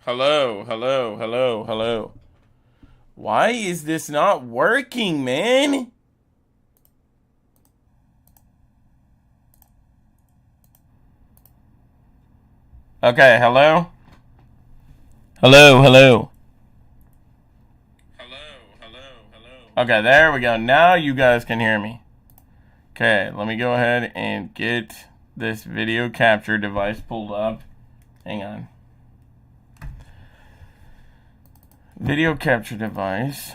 Hello, hello, hello, hello. Why is this not working, man? Okay, hello? Hello, hello. Okay, there we go. Now you guys can hear me. Okay, let me go ahead and get this video capture device pulled up. Hang on. Video capture device.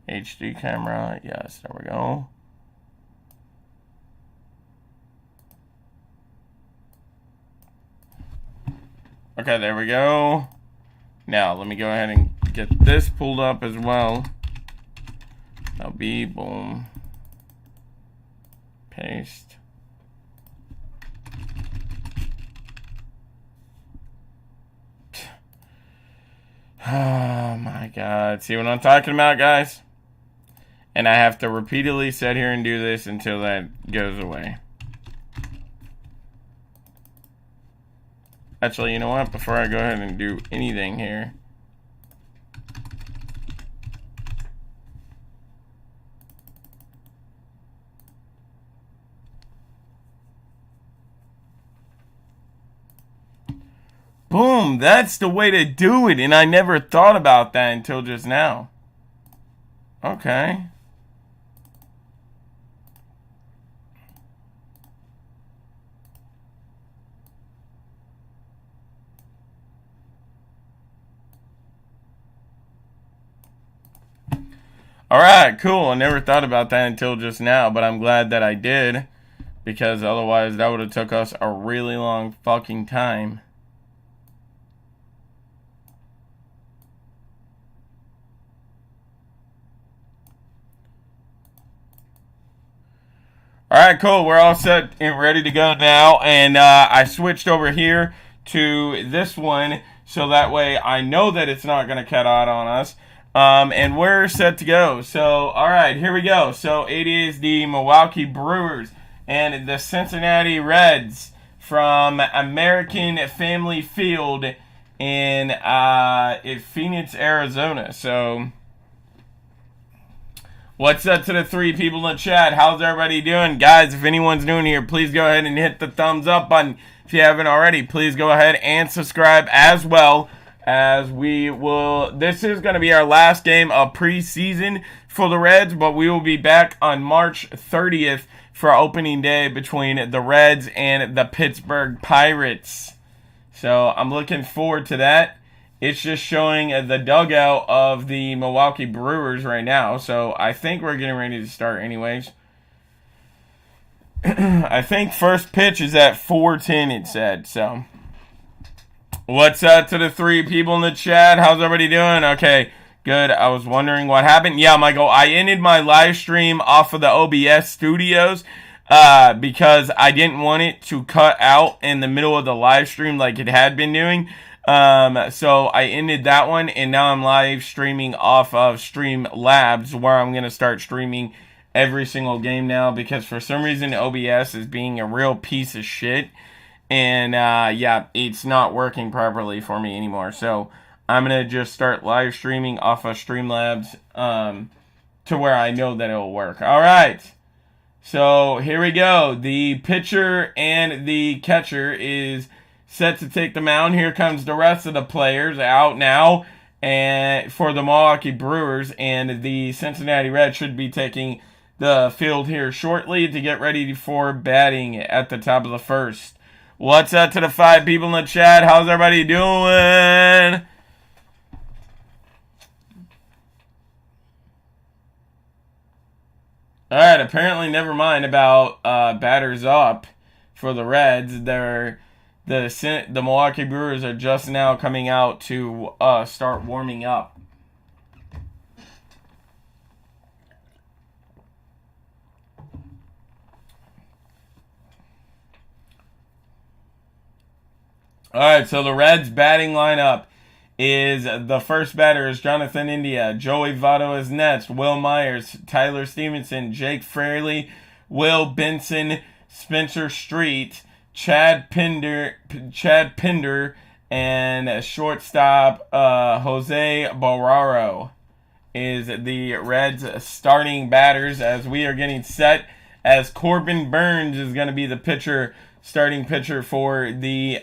HD camera. Yes, there we go. Okay, there we go. Now, let me go ahead and get this pulled up as well. That'll be boom. Paste. Oh my god. See what I'm talking about, guys? And I have to repeatedly sit here and do this until that goes away. Actually, you know what? Before I go ahead and do anything here. Boom, that's the way to do it, and I never thought about that until just now. Okay. Alright, cool. I never thought about that until just now, but I'm glad that I did, because otherwise that would have took us a really long fucking time. Alright, cool. We're all set and ready to go now. And I switched over here to this one so that way I know that it's not going to cut out on us. And we're set to go. So, alright, here we go. So, it is the Milwaukee Brewers and the Cincinnati Reds from American Family Field in Phoenix, Arizona. So, what's up to the three people in the chat? How's everybody doing? Guys, if anyone's new here, please go ahead and hit the thumbs up button. If you haven't already, please go ahead and subscribe as well. As we will, this is going to be our last game of preseason for the Reds, but we will be back on March 30th for opening day between the Reds and the Pittsburgh Pirates. So I'm looking forward to that. It's just showing the dugout of the Milwaukee Brewers right now. So I think we're getting ready to start anyways. I think first pitch is at 4:10, it said. So what's up to the three people in the chat? How's everybody doing? Okay, good. I was wondering what happened. Yeah, Michael, I ended my live stream off of the OBS studios because I didn't want it to cut out in the middle of the live stream like it had been doing. So I ended that one, and now I'm live streaming off of Streamlabs, where I'm going to start streaming every single game now, because for some reason OBS is being a real piece of shit, and yeah, it's not working properly for me anymore. So I'm going to just start live streaming off of Streamlabs to where I know that it'll work. Alright, so here we go. The pitcher and the catcher is set to take the mound. Here comes the rest of the players out now, and for the Milwaukee Brewers, and the Cincinnati Reds should be taking the field here shortly to get ready for batting at the top of the first. What's up to the five people in the chat? How's everybody doing? Alright, apparently never mind about batters up for the Reds. The Milwaukee Brewers are just now coming out to start warming up. Alright, so the Reds batting lineup is the first batter is Jonathan India. Joey Votto is next. Will Myers, Tyler Stevenson, Jake Fraley, Will Benson, Spencer Street, Chad Pinder, And shortstop Jose Barraro is the Reds' starting batters as we are getting set as Corbin Burnes is going to be the starting pitcher for the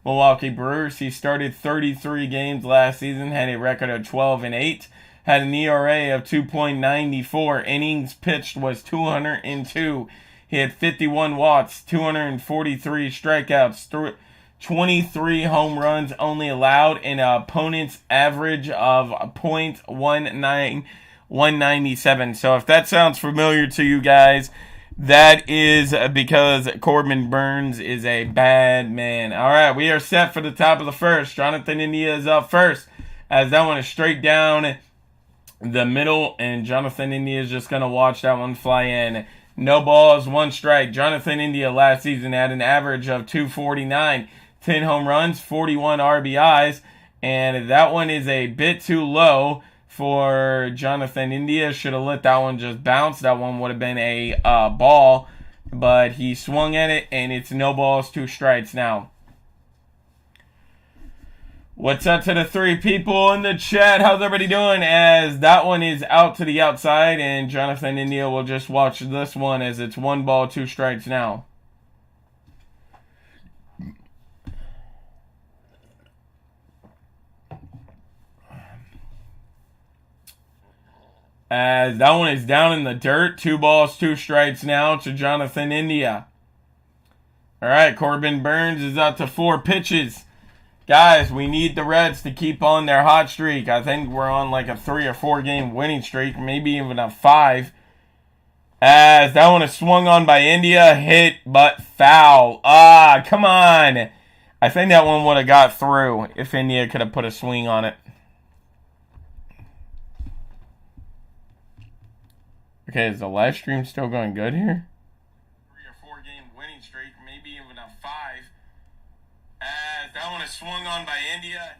Milwaukee Brewers. He started 33 games last season, had a record of 12-8, had an ERA of 2.94, innings pitched was 202. He had 51 walks, 243 strikeouts, 23 home runs only allowed, and an opponent's average of .197. So if that sounds familiar to you guys, that is because Corbin Burnes is a bad man. All right, we are set for the top of the first. Jonathan India is up first, as that one is straight down the middle, and Jonathan India is just going to watch that one fly in. No balls, one strike. Jonathan India last season had an average of .249. 10 home runs, 41 RBIs, and that one is a bit too low for Jonathan India. Should have let that one just bounce. That one would have been a ball, but he swung at it, and it's no balls, two strikes now. What's up to the three people in the chat? How's everybody doing? As that one is out to the outside, and Jonathan India will just watch this one as it's one ball, two strikes now. As that one is down in the dirt. 2 balls, 2 strikes now to Jonathan India. All right, Corbin Burnes is up to 4 pitches. Guys, we need the Reds to keep on their hot streak. I think we're on like a 3 or 4 game winning streak, maybe even a 5. As that one is swung on by India, hit but foul. Come on. I think that one would have got through if India could have put a swing on it. Okay, is the live stream still going good here? 3 or 4 game winning streak, maybe even a 5. As that one is swung on by India.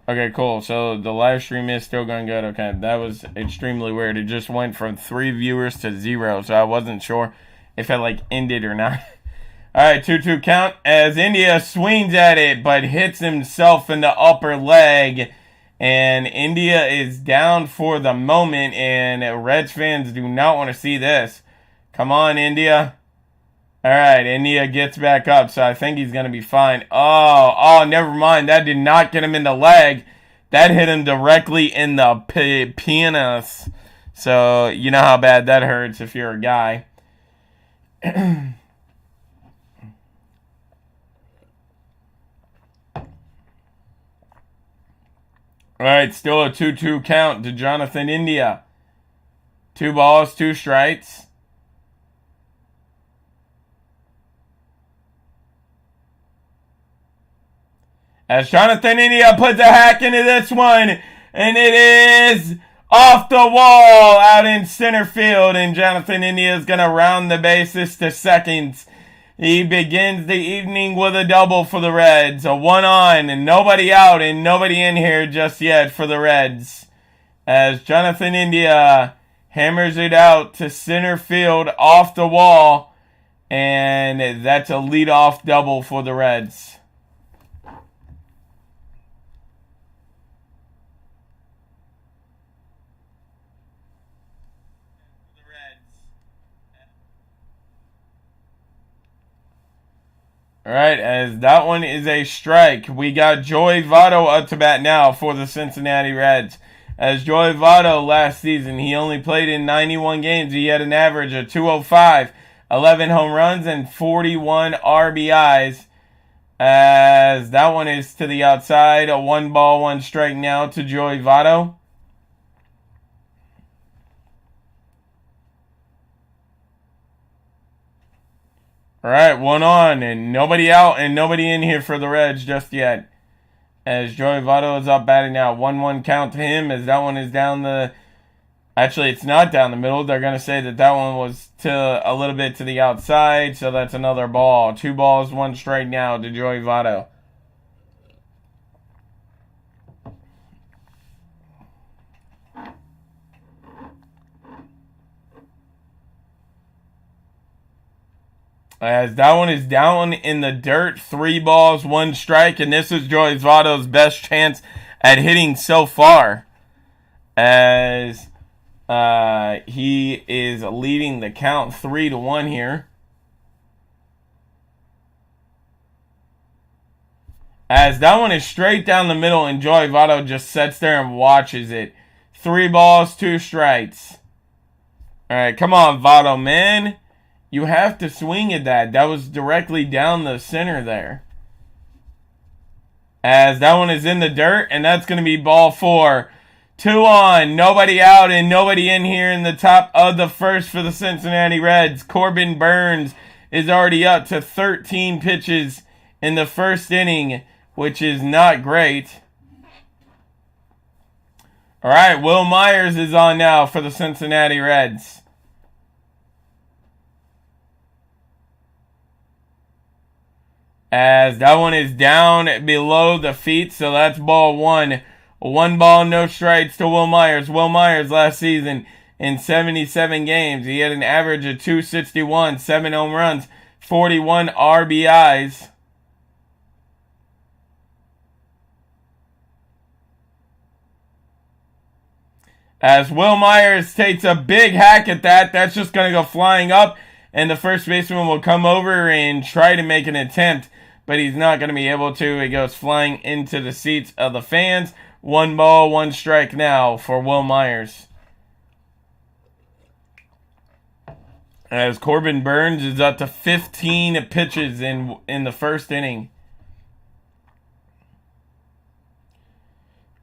Okay, cool. So the live stream is still going good. Okay, that was extremely weird. It just went from 3 viewers to 0, so I wasn't sure if it like ended or not. All right, 2-2 count as India swings at it, but hits himself in the upper leg. And India is down for the moment, and Reds fans do not want to see this. Come on, India. All right, India gets back up, so I think he's going to be fine. Oh, never mind. That did not get him in the leg. That hit him directly in the penis. So you know how bad that hurts if you're a guy. All right, still a 2-2 count to Jonathan India. 2 balls, 2 strikes. As Jonathan India puts a hack into this one, and it is off the wall out in center field, and Jonathan India is going to round the bases to second. He begins the evening with a double for the Reds. A 1 on and nobody out and nobody in here just yet for the Reds. As Jonathan India hammers it out to center field off the wall. And that's a leadoff double for the Reds. All right, as that one is a strike. We got Joey Votto up to bat now for the Cincinnati Reds. As Joey Votto last season, he only played in 91 games. He had an average of .205, 11 home runs, and 41 RBIs. As that one is to the outside. A 1 ball, 1 strike now to Joey Votto. All right, 1 on and nobody out and nobody in here for the Reds just yet. As Joey Votto is up batting now. 1-1 count to him as that one is down the... Actually, it's not down the middle. They're going to say that that one was to a little bit to the outside, so that's another ball. 2 balls, 1 strike now to Joey Votto. As that one is down in the dirt. 3 balls, 1 strike. And this is Joey Votto's best chance at hitting so far. As he is leading the count 3-1 here. As that one is straight down the middle, and Joey Votto just sits there and watches it. 3 balls, 2 strikes. Alright, come on, Votto, man. You have to swing at that. That was directly down the center there. As that one is in the dirt, and that's going to be ball 4. 2 on, nobody out and nobody in here in the top of the first for the Cincinnati Reds. Corbin Burnes is already up to 13 pitches in the first inning, which is not great. All right, Will Myers is on now for the Cincinnati Reds. As that one is down below the feet, so that's ball 1. 1 ball, no strikes to Will Myers. Will Myers last season in 77 games, he had an average of .261, 7 home runs, 41 RBIs. As Will Myers takes a big hack at that, that's just going to go flying up, and the first baseman will come over and try to make an attempt, but he's not going to be able to. It goes flying into the seats of the fans. 1 ball, 1 strike now for Will Myers. As Corbin Burnes is up to 15 pitches in the first inning.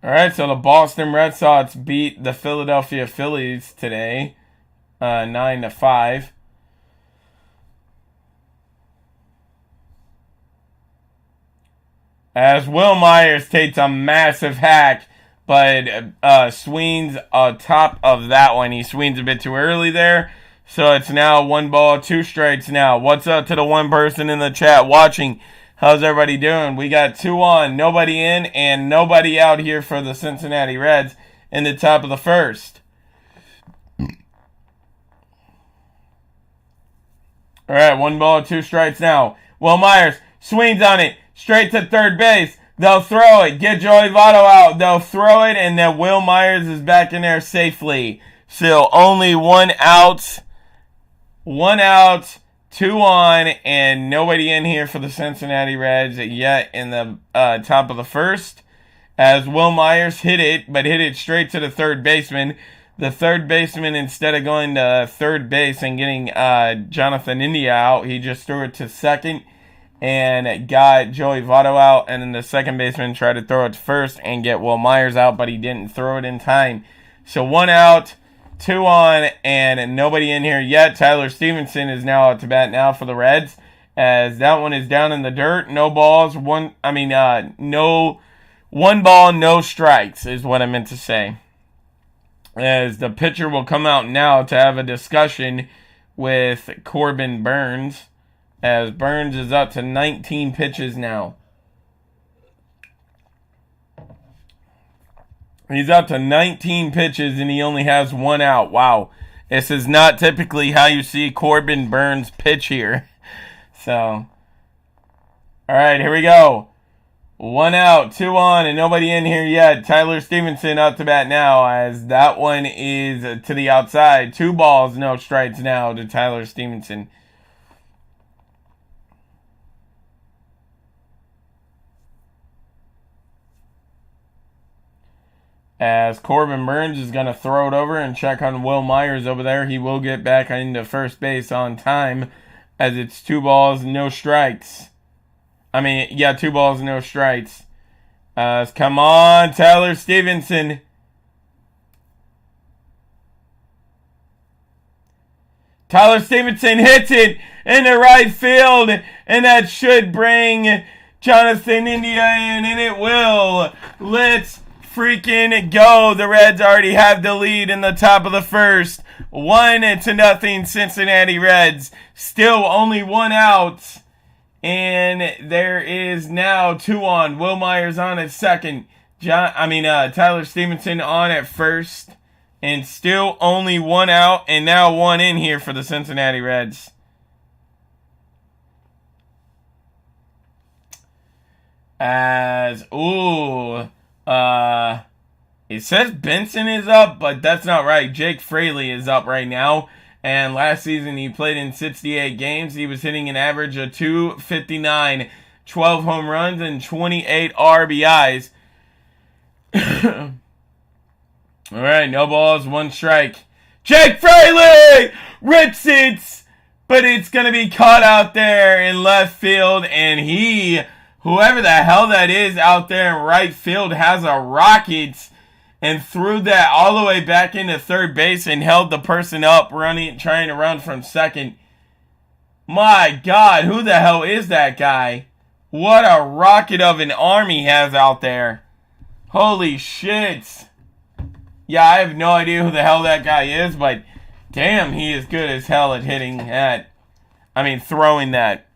All right, so the Boston Red Sox beat the Philadelphia Phillies today, 9-5. As Will Myers takes a massive hack, but swings on top of that one. He swings a bit too early there, so it's now 1 ball, 2 strikes now. What's up to the one person in the chat watching? How's everybody doing? We got 2 on, nobody in, and nobody out here for the Cincinnati Reds in the top of the first. All right, 1 ball, 2 strikes now. Will Myers swings on it. Straight to third base. They'll throw it. Get Joey Votto out. They'll throw it, and then Will Myers is back in there safely. So only 1 out. 1 out, 2 on, and nobody in here for the Cincinnati Reds yet in the top of the first. As Will Myers hit it, but hit it straight to the third baseman. The third baseman, instead of going to third base and getting Jonathan India out, he just threw it to second and got Joey Votto out, and then the second baseman tried to throw it to first and get Will Myers out, but he didn't throw it in time. So 1 out, 2 on, and nobody in here yet. Tyler Stevenson is now out to bat now for the Reds, as that one is down in the dirt. No balls, no 1 ball, no strikes is what I meant to say. As the pitcher will come out now to have a discussion with Corbin Burnes. As Burnes is up to 19 pitches now. He's up to 19 pitches and he only has 1 out. Wow. This is not typically how you see Corbin Burnes pitch here. So, alright, here we go. 1 out, 2 on, and nobody in here yet. Tyler Stevenson up to bat now, as that one is to the outside. 2 balls, no strikes now to Tyler Stevenson. As Corbin Burnes is going to throw it over and check on Will Myers over there. He will get back into first base on time, as it's 2 balls, no strikes. 2 balls, no strikes. Come on, Tyler Stevenson. Tyler Stevenson hits it in the right field, and that should bring Jonathan India in, and it will. Let's freaking go. The Reds already have the lead in the top of the first. 1-0 Cincinnati Reds. Still only 1 out. And there is now 2 on. Will Myers on at second. Tyler Stevenson on at first. And still only 1 out. And now 1 in here for the Cincinnati Reds. As, it says Benson is up, but that's not right. Jake Fraley is up right now. And last season he played in 68 games. He was hitting an average of 259, 12 home runs, and 28 RBIs. All right, no balls, one strike. Jake Fraley rips it, but it's going to be caught out there in left field. And whoever the hell that is out there in right field, has a rocket and threw that all the way back into third base and held the person up trying to run from second. My God, who the hell is that guy? What a rocket of an arm he has out there. Holy shit. Yeah, I have no idea who the hell that guy is, but damn, he is good as hell at throwing that.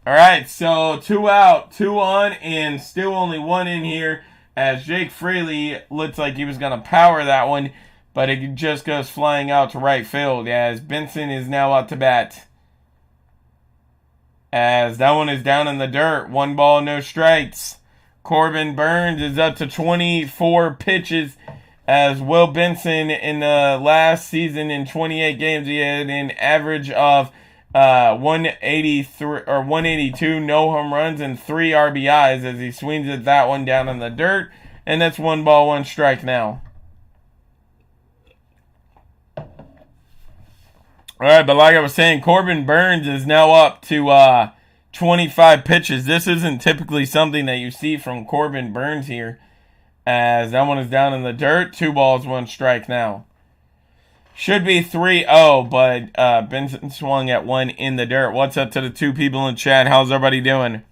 Alright, so 2 out, 2 on, and still only 1 in here, as Jake Fraley looks like he was going to power that one, but it just goes flying out to right field, as Benson is now out to bat. As that one is down in the dirt, 1 ball, no strikes. Corbin Burnes is up to 24 pitches, as Will Benson in the last season in 28 games, he had an average of 183 or 182, no home runs, and 3 RBIs as he swings at that one down in the dirt. And that's 1 ball, 1 strike now. Alright, but like I was saying, Corbin Burnes is now up to 25 pitches. This isn't typically something that you see from Corbin Burnes here, as that one is down in the dirt. 2 balls, 1 strike now. Should be 3-0, but Benson swung at 1 in the dirt. What's up to the 2 people in chat? How's everybody doing?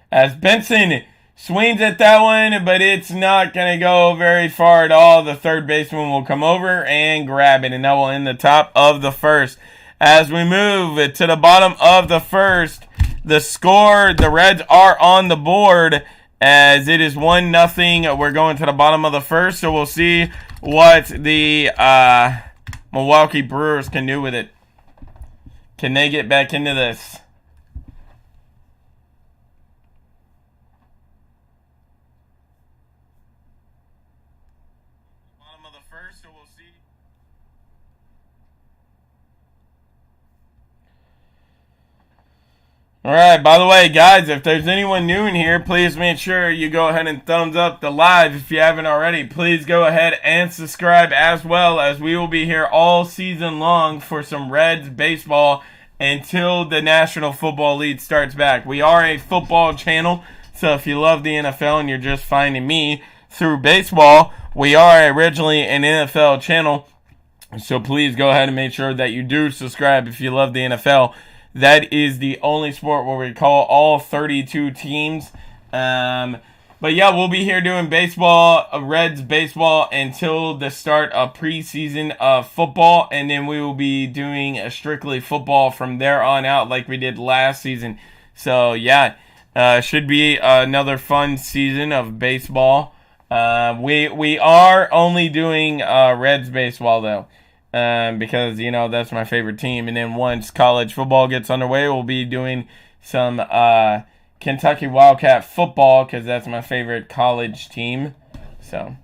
As Benson swings at that one, but it's not going to go very far at all. The third baseman will come over and grab it, and that will end the top of the first. As we move to the bottom of the first, the score, the Reds are on the board as it is 1-0. We're going to the bottom of the first, so we'll see what the Milwaukee Brewers can do with it. Can they get back into this? Bottom of the first, so we'll see. Alright, by the way, guys, if there's anyone new in here, please make sure you go ahead and thumbs up the live if you haven't already. Please go ahead and subscribe, as well as we will be here all season long for some Reds baseball until the National Football League starts back. We are a football channel, so if you love the NFL and you're just finding me through baseball, we are originally an NFL channel, so please go ahead and make sure that you do subscribe if you love the NFL. That is the only sport where we call all 32 teams. But yeah, we'll be here doing baseball, Reds baseball, until the start of preseason of football. And then we will be doing a strictly football from there on out like we did last season. So yeah, should be another fun season of baseball. We are only doing Reds baseball though. Because, that's my favorite team. And then once college football gets underway, we'll be doing some Kentucky Wildcat football, because that's my favorite college team. So,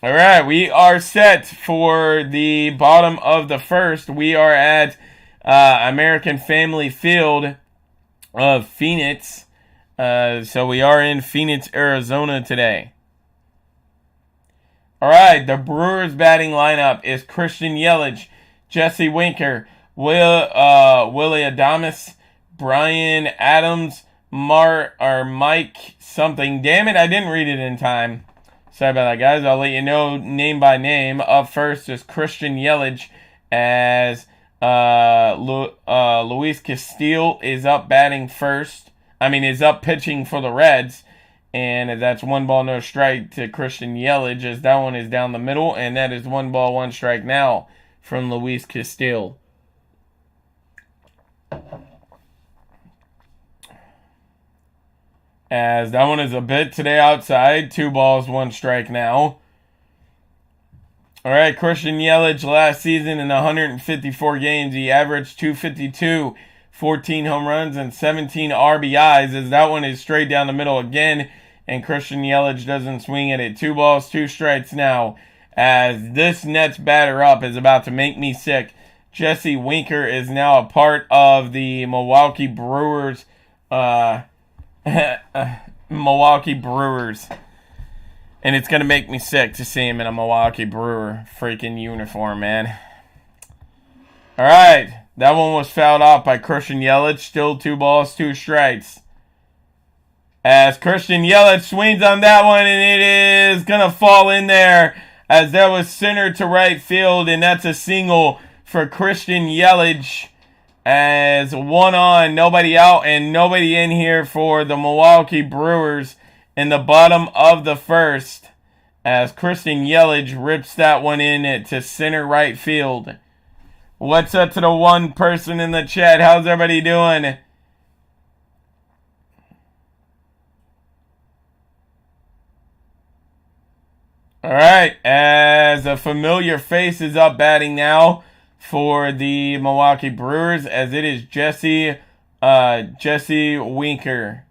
all right, we are set for the bottom of the first. We are at American Family Field of Phoenix. So we are in Phoenix, Arizona today. All right, the Brewers batting lineup is Christian Yelich, Jesse Winker, Willie Adames, Brian Adams, Mike something. Damn it, I didn't read it in time. Sorry about that, guys. I'll let you know name by name. Up first is Christian Yelich, as Luis Castillo is up batting first. Is up pitching for the Reds. And that's 1 ball, no strike to Christian Yelich, as that one is down the middle. And that is 1 ball, 1 strike now from Luis Castillo. As that one is a bit today outside. 2 balls, 1 strike now. All right, Christian Yelich last season in 154 games, he averaged 252, 14 home runs, and 17 RBIs, as that one is straight down the middle again, and Christian Yelich doesn't swing at it. 2 balls, 2 strikes now, as this Nets batter up is about to make me sick. Jesse Winker is now a part of the Milwaukee Brewers. Milwaukee Brewers. And it's going to make me sick to see him in a Milwaukee Brewer freaking uniform, man. All right. That one was fouled off by Christian Yelich. Still 2 balls, 2 strikes. As Christian Yelich swings on that one, and it is going to fall in there, as that was center to right field, and that's a single for Christian Yelich, as 1 on, nobody out, and nobody in here for the Milwaukee Brewers in the bottom of the first, as Christian Yelich rips that one in to center right field. What's up to the one person in the chat? How's everybody doing? All right, as a familiar face is up batting now for the Milwaukee Brewers, as it is Jesse Winker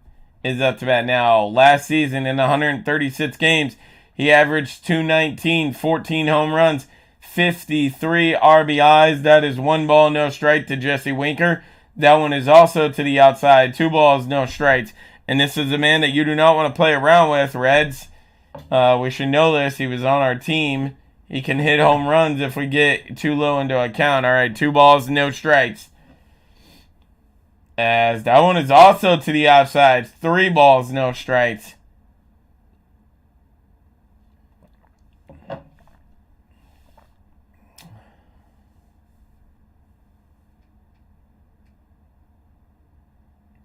is up to bat now. Last season in 136 games, he averaged 219, 14 home runs, 53 RBIs. That is 1 ball, no strike to Jesse Winker. That one is also to the outside. 2 balls, no strikes. And this is a man that you do not want to play around with, Reds. We should know this. He was on our team. He can hit home runs if we get too low into account. All right, 2 balls, no strikes. As that one is also to the outside. 3 balls, no strikes.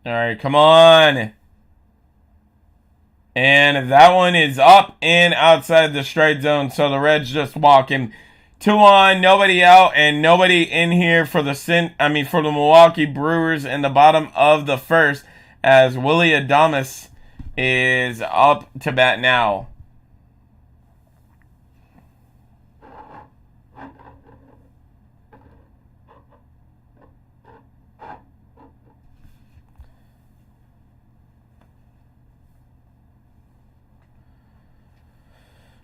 All right, come on. And that one is up and outside the strike zone, so the Reds just walk him. 2 on, nobody out, and nobody in here for the Milwaukee Brewers in the bottom of the first, as Willy Adames is up to bat now.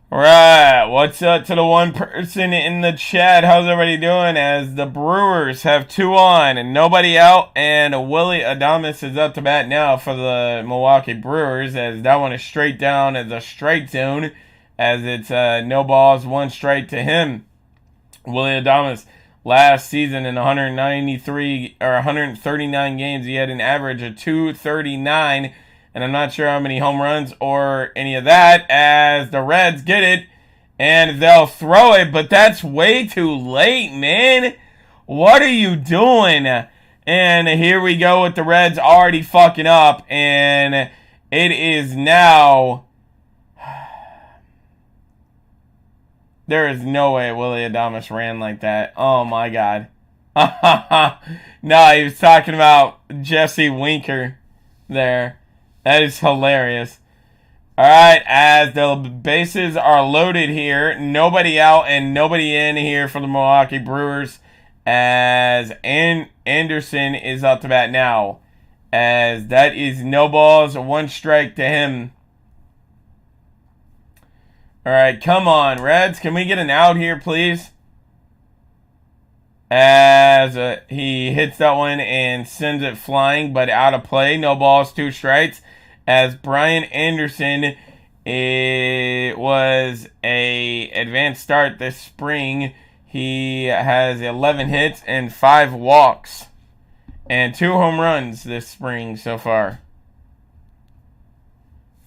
Right, what's up to the one person in the chat? How's everybody doing? As the Brewers have 2 on and nobody out, and Willy Adames is up to bat now for the Milwaukee Brewers, as that one is straight down as a strike zone, as it's no balls, 1 strike to him. Willy Adames last season in 139 games, he had an average of 239. And I'm not sure how many home runs or any of that, as the Reds get it, and they'll throw it, but that's way too late, man. What are you doing? And here we go with the Reds already fucking up, and it is now... There is no way Willy Adames ran like that. Oh, my God. No, he was talking about Jesse Winker there. That is hilarious. All right, as the bases are loaded here, nobody out and nobody in here for the Milwaukee Brewers, as Anderson is up to bat now, as that is no balls, 1 strike to him. All right, come on, Reds. Can we get an out here, please? As he hits that one and sends it flying, but out of play. No balls, 2 strikes. As Brian Anderson, it was a advanced start this spring. He has 11 hits and 5 walks. And 2 home runs this spring so far.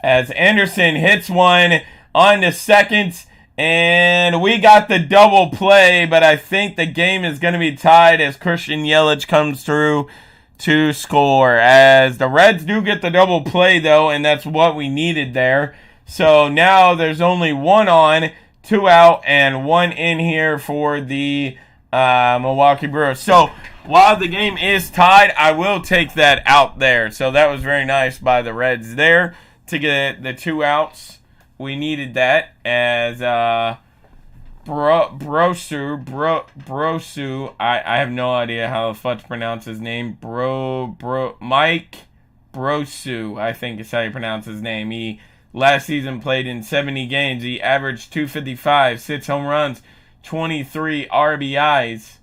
As Anderson hits one on the second, and we got the double play, but I think the game is going to be tied as Christian Yelich comes through to score. As the Reds do get the double play, though, and that's what we needed there. So now there's only 1 on, 2 out, and 1 in here for the Milwaukee Brewers. So while the game is tied, I will take that out there. So that was very nice by the Reds there to get the 2 outs. We needed that, as Brosu. I have no idea how the fuck to pronounce his name. Mike Brosu, I think is how you pronounce his name. He last season played in 70 games. He averaged 255, 6 home runs, 23 RBIs.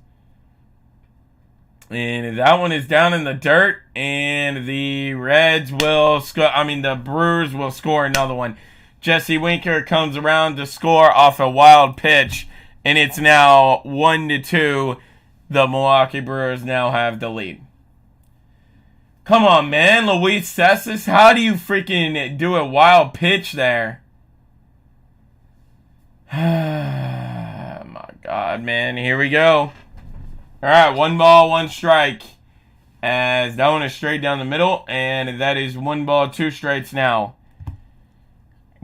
And that one is down in the dirt. And the Reds will score. The Brewers will score another one. Jesse Winker comes around to score off a wild pitch. And it's now 1-2. The Milwaukee Brewers now have the lead. Come on, man. Luis Cessis, how do you freaking do a wild pitch there? My God, man. Here we go. All right, 1 ball, 1 strike. As that one is straight down the middle. And that is 1 ball, 2 strikes now.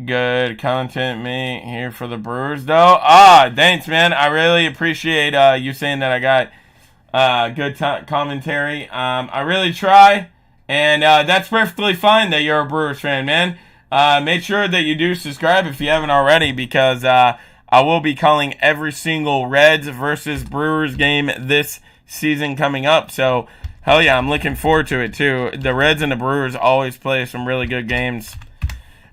Good content, mate, here for the Brewers, though. Thanks, man. I really appreciate you saying that I got good commentary. I really try. And that's perfectly fine that you're a Brewers fan, man. Make sure that you do subscribe if you haven't already, because I will be calling every single Reds versus Brewers game this season coming up. So, hell yeah, I'm looking forward to it, too. The Reds and the Brewers always play some really good games.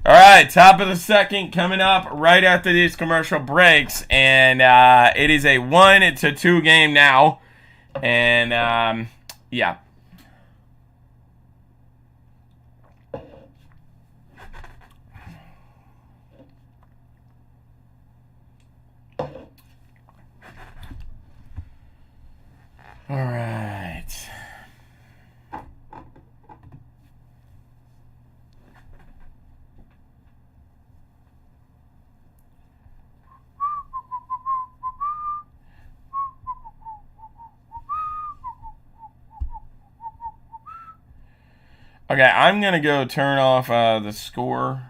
All right, top of the second coming up right after these commercial breaks. And it is a 1-2 game now. And, yeah. All right. Okay, I'm going to go turn off the score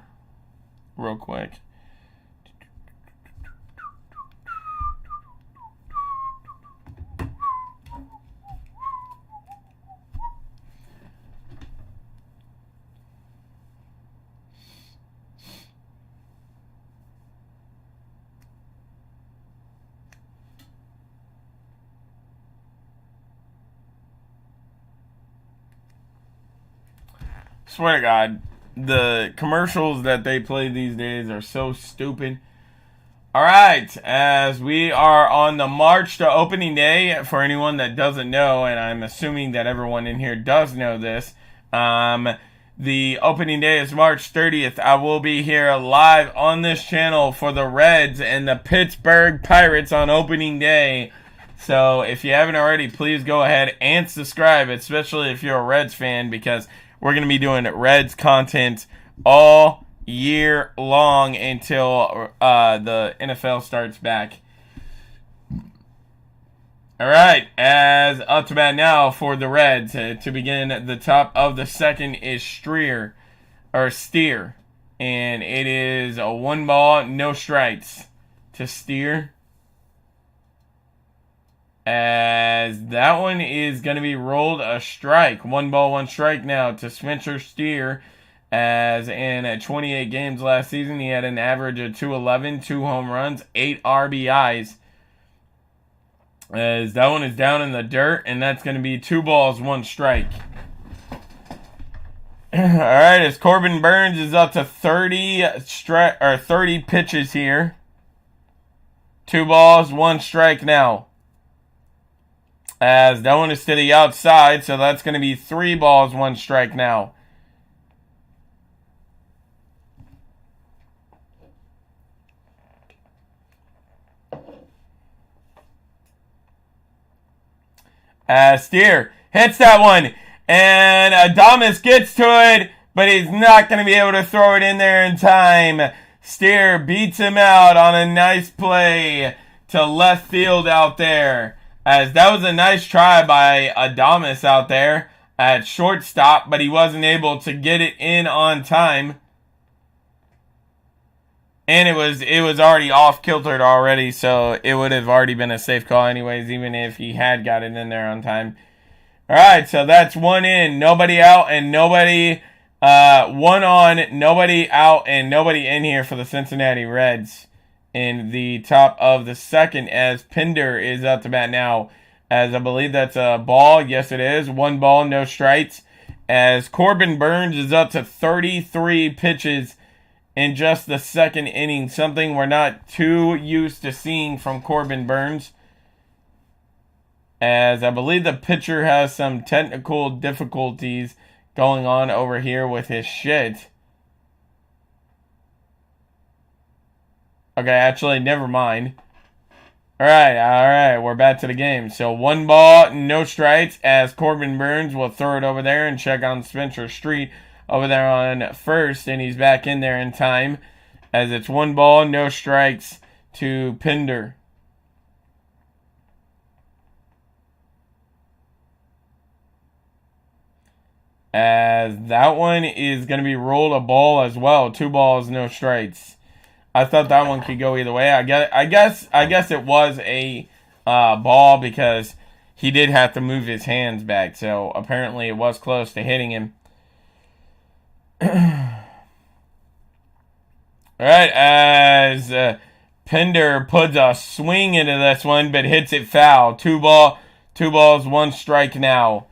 real quick. Swear to God, the commercials that they play these days are so stupid. All right, as we are on the march to opening day, for anyone that doesn't know, and I'm assuming that everyone in here does know this, the opening day is March 30th. I will be here live on this channel for the Reds and the Pittsburgh Pirates on opening day. So if you haven't already, please go ahead and subscribe, especially if you're a Reds fan, because we're going to be doing Reds content all year long until the NFL starts back. All right, as up to bat now for the Reds. To begin, the top of the second is Steer. And it is a 1 ball, no strikes to Steer. As that one is going to be rolled a strike. 1 ball, 1 strike now to Spencer Steer. As in 28 games last season, he had an average of 211, 2 home runs, 8 RBIs. As that one is down in the dirt, and that's going to be 2 balls, 1 strike. All right, as Corbin Burns is up to 30 pitches here. 2 balls, 1 strike now. As that one is to the outside, so that's going to be 3 balls, 1 strike now. Steer hits that one, and Adames gets to it, but he's not going to be able to throw it in there in time. Steer beats him out on a nice play to left field out there. As that was a nice try by Adames out there at shortstop, but he wasn't able to get it in on time. And it was already off kiltered already, so it would have already been a safe call anyways, even if he had got it in there on time. All right, so that's 1 in, nobody out, and nobody 1 on, nobody out, and nobody in here for the Cincinnati Reds. in the top of the second as Pinder is up to bat now. As I believe that's a ball. Yes, it is. 1 ball, no strikes. As Corbin Burnes is up to 33 pitches in just the second inning. Something we're not too used to seeing from Corbin Burnes. As I believe the pitcher has some technical difficulties going on over here with his shit. Okay, actually, never mind. Alright, we're back to the game. So 1 ball, no strikes, as Corbin Burnes will throw it over there and check on Spencer Street over there on first, and he's back in there in time, as it's 1 ball, no strikes to Pinder. As that one is going to be rolled a ball as well. 2 balls, no strikes. I thought that one could go either way. I guess it was a ball because he did have to move his hands back. So apparently it was close to hitting him. All right, as Pinder puts a swing into this one, but hits it foul. 2 balls, 1 strike now.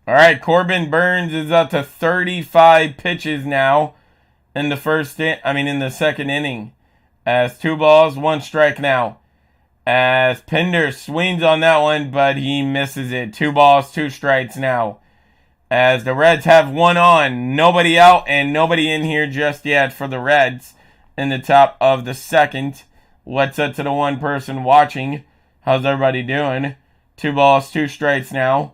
All right, Corbin Burnes is up to 35 pitches now in the second inning. As 2 balls, 1 strike now. As Pinder swings on that one, but he misses it. 2 balls, 2 strikes now. As the Reds have 1 on, nobody out and nobody in here just yet for the Reds in the top of the second. Let's to the one person watching. How's everybody doing? 2 balls, 2 strikes now.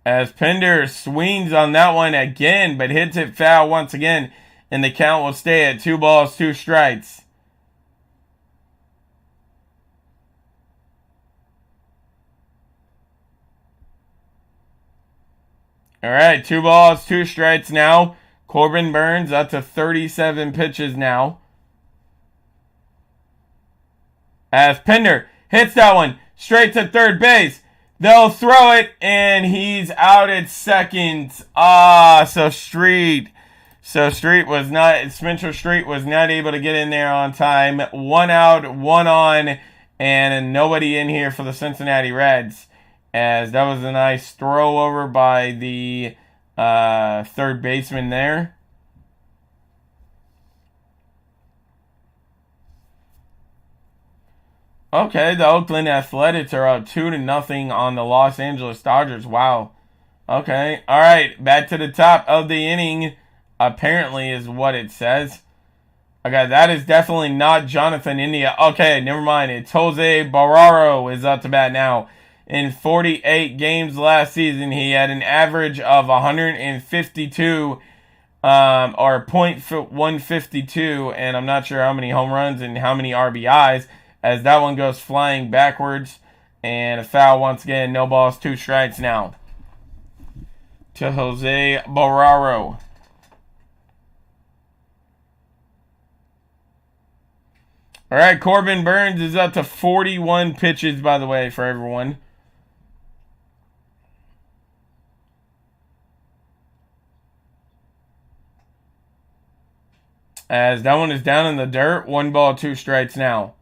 As Pinder swings on that one again, but hits it foul once again, and the count will stay at 2 balls, 2 strikes. All right, 2 balls, 2 strikes now. Corbin Burnes up to 37 pitches now. As Pinder hits that one straight to third base. They'll throw it, and he's out at second. Spencer Street was not able to get in there on time. 1 out, 1 on, and nobody in here for the Cincinnati Reds. As that was a nice throw over by the third baseman there. Okay, the Oakland Athletics are up 2-0 on the Los Angeles Dodgers. Wow. Okay, all right, back to the top of the inning, apparently is what it says. Okay, that is definitely not Jonathan India. Okay, never mind. It's Jose Barraro is up to bat now. In 48 games last season, he had an average of 152 or .152, and I'm not sure how many home runs and how many RBIs, as that one goes flying backwards, and a foul once again. No balls, 2 strikes now to Jose Barraro. All right, Corbin Burnes is up to 41 pitches, by the way, for everyone. As that one is down in the dirt. 1 ball, 2 strikes now.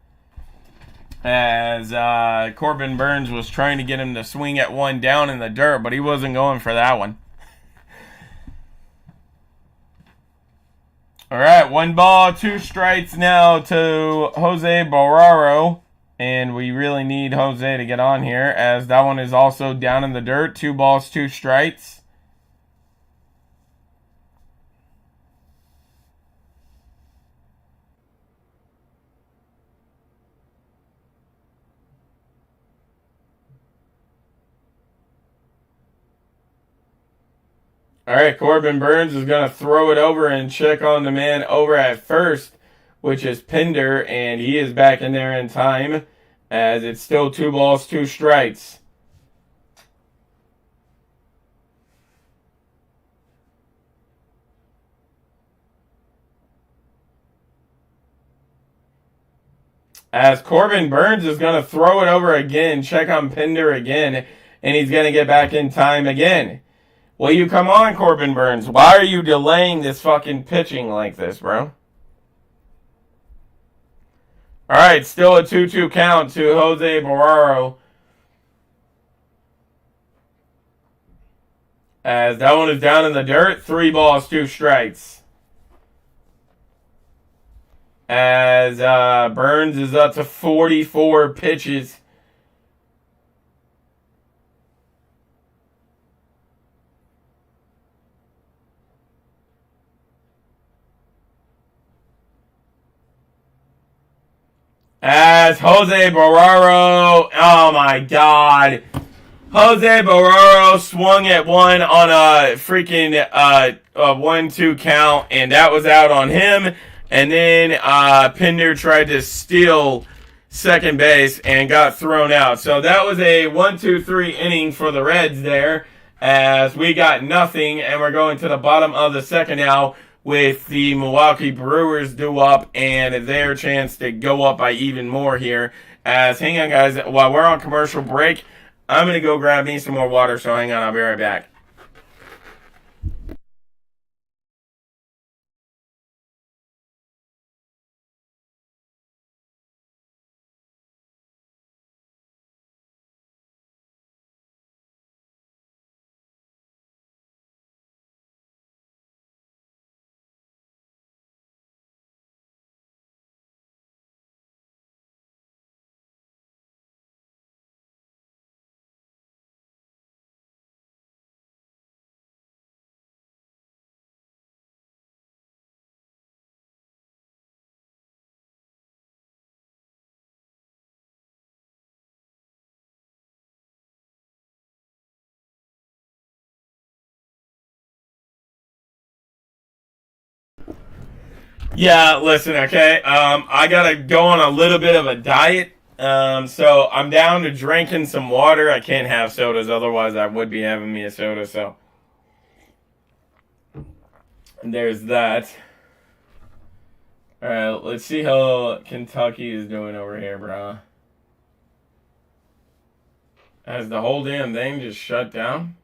As Corbin Burnes was trying to get him to swing at one down in the dirt, but he wasn't going for that one. All right, 1 ball, 2 strikes now to Jose Barraro. And we really need Jose to get on here, as that one is also down in the dirt. 2 balls, 2 strikes. All right, Corbin Burnes is going to throw it over and check on the man over at first, which is Pinder, and he is back in there in time, as it's still 2 balls, 2 strikes. As Corbin Burns is going to throw it over again, check on Pinder again, and he's going to get back in time again. Will you come on, Corbin Burns? Why are you delaying this fucking pitching like this, bro? Alright, still a 2-2 count to Jose Barrero. As that one is down in the dirt, 3 balls, 2 strikes. As Burns is up to 44 pitches. As Jose Barrero, oh my God. Jose Barrero swung at one on a freaking 1-2 count, and that was out on him. And then Pinder tried to steal second base and got thrown out. So that was a 1-2-3 inning for the Reds there, as we got nothing, and we're going to the bottom of the second now with the Milwaukee Brewers due up and their chance to go up by even more here. As, hang on guys, while we're on commercial break, I'm going to go grab me some more water, so hang on, I'll be right back. Yeah, listen, okay. I gotta go on a little bit of a diet. So I'm down to drinking some water. I can't have sodas, otherwise I would be having me a soda, so there's that. Alright, let's see how Kentucky is doing over here, bro. Has the whole damn thing just shut down?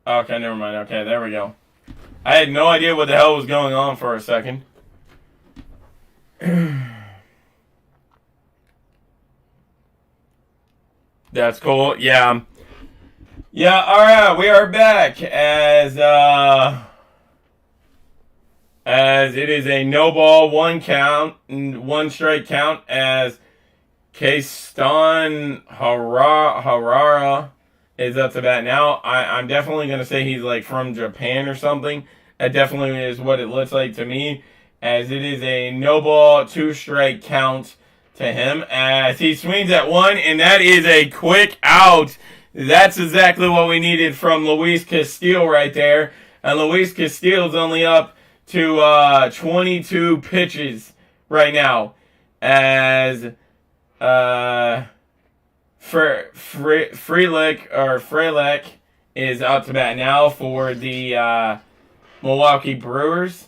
Okay, never mind. Okay, there we go. I had no idea what the hell was going on for a second. That's cool. Yeah. Yeah, alright, we are back as it is a no ball, 1 count, 1 strike count as Keston Harara is up to bat now. I'm definitely going to say he's like from Japan or something. That definitely is what it looks like to me, as it is a no ball, 2 strike count to him as he swings at 1, and that is a quick out. That's exactly what we needed from Luis Castillo right there. And Luis Castillo's only up to 22 pitches right now, as Frelick is out to bat now for the Milwaukee Brewers.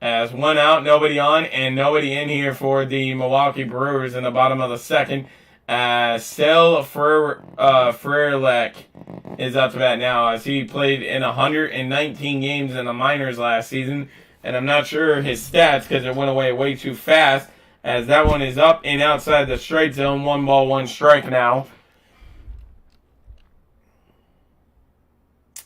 As 1 out, nobody on, and nobody in here for the Milwaukee Brewers in the bottom of the second. Sel Frelick is up to bat now, as he played in 119 games in the minors last season. And I'm not sure his stats because it went away way too fast, as that one is up and outside the strike zone. 1 ball, 1 strike now.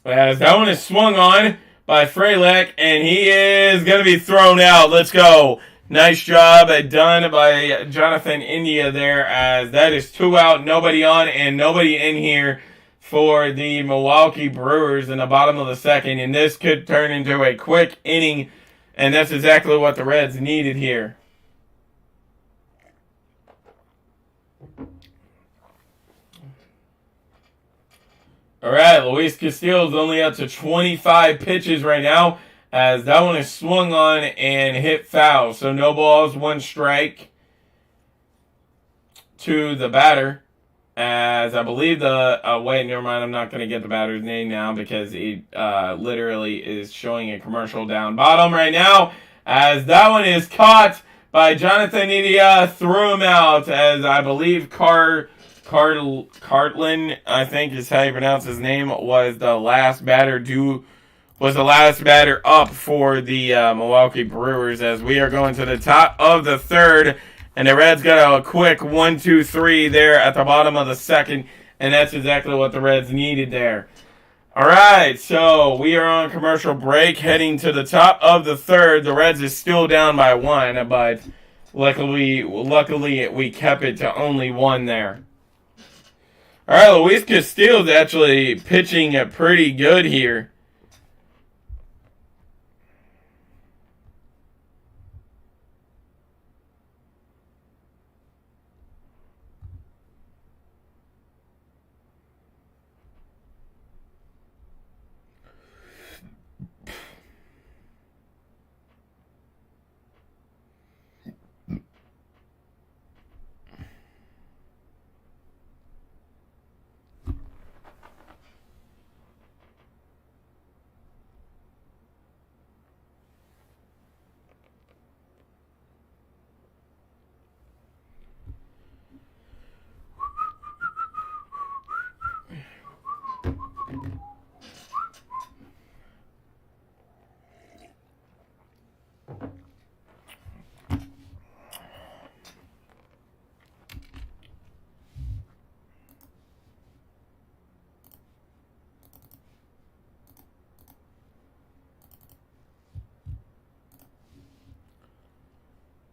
As that one is swung on by Frelick, and he is going to be thrown out. Let's go. Nice job done by Jonathan India there, as that is 2 out, nobody on, and nobody in here for the Milwaukee Brewers in the bottom of the second. And this could turn into a quick inning, and that's exactly what the Reds needed here. All right, Luis Castillo's only up to 25 pitches right now, as that one is swung on and hit foul. So no balls, 1 strike to the batter. As I believe wait, never mind, I'm not going to get the batter's name now because it literally is showing a commercial down bottom right now. As that one is caught by Jonathan Idia, threw him out, as I believe Cartlin, I think is how you pronounce his name, was the last batter up for the Milwaukee Brewers, as we are going to the top of the third, and the Reds got a quick 1-2-3 there at the bottom of the second, and that's exactly what the Reds needed there. All right, so we are on commercial break, heading to the top of the third. The Reds is still down by 1, but luckily we kept it to only 1 there. All right, Luis Castillo's actually pitching pretty good here.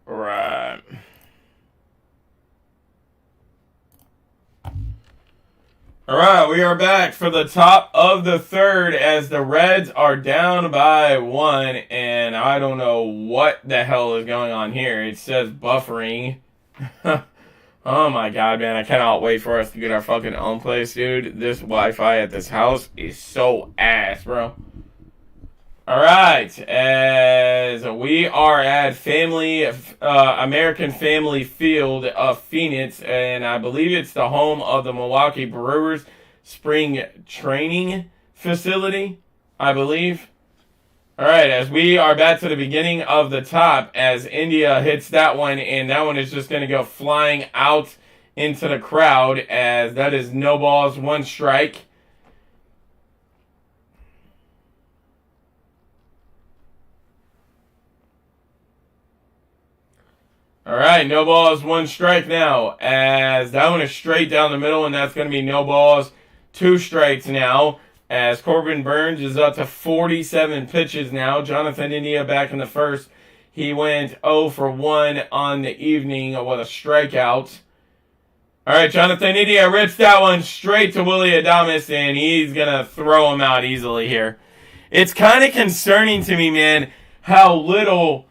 Right. All right, we are back for the top of the third as the Reds are down by 1, and I don't know what the hell is going on here. It says buffering. Oh my god, man, I cannot wait for us to get our fucking own place, dude. This Wi-Fi at this house is so ass, bro. Alright, as we are at American Family Field of Phoenix, and I believe it's the home of the Milwaukee Brewers spring training facility, I believe. Alright, as we are back to the beginning of the top, as India hits that one, and that one is just going to go flying out into the crowd, as that is no balls, 1 strike. All right, no balls, 1 strike now, as that one is straight down the middle, and that's going to be no balls, 2 strikes now, as Corbin Burns is up to 47 pitches now. Jonathan India back in the first. He went 0 for 1 on the evening with a strikeout. All right, Jonathan India rips that one straight to Willy Adames, and he's going to throw him out easily here. It's kind of concerning to me, man, how little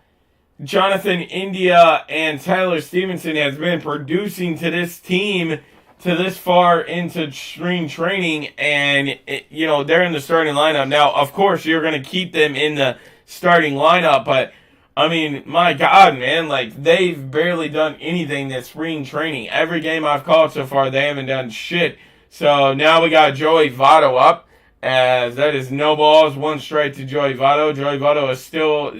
Jonathan India and Tyler Stevenson has been producing to this team to this far into spring training, and they're in the starting lineup now. Of course, you're going to keep them in the starting lineup, but I mean, my God, man, like they've barely done anything this spring training. Every game I've called so far, they haven't done shit. So now we got Joey Votto up, as that is no balls, 1 strike to Joey Votto. Joey Votto is still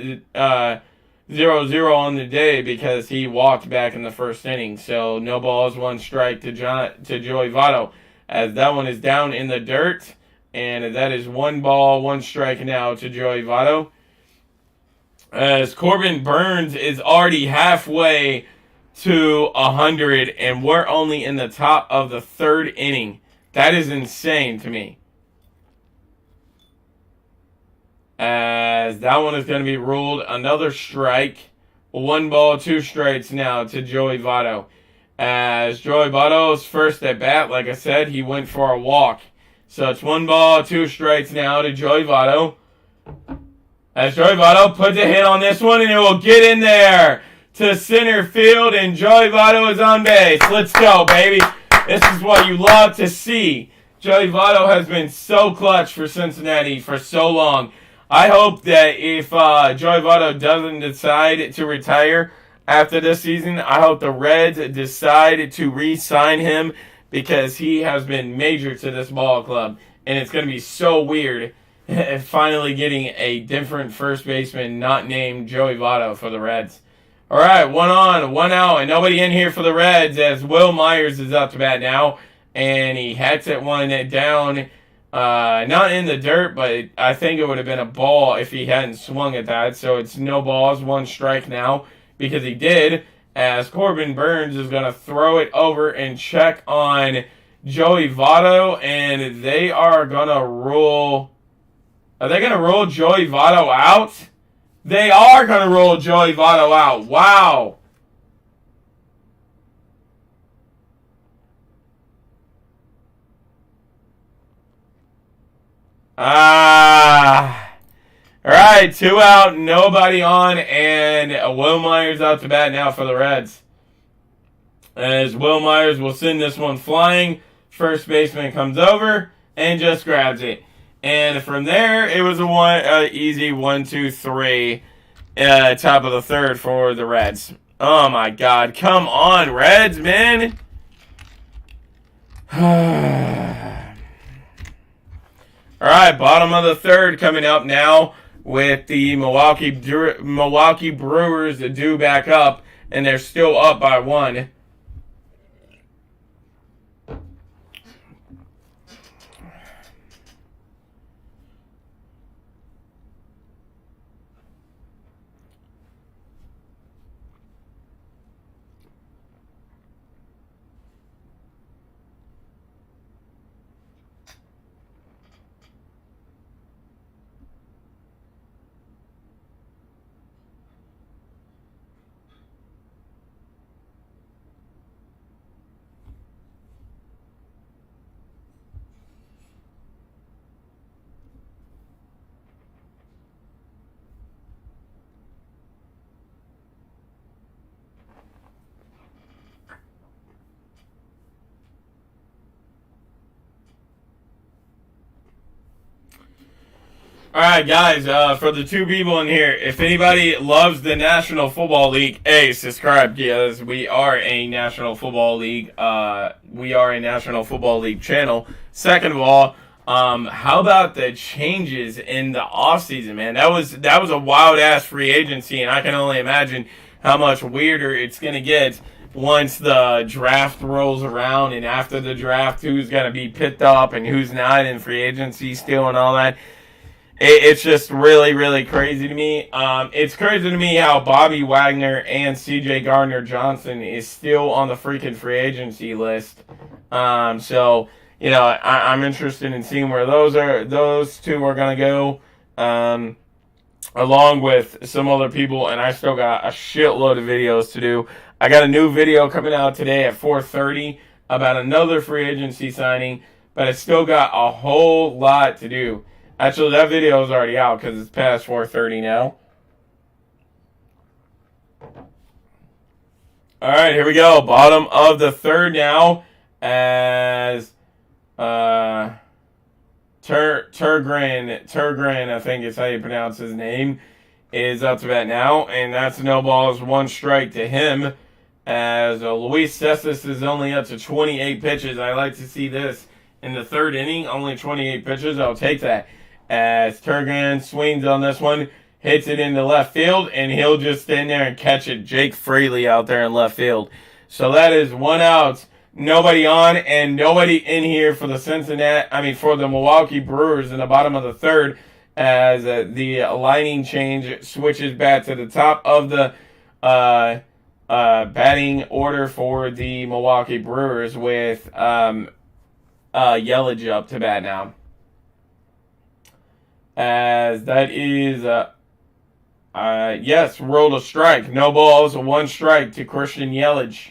0-0 on the day because he walked back in the first inning. So no balls, 1 strike to Joey Votto, as that one is down in the dirt, and that is 1 ball, 1 strike now to Joey Votto. As Corbin Burns is already halfway to 100, and we're only in the top of the 3rd inning. That is insane to me. As that one is going to be ruled another strike. 1 ball, 2 strikes now to Joey Votto. As Joey Votto's first at bat, like I said, he went for a walk. So it's 1 ball, 2 strikes now to Joey Votto. As Joey Votto puts a hit on this one, and it will get in there to center field, and Joey Votto is on base. Let's go, baby. This is what you love to see. Joey Votto has been so clutch for Cincinnati for so long. I hope that if Joey Votto doesn't decide to retire after this season, I hope the Reds decide to re-sign him, because he has been major to this ball club. And it's going to be so weird finally getting a different first baseman not named Joey Votto for the Reds. All right, 1 on, 1 out, and nobody in here for the Reds as Will Myers is up to bat now. And he hits it one down, not in the dirt, but I think it would have been a ball if he hadn't swung at that. So it's no balls, 1 strike now, because he did, as Corbin Burns is going to throw it over and check on Joey Votto, and they are going to rule... Are they going to rule Joey Votto out? They are going to rule Joey Votto out. Wow. All right, 2 out, nobody on, and Will Myers out to bat now for the Reds. As Will Myers will send this one flying, first baseman comes over and just grabs it. And from there, it was a easy 1, 2, 3, top of the third for the Reds. Oh my God! Come on, Reds, man! All right, bottom of the third coming up now with the Milwaukee Brewers due back up, and they're still up by 1. All right, guys, for the 2 people in here, if anybody loves the National Football League, A, subscribe, because we are a National Football League, channel. Second of all, how about the changes in the offseason, man? That was a wild-ass free agency, and I can only imagine how much weirder it's going to get once the draft rolls around, and after the draft, who's going to be picked up and who's not in free agency still and all that. It's just really, really crazy to me. It's crazy to me how Bobby Wagner and C.J. Gardner-Johnson is still on the freaking free agency list. So, you know, I'm interested in seeing where those 2 are going to go, along with some other people. And I still got a shitload of videos to do. I got a new video coming out today at 4:30 about another free agency signing, but I still got a whole lot to do. Actually, that video is already out because it's past 4:30 now. All right, here we go. Bottom of the third now, as Turgren, I think is how you pronounce his name, is up to bat now, and that's no balls, 1 strike to him. As Luis Cessis is only up to 28 pitches. I like to see this in the 3rd inning, only 28 pitches. I'll take that. As Turgren swings on this one, hits it into left field, and he'll just stand there and catch it. Jake Fraley out there in left field. So that is 1 out, nobody on, and nobody in here for the for the Milwaukee Brewers in the bottom of the third, as the lining change switches back to the top of the batting order for the Milwaukee Brewers with Yelich up to bat now. As that is, yes, rolled a strike. No balls, 1 strike to Christian Yelich.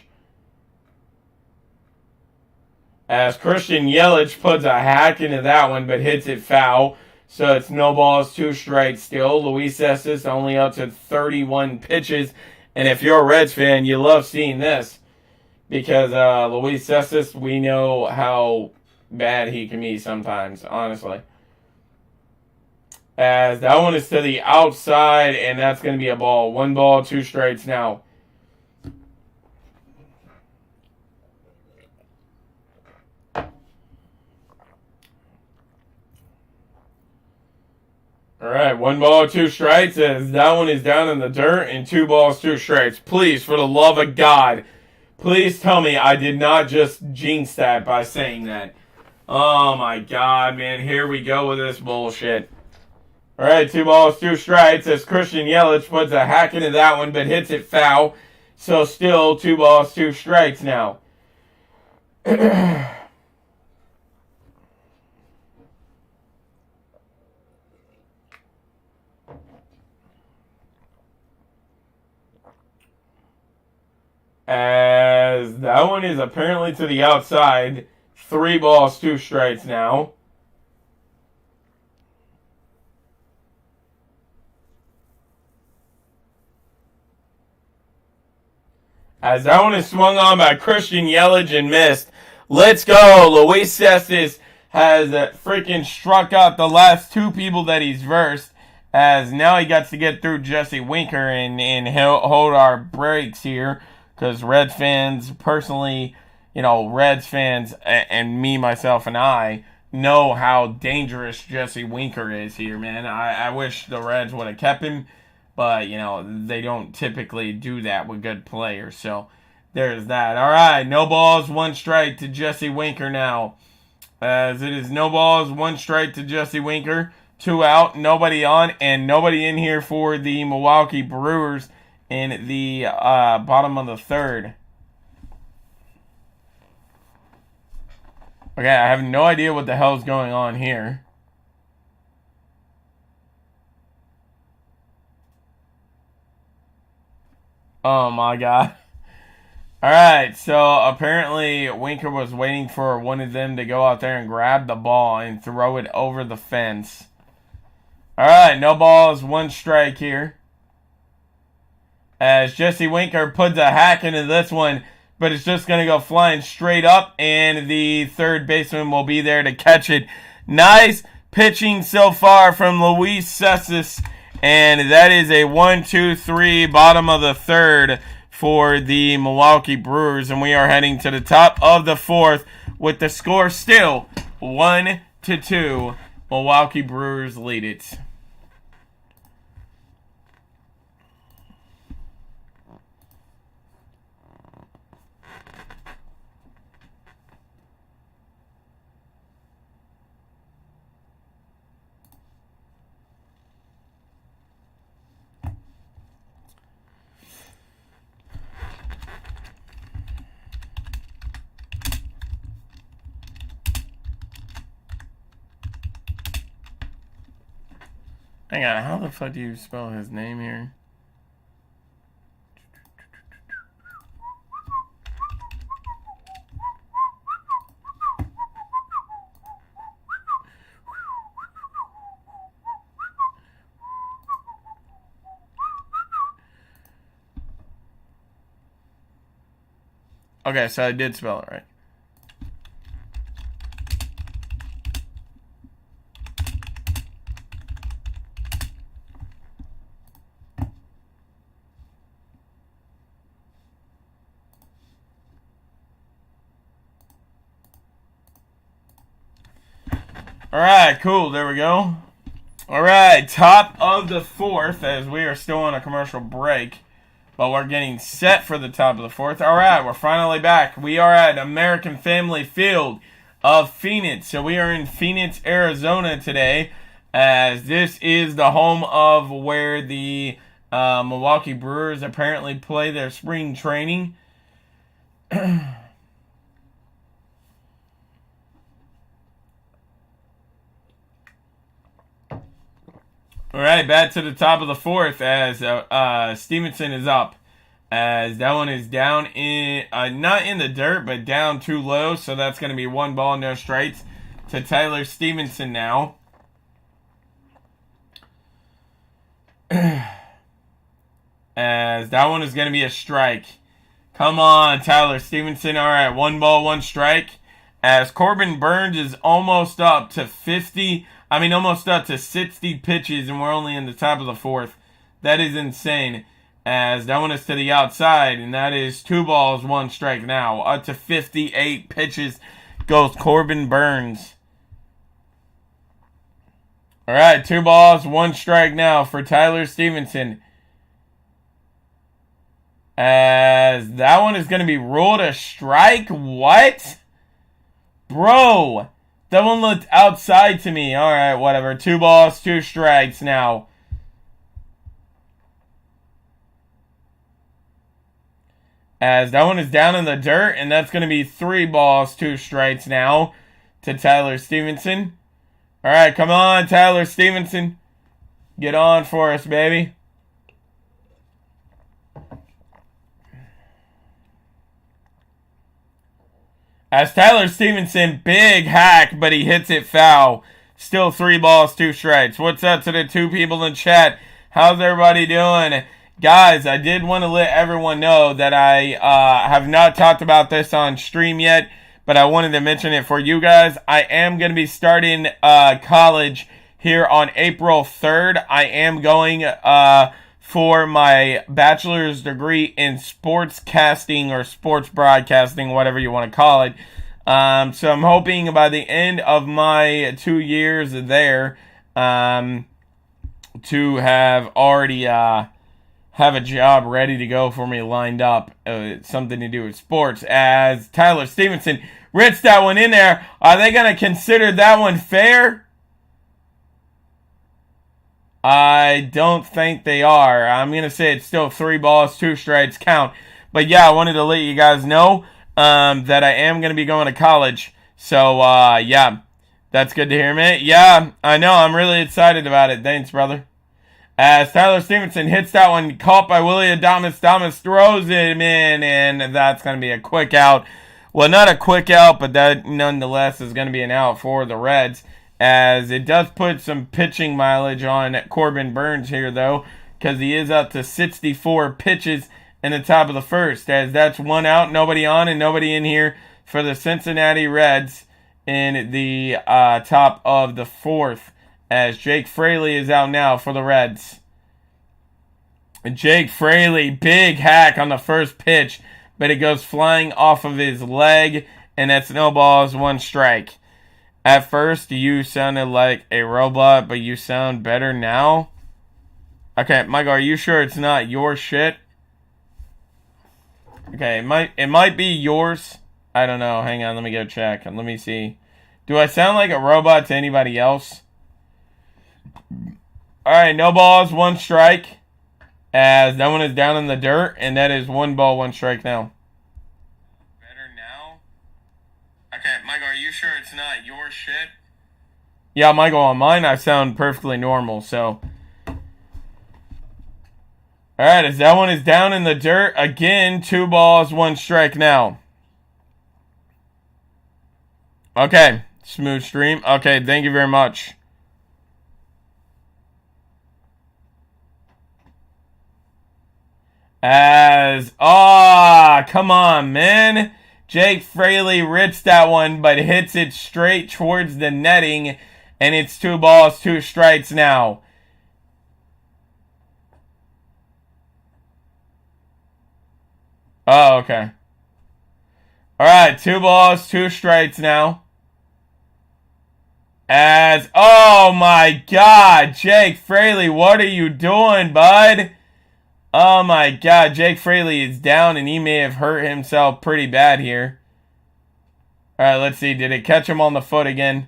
As Christian Yelich puts a hack into that one, but hits it foul. So it's no balls, 2 strikes still. Luis Cessis only up to 31 pitches. And if you're a Reds fan, you love seeing this. Because Luis Cessis, we know how bad he can be sometimes, honestly. As that one is to the outside, and that's going to be a ball. 1 ball, 2 strikes now. All right, 1-2 strikes, as that one is down in the dirt, and 2-2 strikes. Please, for the love of God, please tell me I did not just jinx that by saying that. Oh my God, man, here we go with this bullshit. All right, 2-2 strikes, as Christian Yelich puts a hack into that one, but hits it foul. So still 2-2 strikes now. As that one is apparently to the outside. 3-2 strikes now. As that one is swung on by Christian Yelich and missed. Let's go. Luis Cespedes has freaking struck out the last two people that he's versed. As now he got to get through Jesse Winker and hold our breaks here. Because Reds fans, personally, Reds fans and me, myself, and I know how dangerous Jesse Winker is here, man. I wish the Reds would have kept him. But, they don't typically do that with good players. So, there's that. All right, no balls, 1 strike to Jesse Winker now. As it is no balls, 1 strike to Jesse Winker. 2 out, nobody on, and nobody in here for the Milwaukee Brewers in the bottom of the third. Okay, I have no idea what the hell's going on here. Oh my God. Alright, so apparently Winker was waiting for one of them to go out there and grab the ball and throw it over the fence. Alright, no balls, 1 strike here. As Jesse Winker puts a hack into this one, but it's just going to go flying straight up, and the third baseman will be there to catch it. Nice pitching so far from Luis Cespedes. And that is a 1-2-3 bottom of the third for the Milwaukee Brewers. And we are heading to the top of the fourth with the score still 1-2. Milwaukee Brewers lead it. Hang on, how the fuck do you spell his name here? Okay, so I did spell it right. Alright, cool. There we go. Alright, top of the fourth, as we are still on a commercial break. But we're getting set for the top of the fourth. Alright, we're finally back. We are at American Family Field of Phoenix. So we are in Phoenix, Arizona today, as this is the home of where the Milwaukee Brewers apparently play their spring training. All right, back to the top of the fourth as Stevenson is up. As that one is down in, not in the dirt, but down too low. So that's going to be 1 ball, no strikes to Tyler Stevenson now. As that one is going to be a strike. Come on, Tyler Stevenson. All right, 1 ball, 1 strike. As Corbin Burns is almost up to 60 pitches, and we're only in the top of the fourth. That is insane. As that one is to the outside, and that is 2 balls, 1 strike now. Up to 58 pitches goes Corbin Burns. All right, 2 balls, 1 strike now for Tyler Stevenson. As that one is going to be ruled a strike. What? Bro, that one looked outside to me. All right, whatever. 2 balls, 2 strikes now. As that one is down in the dirt, and that's going to be 3 balls, 2 strikes now to Tyler Stevenson. All right, come on, Tyler Stevenson. Get on for us, baby. As Tyler Stevenson, big hack, but he hits it foul. Still 3 balls, 2 strikes. What's up to the 2 people in chat? How's everybody doing? Guys, I did want to let everyone know that I have not talked about this on stream yet, but I wanted to mention it for you guys. I am going to be starting college here on April 3rd. I am going for my bachelor's degree in sportscasting or sports broadcasting, whatever you want to call it. So I'm hoping by the end of my 2 years there to have already have a job ready to go for me lined up, something to do with sports. As Tyler Stevenson rips that one in there, are they going to consider that one fair? I don't think they are. I'm going to say it's still 3 balls, 2 strikes count. But yeah, I wanted to let you guys know that I am going to be going to college. So yeah, that's good to hear, man. Yeah, I know. I'm really excited about it. Thanks, brother. As Tyler Stevenson hits that one, caught by Willie Adames. Adames throws him in, and that's going to be a quick out. Well, not a quick out, but that nonetheless is going to be an out for the Reds. As it does put some pitching mileage on Corbin Burns here, though, because he is up to 64 pitches in the top of the first. As that's 1 out, nobody on and nobody in here for the Cincinnati Reds in the top of the 4th. As Jake Fraley is out now for the Reds. Jake Fraley, big hack on the first pitch, but it goes flying off of his leg, and that's no balls, 1 strike. At first, you sounded like a robot, but you sound better now. Okay, Michael, are you sure it's not your shit? Okay, it might be yours. I don't know. Hang on, let me go check. Let me see. Do I sound like a robot to anybody else? Alright, no balls, 1 strike. As that one is down in the dirt, and that is 1 ball, 1 strike now. Better now? Okay, Michael, are you sure it's not your shit? Yeah, Michael, on mine I sound perfectly normal, so. Alright, as that one is down in the dirt, again, 2 balls, 1 strike now. Okay, smooth stream. Okay, thank you very much. Come on, man. Jake Fraley rips that one, but hits it straight towards the netting, and it's 2 balls, 2 strikes now. Oh, okay. All right, 2 balls, 2 strikes now. Oh my God, Jake Fraley, what are you doing, bud? Oh my God, Jake Fraley is down and he may have hurt himself pretty bad here. Alright, let's see. Did it catch him on the foot again?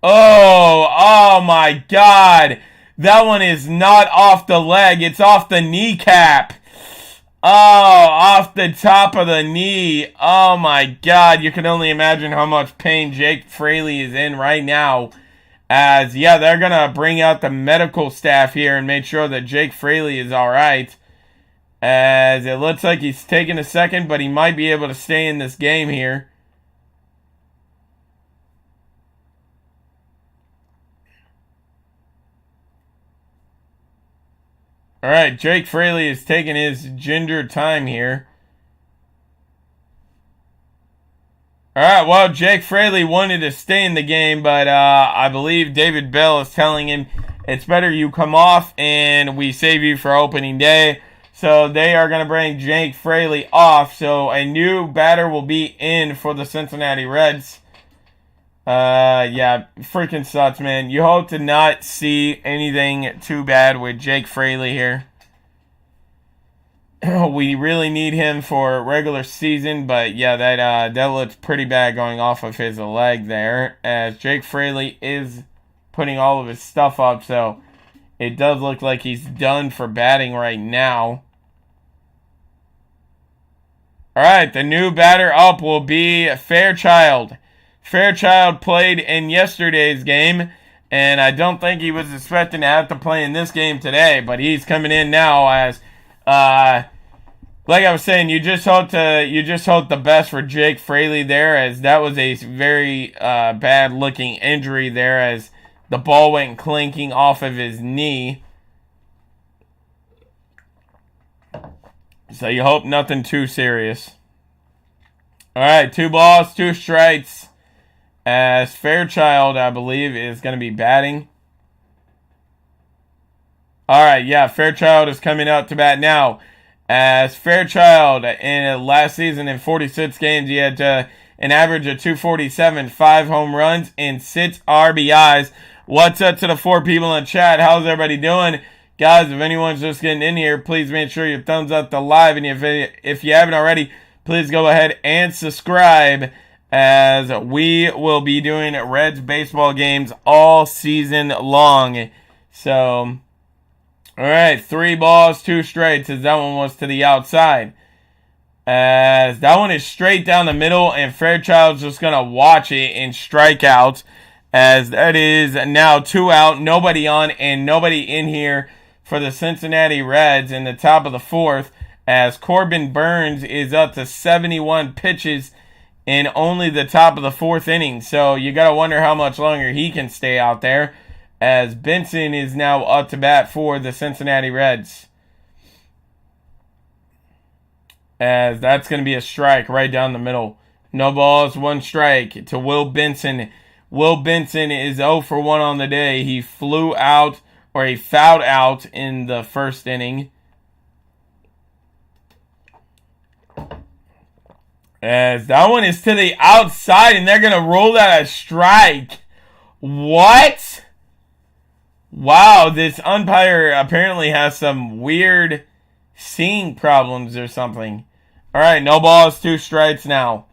Oh my God. That one is not off the leg. It's off the kneecap. Oh, off the top of the knee. Oh my God. You can only imagine how much pain Jake Fraley is in right now. Yeah, they're going to bring out the medical staff here and make sure that Jake Fraley is alright. As it looks like he's taking a second, but he might be able to stay in this game here. Alright, Jake Fraley is taking his ginger time here. Alright, well, Jake Fraley wanted to stay in the game, but I believe David Bell is telling him it's better you come off and we save you for opening day. So they are going to bring Jake Fraley off. So a new batter will be in for the Cincinnati Reds. Yeah, freaking sucks, man. You hope to not see anything too bad with Jake Fraley here. We really need him for regular season, but yeah, that looks pretty bad going off of his leg there, as Jake Fraley is putting all of his stuff up, so it does look like he's done for batting right now. All right, the new batter up will be Fairchild. Fairchild played in yesterday's game, and I don't think he was expecting to have to play in this game today, but he's coming in now as, like I was saying, you just hope the best for Jake Fraley there, as that was a very bad looking injury there, as the ball went clinking off of his knee. So you hope nothing too serious. All right, 2 balls, 2 strikes. As Fairchild, I believe, is going to be batting. All right, yeah, Fairchild is coming out to bat now. As Fairchild, in last season in 46 games, he had an average of 247, 5 home runs, and 6 RBIs. What's up to the 4 people in the chat? How's everybody doing? Guys, if anyone's just getting in here, please make sure you thumbs up the live. And if you haven't already, please go ahead and subscribe, as we will be doing Reds baseball games all season long. So, all right, 3 balls, 2 straights, as that one was to the outside. As that one is straight down the middle, and Fairchild's just going to watch it and strike out, as that is now 2 out, nobody on and nobody in here for the Cincinnati Reds in the top of the 4th, as Corbin Burns is up to 71 pitches in only the top of the 4th inning. So you got to wonder how much longer he can stay out there, as Benson is now up to bat for the Cincinnati Reds. As that's going to be a strike right down the middle. No balls, 1 strike to Will Benson. Will Benson is 0 for 1 on the day. He flew out, or he fouled out in the 1st inning. As that one is to the outside, and they're going to roll that a strike. What? Wow, this umpire apparently has some weird seeing problems or something. All right, no balls, 2 strikes now.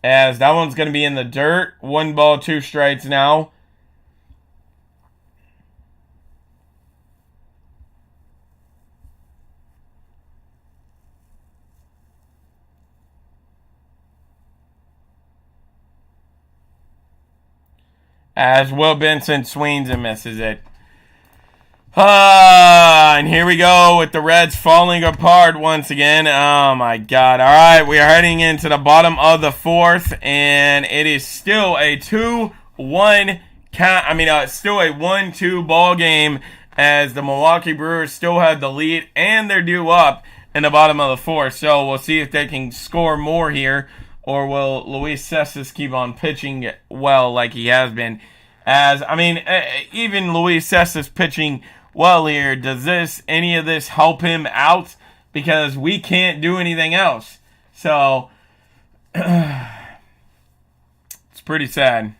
As that one's going to be in the dirt. 1 ball, 2 strikes now. As Will Benson swings and misses it. And here we go with the Reds falling apart once again. Oh my God. All right, we are heading into the bottom of the 4th, and it is still a 2-1 count. Still a 1-2 ball game, as the Milwaukee Brewers still have the lead, and they're due up in the bottom of the 4th. So we'll see if they can score more here, or will Luis Cespedes keep on pitching well like he has been? Even Luis Cespedes pitching well here, does any of this help him out? Because we can't do anything else. So, it's pretty sad.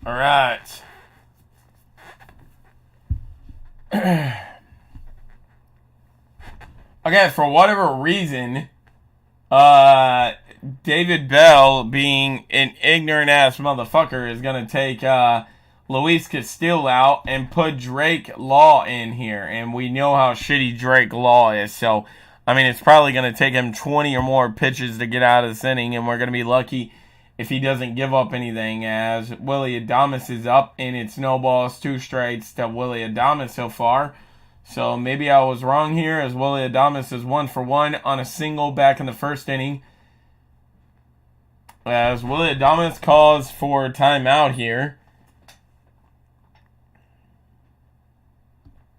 All right. Okay, for whatever reason, David Bell, being an ignorant ass motherfucker, is gonna take Luis Castillo out and put Drake Law in here, and we know how shitty Drake Law is. So, I mean, it's probably gonna take him 20 or more pitches to get out of this inning, and we're gonna be lucky if he doesn't give up anything, as Willy Adames is up, and it's no balls, 2 strikes to Willy Adames so far. So maybe I was wrong here, as Willy Adames is 1 for 1 on a single back in the first inning. As Willy Adames calls for timeout here.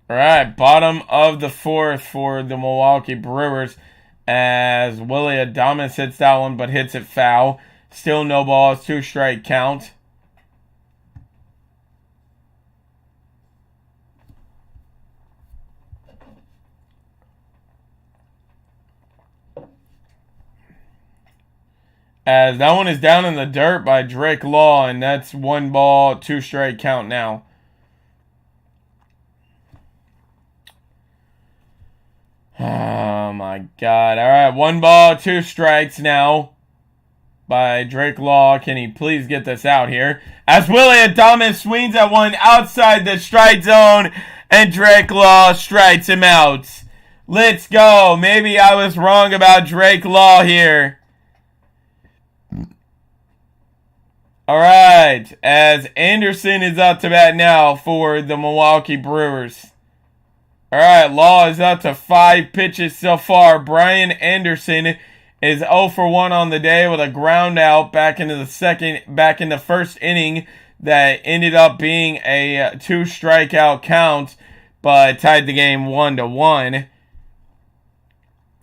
Alright, bottom of the 4th for the Milwaukee Brewers, as Willy Adames hits that one but hits it foul. Still no balls, 2 strike count. As that one is down in the dirt by Drake Law, and that's 1 ball, 2 strike count now. Oh my God. Alright, 1 ball, 2 strikes now by Drake Law. Can he please get this out here? As Willy Adames swings at one outside the strike zone, and Drake Law strikes him out. Let's go. Maybe I was wrong about Drake Law here. Alright, as Anderson is up to bat now for the Milwaukee Brewers. Alright, Law is up to 5 pitches so far. Brian Anderson is 0 for 1 on the day with a ground out back in the first inning that ended up being a 2 strikeout count, but tied the game 1-1.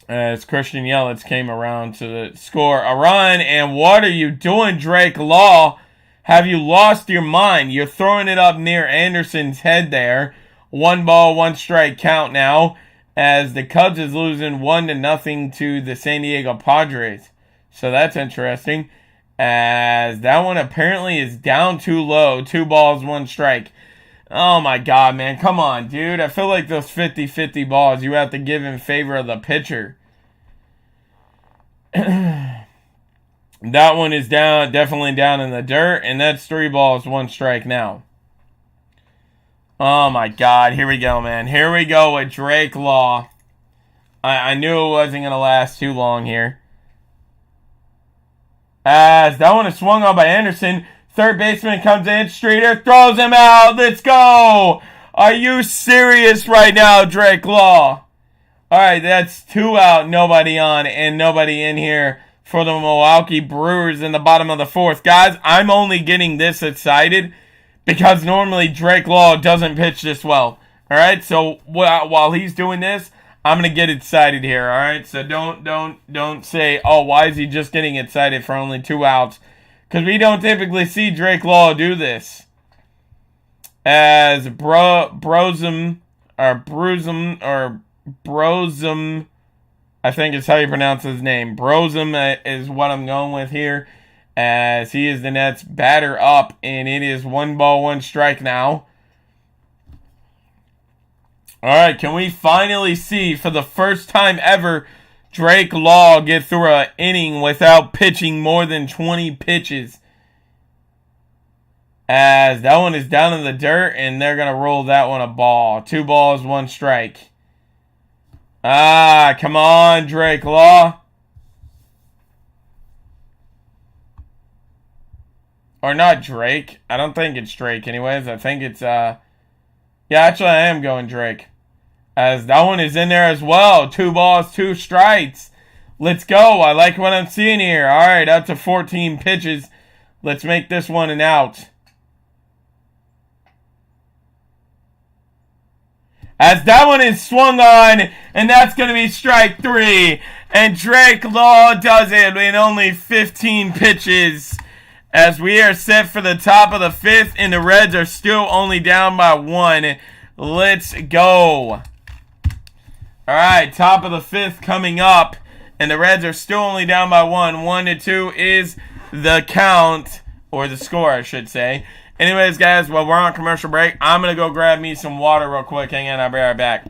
As Christian Yelich came around to score a run. And what are you doing, Drake Law? Have you lost your mind? You're throwing it up near Anderson's head there. 1 ball, 1 strike count now, as the Cubs is losing 1-0 to the San Diego Padres. So that's interesting, as that one apparently is down too low. 2 balls, 1 strike. Oh my God, man. Come on, dude. I feel like those 50-50 balls you have to give in favor of the pitcher. That one is down, definitely down in the dirt, and that's 3 balls, 1 strike now. Oh my God, here we go, man. Here we go with Drake Law. I knew it wasn't going to last too long here. As that one is swung on by Anderson. Third baseman comes in, Streeter throws him out. Let's go. Are you serious right now, Drake Law? Alright, that's 2 out, nobody on, and nobody in here for the Milwaukee Brewers in the bottom of the 4th. Guys, I'm only getting this excited because normally Drake Law doesn't pitch this well. Alright, so while he's doing this, I'm going to get excited here. Alright, so don't say, oh, why is he just getting excited for only 2 outs? Because we don't typically see Drake Law do this. As Brosum, I think is how you pronounce his name. Brosum is what I'm going with here, as he is the Nets batter up, and it is 1 ball, 1 strike now. Alright, can we finally see, for the first time ever, Drake Law get through an inning without pitching more than 20 pitches? As that one is down in the dirt, and they're going to roll that one a ball. 2 balls, 1 strike. Ah, come on, Drake Law. Or not Drake. I don't think it's Drake anyways. I think it's, yeah, actually I am going Drake. As that one is in there as well. 2 balls, 2 strikes. Let's go. I like what I'm seeing here. All right, up to 14 pitches. Let's make this one an out. As that one is swung on, and that's going to be strike 3. And Drake Law does it in only 15 pitches. As we are set for the top of the 5th, and the Reds are still only down by 1. Let's go. Alright, top of the 5th coming up, and the Reds are still only down by 1. 1-2 is the count, or the score, I should say. Anyways, guys, while we're on commercial break, I'm going to go grab me some water real quick. Hang on, I'll be right back.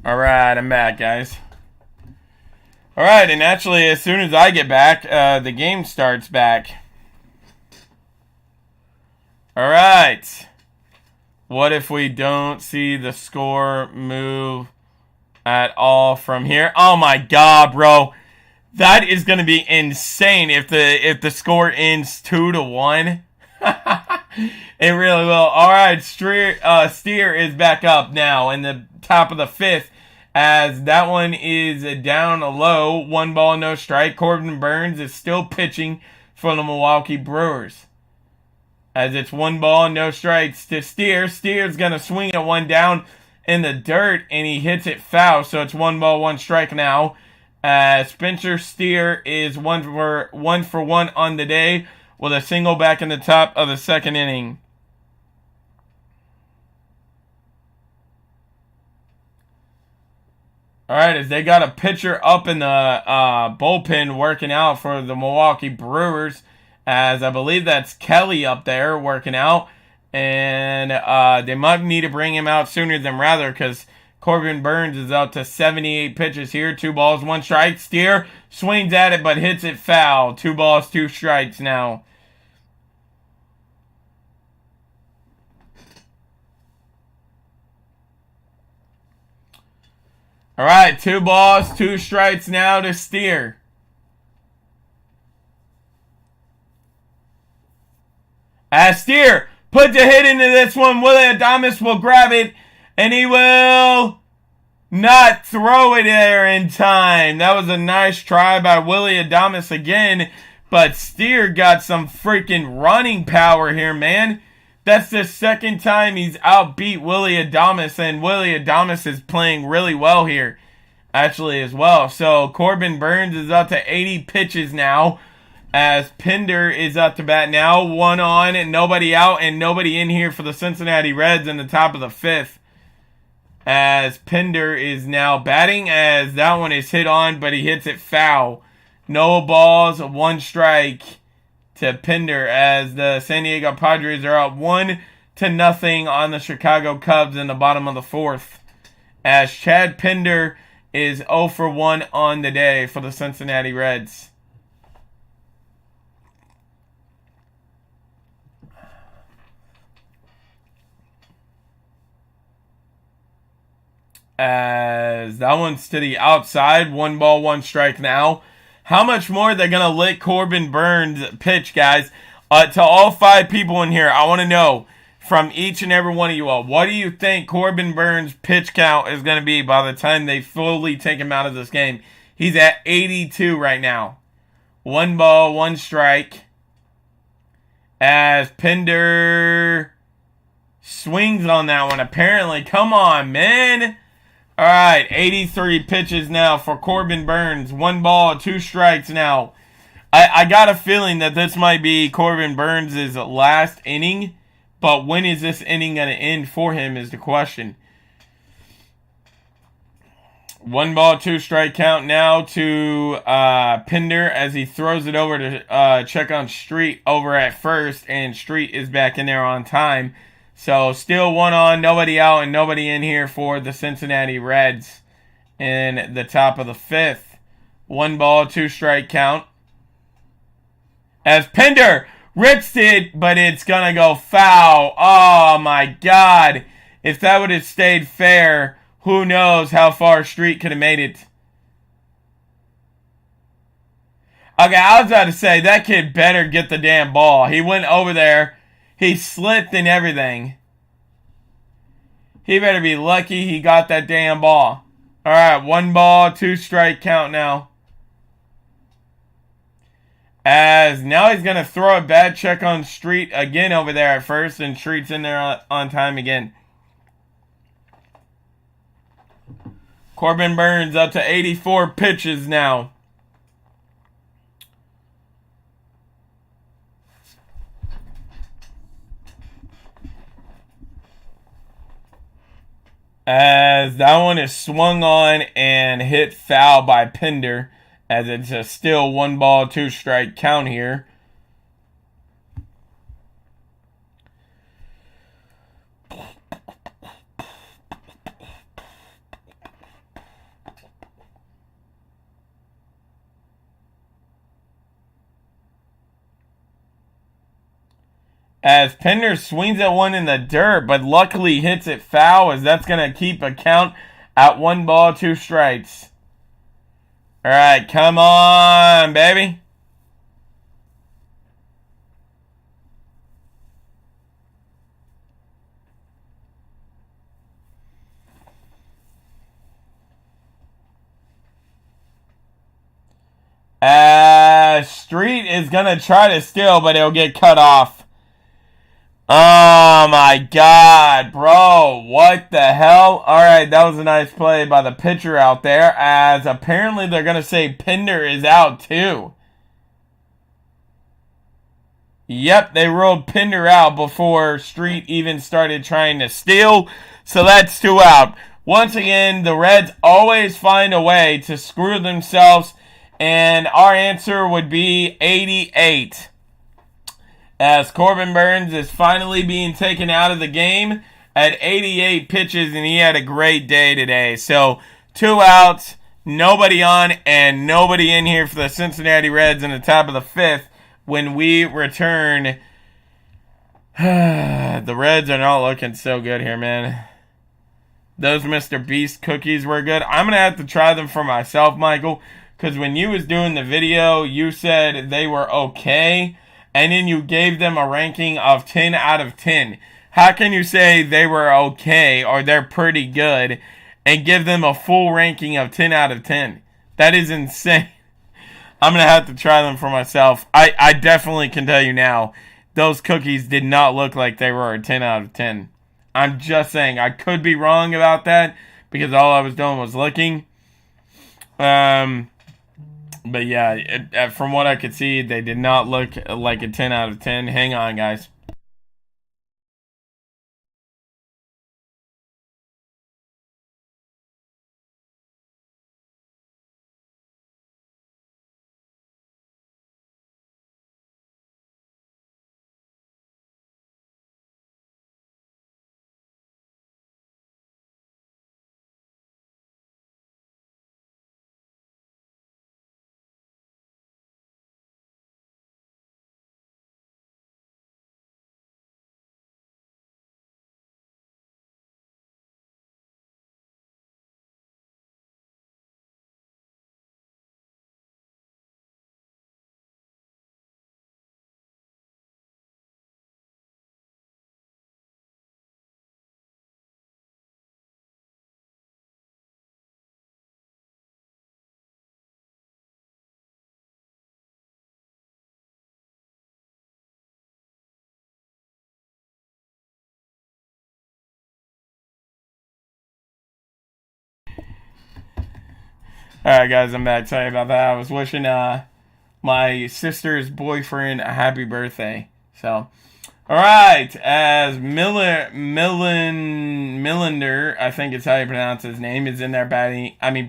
Alright, I'm back, guys. Alright, and actually, as soon as I get back, the game starts back. Alright. What if we don't see the score move at all from here? Oh my god, bro. That is going to be insane if the score ends 2-1. It really will. Alright, Steer is back up now in the top of the fifth, as that one is down low. 1 ball, no strike. Corbin Burns is still pitching for the Milwaukee Brewers, as it's 1 ball, no strikes to Steer. Steer's going to swing at one down in the dirt, and he hits it foul, so it's 1 ball, 1 strike now. Spencer Steer is 1 for 1 on the day with a single back in the top of the second inning. Alright, as they got a pitcher up in the bullpen working out for the Milwaukee Brewers, as I believe that's Kelly up there working out. And they might need to bring him out sooner than rather, because Corbin Burns is out to 78 pitches here. 2 balls, 1 strike. Steer swings at it but hits it foul. 2 balls, 2 strikes now. Alright, 2 balls, 2 strikes now to Steer. As Steer puts a hit into this one, Willie Adames will grab it, and he will not throw it there in time. That was a nice try by Willie Adames again, but Steer got some freaking running power here, man. That's the second time he's outbeat Willie Adames, and Willie Adames is playing really well here, actually, as well. So Corbin Burns is up to 80 pitches now, as Pinder is up to bat now. 1 on and nobody out, and nobody in here for the Cincinnati Reds in the top of the 5th. As Pinder is now batting, as that one is hit on, but he hits it foul. No balls, 1 strike to Pinder, as the San Diego Padres are up 1-0 on the Chicago Cubs in the bottom of the 4th. As Chad Pinder is 0 for 1 on the day for the Cincinnati Reds. As that one's to the outside. 1 ball, 1 strike now. How much more are they going to let Corbin Burns pitch, guys? To all 5 people in here, I want to know from each and every one of you all, what do you think Corbin Burns' pitch count is going to be by the time they fully take him out of this game? He's at 82 right now. 1 ball, 1 strike. As Pinder swings on that one, apparently. Come on, man. All right, 83 pitches now for Corbin Burns. 1 ball, 2 strikes now. I got a feeling that this might be Corbin Burns' last inning, but when is this inning going to end for him is the question. 1 ball, 2 strike count now to Pinder, as he throws it over to check on Street over at first, and Street is back in there on time. So still 1 on, nobody out, and nobody in here for the Cincinnati Reds in the top of the 5th. 1 ball, 2 strike count. As Pinder rips it, but it's going to go foul. Oh, my God. If that would have stayed fair, who knows how far Street could have made it. Okay, I was about to say, that kid better get the damn ball. He went over there. He slipped and everything. He better be lucky he got that damn ball. All right, 1 ball, 2 strike count now. As now he's going to throw a bad check on Street again over there at first, and Street's in there on time again. Corbin Burns up to 84 pitches now. As that one is swung on and hit foul by Pinder, as it's a still 1 ball, 2 strike count here. As Pinder swings at one in the dirt, but luckily hits it foul, as that's going to keep a count at 1 ball, 2 strikes. All right, come on, baby. Street is going to try to steal, but it'll get cut off. Oh, my God, bro. What the hell? All right, that was a nice play by the pitcher out there, as apparently they're going to say Pinder is out, too. Yep, they ruled Pinder out before Street even started trying to steal, so that's 2 out. Once again, the Reds always find a way to screw themselves, and our answer would be 88. As Corbin Burns is finally being taken out of the game at 88 pitches, and he had a great day today. So 2 outs, nobody on, and nobody in here for the Cincinnati Reds in the top of the 5th when we return. The Reds are not looking so good here, man. Those Mr. Beast cookies were good. I'm going to have to try them for myself, Michael, because when you was doing the video, you said they were okay, and then you gave them a ranking of 10 out of 10. How can you say they were okay or they're pretty good and give them a full ranking of 10 out of 10? That is insane. I'm going to have to try them for myself. I definitely can tell you now, those cookies did not look like they were a 10 out of 10. I'm just saying, I could be wrong about that because all I was doing was looking. But yeah, from what I could see, they did not look like a 10 out of 10. Hang on, guys. Alright, guys, I'm back. Sorry about that. I was wishing my sister's boyfriend a happy birthday. So, alright, as Millender, I think is how you pronounce his name, is in there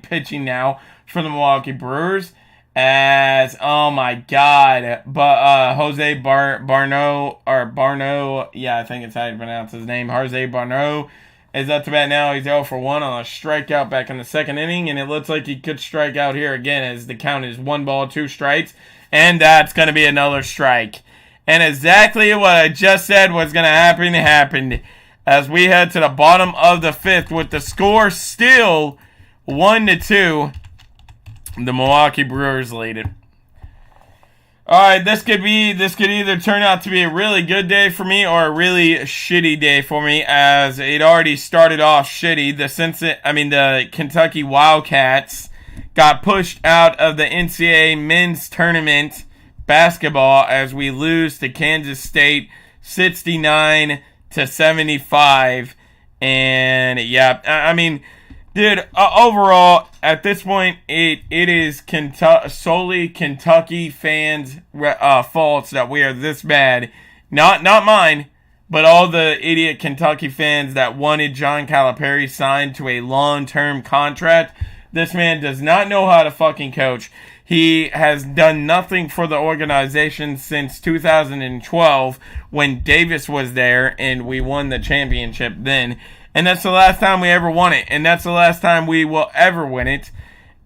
pitching now for the Milwaukee Brewers. as, oh my god, but Jose Barno, yeah, I think it's how you pronounce his name. Jose Barno is up to bat now. He's 0 for 1 on a strikeout back in the second inning, and it looks like he could strike out here again as the count is 1 ball, 2 strikes, and that's going to be another strike. And exactly what I just said was going to happen happened as we head to the bottom of the 5th with the score still 1-2. The Milwaukee Brewers lead it. Alright, this could either turn out to be a really good day for me or a really shitty day for me, as it already started off shitty. The Kentucky Wildcats got pushed out of the NCAA men's tournament basketball as we lose to Kansas State 69-75. And yeah, dude, overall, at this point, it is solely Kentucky fans' faults that we are this bad. Not mine, but all the idiot Kentucky fans that wanted John Calipari signed to a long-term contract. This man does not know how to fucking coach. He has done nothing for the organization since 2012 when Davis was there and we won the championship then. And that's the last time we ever won it. And that's the last time we will ever win it.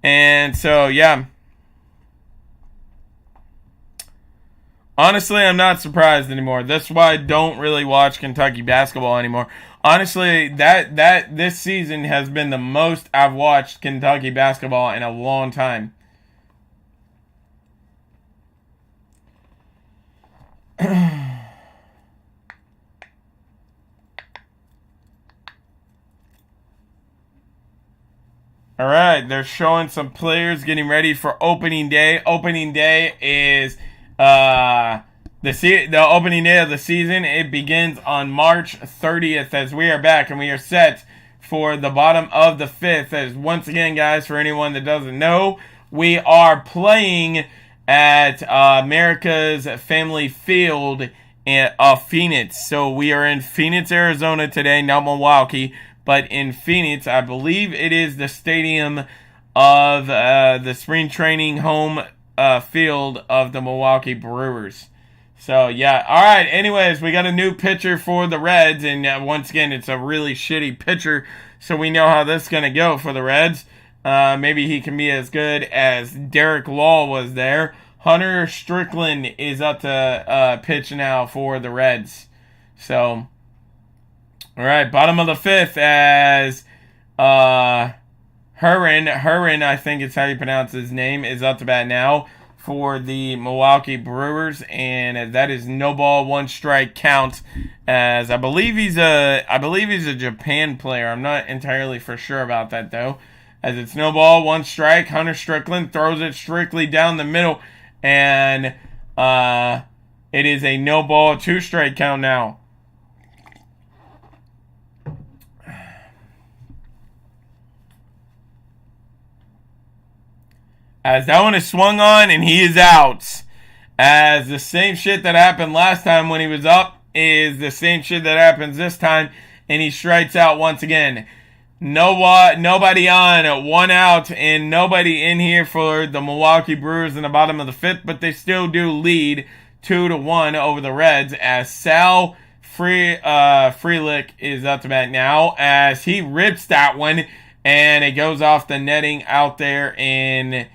And so, yeah. Honestly, I'm not surprised anymore. That's why I don't really watch Kentucky basketball anymore. Honestly, that this season has been the most I've watched Kentucky basketball in a long time. All right, they're showing some players getting ready for opening day. Opening day is the opening day of the season. It begins on March 30th as we are back and we are set for the bottom of the 5th. As once again, guys, for anyone that doesn't know, we are playing at America's Family Field of Phoenix. So we are in Phoenix, Arizona today, not Milwaukee. But in Phoenix, I believe it is the stadium of the spring training home field of the Milwaukee Brewers. So, yeah. All right. Anyways, we got a new pitcher for the Reds. And once again, it's a really shitty pitcher. So we know how this is going to go for the Reds. Maybe he can be as good as Derek Law was there. Hunter Strickland is up to pitch now for the Reds. So... all right, bottom of the 5th as Herrin, I think it's how you pronounce his name, is up to bat now for the Milwaukee Brewers, and that is no ball, 1 strike count. As I believe he's a Japan player. I'm not entirely for sure about that though. As it's no ball, 1 strike. Hunter Strickland throws it strictly down the middle, and it is a no ball, 2 strike count now. As that one is swung on and he is out. As the same shit that happened last time when he was up is the same shit that happens this time. And he strikes out once again. Nobody on, 1 out, and nobody in here for the Milwaukee Brewers in the bottom of the 5th. But they still do lead 2-1 over the Reds as Sal Frelick is up to bat now. As he rips that one and it goes off the netting out there in...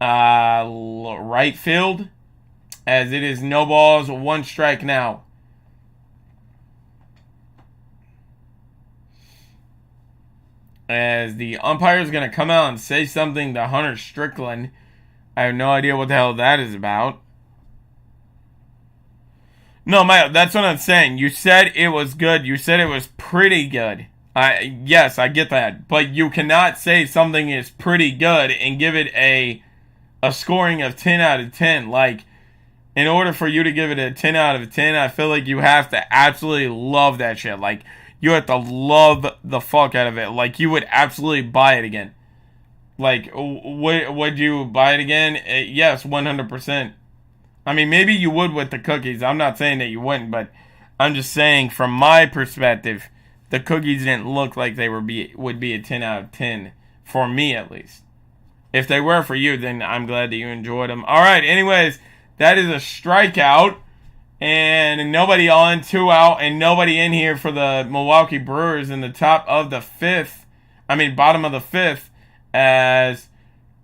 right field, as it is no balls, 1 strike now. As the umpire is going to come out and say something to Hunter Strickland. I have no idea what the hell that is about. No, Mike, that's what I'm saying. You said it was good. You said it was pretty good. Yes, I get that. But you cannot say something is pretty good and give it a scoring of 10 out of 10. Like, in order for you to give it a 10 out of 10, I feel like you have to absolutely love that shit. Like, you have to love the fuck out of it. Like, you would absolutely buy it again. Like, would you buy it again? Yes, 100%. I mean, maybe you would with the cookies. I'm not saying that you wouldn't, but I'm just saying from my perspective, the cookies didn't look like they would be a 10 out of 10. For me, at least. If they were for you, then I'm glad that you enjoyed them. All right, anyways, that is a strikeout. And nobody on, 2 out, and nobody in here for the Milwaukee Brewers in the top of the 5th. Bottom of the 5th, as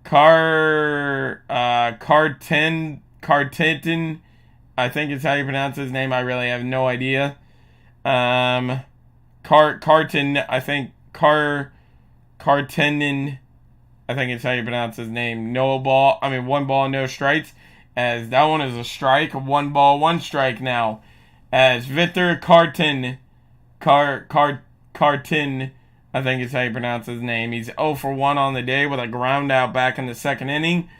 Cartenton, I think is how you pronounce his name. I really have no idea. Carton, I think Cartenden, I think it's how you pronounce his name. 1 ball, no strikes. As that one is a strike. 1 ball, 1 strike now. As Victor Carton, I think is how you pronounce his name. He's 0 for 1 on the day with a ground out back in the 2nd inning.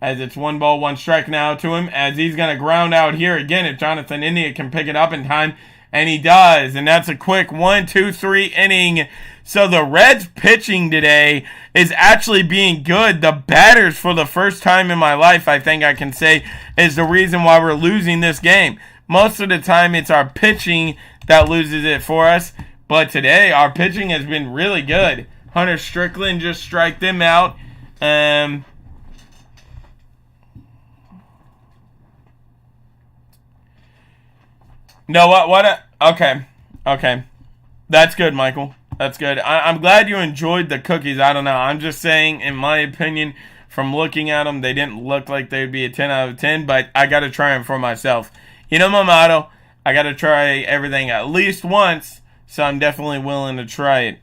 As it's 1 ball, 1 strike now to him. As he's going to ground out here again if Jonathan India can pick it up in time. And he does. And that's a quick 1, 2, 3 inning. So the Reds pitching today is actually being good. The batters, for the first time in my life, I think I can say, is the reason why we're losing this game. Most of the time, it's our pitching that loses it for us. But today, our pitching has been really good. Hunter Strickland just striked them out. No, what? Okay. That's good, Michael. That's good. I'm glad you enjoyed the cookies. I don't know. I'm just saying, in my opinion, from looking at them, they didn't look like they'd be a 10 out of 10, but I got to try them for myself. You know my motto, I got to try everything at least once, so I'm definitely willing to try it.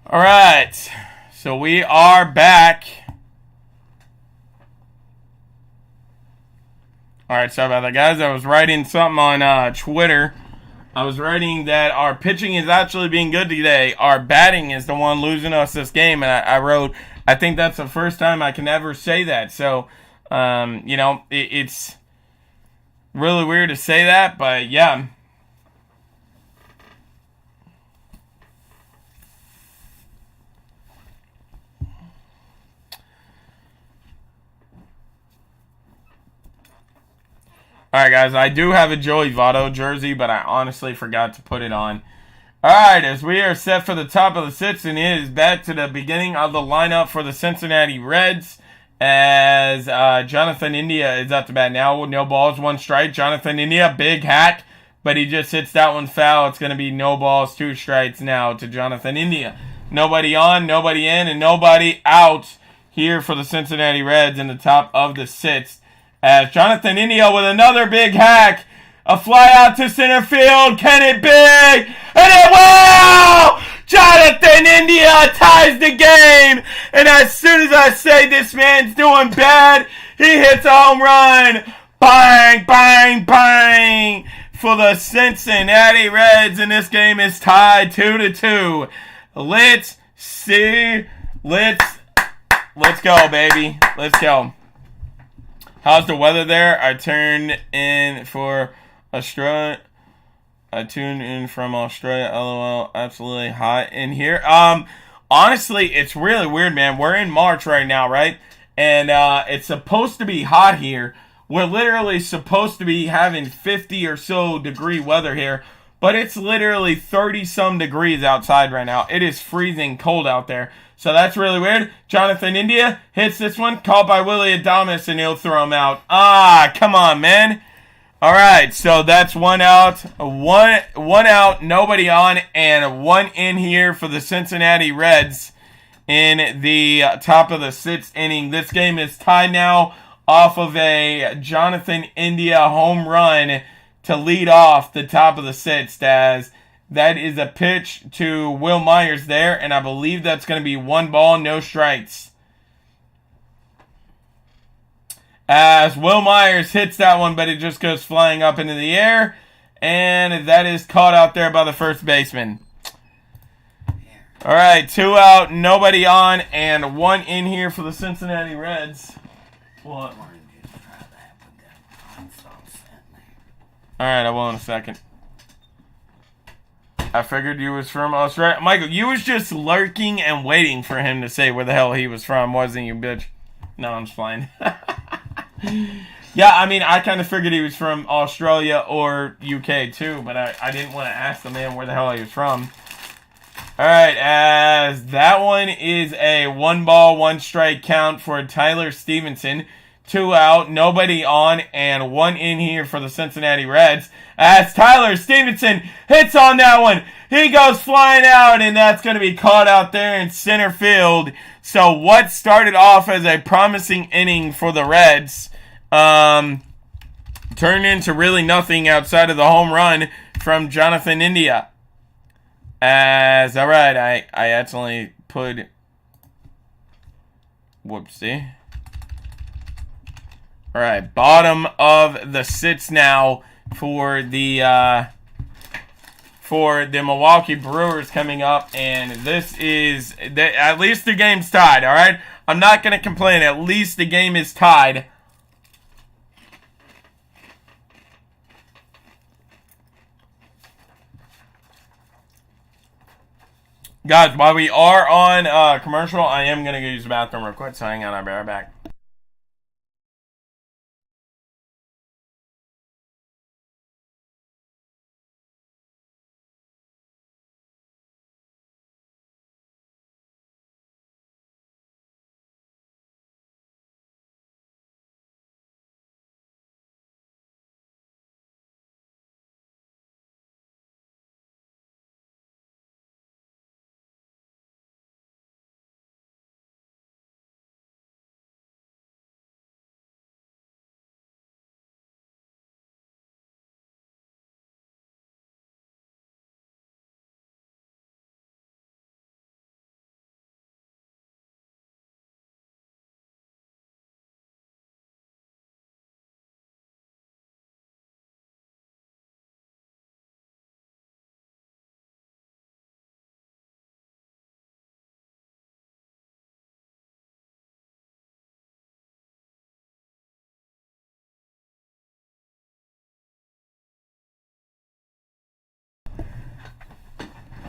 All right, so we are back. All right, sorry about that, guys. I was writing something on Twitter. I was writing that our pitching is actually being good today. Our batting is the one losing us this game, and I wrote, I think that's the first time I can ever say that. So, it's really weird to say that, but yeah. Alright, guys, I do have a Joey Votto jersey, but I honestly forgot to put it on. Alright, as we are set for the top of the 6th, and it is back to the beginning of the lineup for the Cincinnati Reds, as Jonathan India is at the bat now. No balls, 1 strike. Jonathan India, big hack, but he just hits that one foul. It's going to be no balls, 2 strikes now to Jonathan India. Nobody on, nobody in, and nobody out here for the Cincinnati Reds in the top of the 6th. As Jonathan India with another big hack. A fly out to center field. Can it be? And it will! Jonathan India ties the game. And as soon as I say this man's doing bad, he hits a home run. Bang, bang, bang. For the Cincinnati Reds. And this game is tied 2-2. Let's see. Let's go, baby. Let's go. How's the weather there? I tuned in from Australia. LOL. Absolutely hot in here. Honestly, it's really weird, man. We're in March right now, right? And it's supposed to be hot here. We're literally supposed to be having 50 or so degree weather here. But it's literally 30-some degrees outside right now. It is freezing cold out there. So that's really weird. Jonathan India hits this one. Caught by Willie Adames, and he'll throw him out. Ah, come on, man. All right, so that's 1 out. One out, nobody on, and 1 in here for the Cincinnati Reds. in the top of the 6th inning. This game is tied now off of a Jonathan India home run to lead off the top of the 6th, as that is a pitch to Will Myers there, and I believe that's going to be 1 ball, no strikes. As Will Myers hits that one, but it just goes flying up into the air, and that is caught out there by the first baseman. All right, 2 out, nobody on, and 1 in here for the Cincinnati Reds. What? All right, I will in a second. I figured you was from Australia. Michael, you was just lurking and waiting for him to say where the hell he was from, wasn't you, bitch? No, I'm just playing. Yeah, I mean, I kind of figured he was from Australia or UK too, but I didn't want to ask the man where the hell he was from. All right, as that one is a 1 ball, 1 strike count for Tyler Stevenson. 2 out, nobody on, and 1 in here for the Cincinnati Reds. As Tyler Stevenson hits on that one, he goes flying out, and that's going to be caught out there in center field. So what started off as a promising inning for the Reds turned into really nothing outside of the home run from Jonathan India. As, all right, I accidentally put, whoopsie. All right, bottom of the 6th now for the Milwaukee Brewers coming up, and this is at least the game's tied. All right, I'm not gonna complain. At least the game is tied. Guys, while we are on commercial, I am gonna go use the bathroom real quick. So hang on, I'll be right back.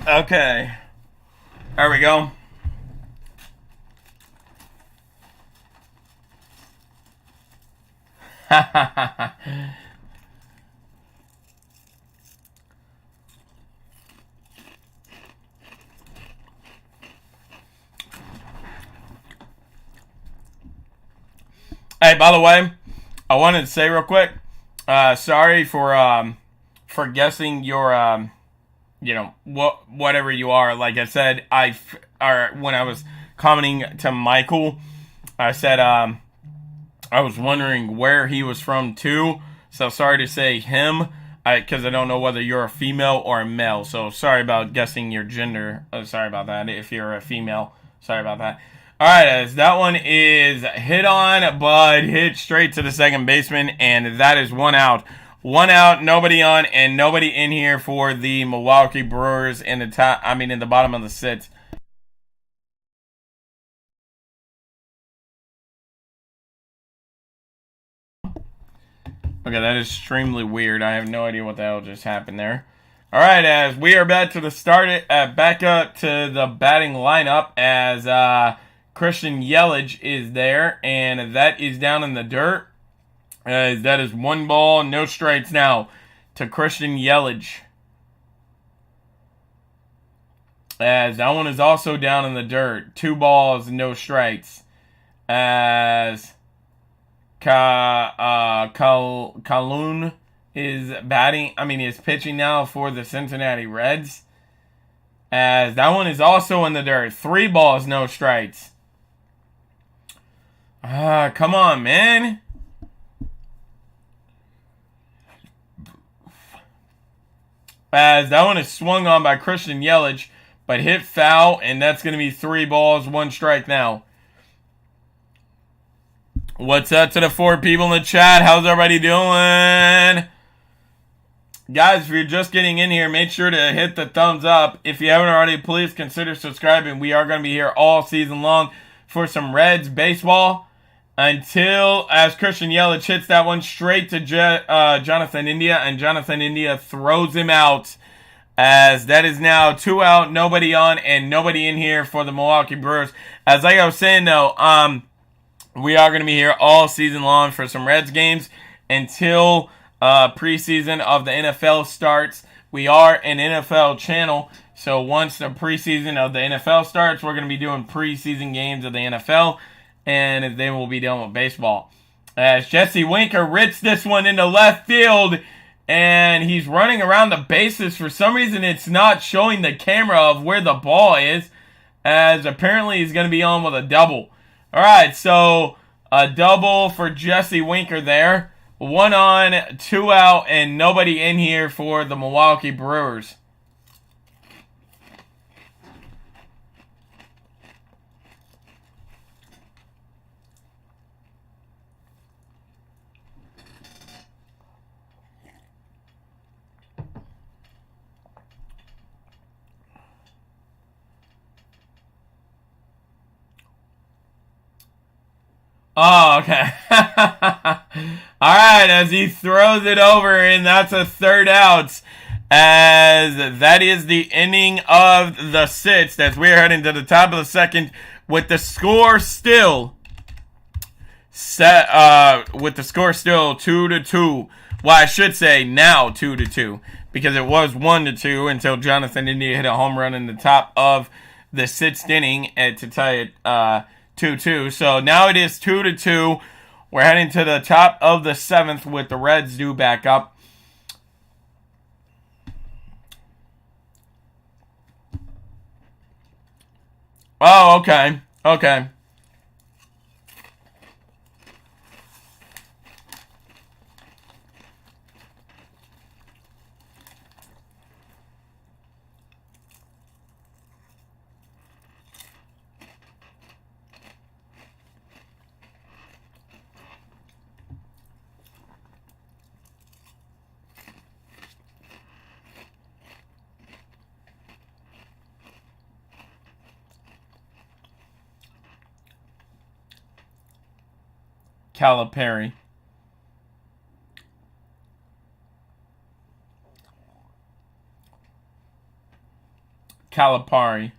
Okay. There we go. Hey, by the way, I wanted to say real quick, sorry for guessing your whatever you are. Like I said, when I was commenting to Michael, I said I was wondering where he was from too. So sorry to say him, because I don't know whether you're a female or a male. So sorry about guessing your gender. Sorry about that. If you're a female, sorry about that. All right, as that one is hit on, but hit straight to the second baseman, and that is 1 out. 1 out, nobody on, and nobody in here for the Milwaukee Brewers in the in the bottom of the 6th. Okay, that is extremely weird. I have no idea what the hell just happened there. All right, as we are back to the back up to the batting lineup, as Christian Yelich is there, and that is down in the dirt. That is 1 ball, no strikes now to Christian Yelich. As that one is also down in the dirt. 2 balls, no strikes. As Calhoun is pitching now for the Cincinnati Reds. As that one is also in the dirt. 3 balls, no strikes. Come on, man. As that one is swung on by Christian Yelich, but hit foul, and that's going to be 3 balls, 1 strike now. What's up to the 4 people in the chat? How's everybody doing? Guys, if you're just getting in here, make sure to hit the thumbs up. If you haven't already, please consider subscribing. We are going to be here all season long for some Reds baseball until, as Christian Yelich hits that one straight to Jonathan India, and Jonathan India throws him out. As that is now 2 out, nobody on, and nobody in here for the Milwaukee Brewers. As like I was saying, though, we are going to be here all season long for some Reds games until preseason of the NFL starts. We are an NFL channel, so once the preseason of the NFL starts, we're going to be doing preseason games of the NFL, and then we'll be done with baseball. As Jesse Winker rips this one into left field, and he's running around the bases. For some reason, it's not showing the camera of where the ball is, as apparently he's going to be on with a double. All right, so a double for Jesse Winker there. 1 on, 2 out, and nobody in here for the Milwaukee Brewers. Oh, okay. All right, as he throws it over, and that's a 3rd out. As that is the ending of the 6th, as we're heading to the top of the 2nd with the score still set. With the score still 2-2. Well, I should say now 2-2 because it was 1-2 until Jonathan India hit a home run in the top of the 6th inning to tie it 2-2. So now it is 2-2. We're heading to the top of the 7th with the Reds due back up. Oh, okay. Okay. Calipari. Calipari.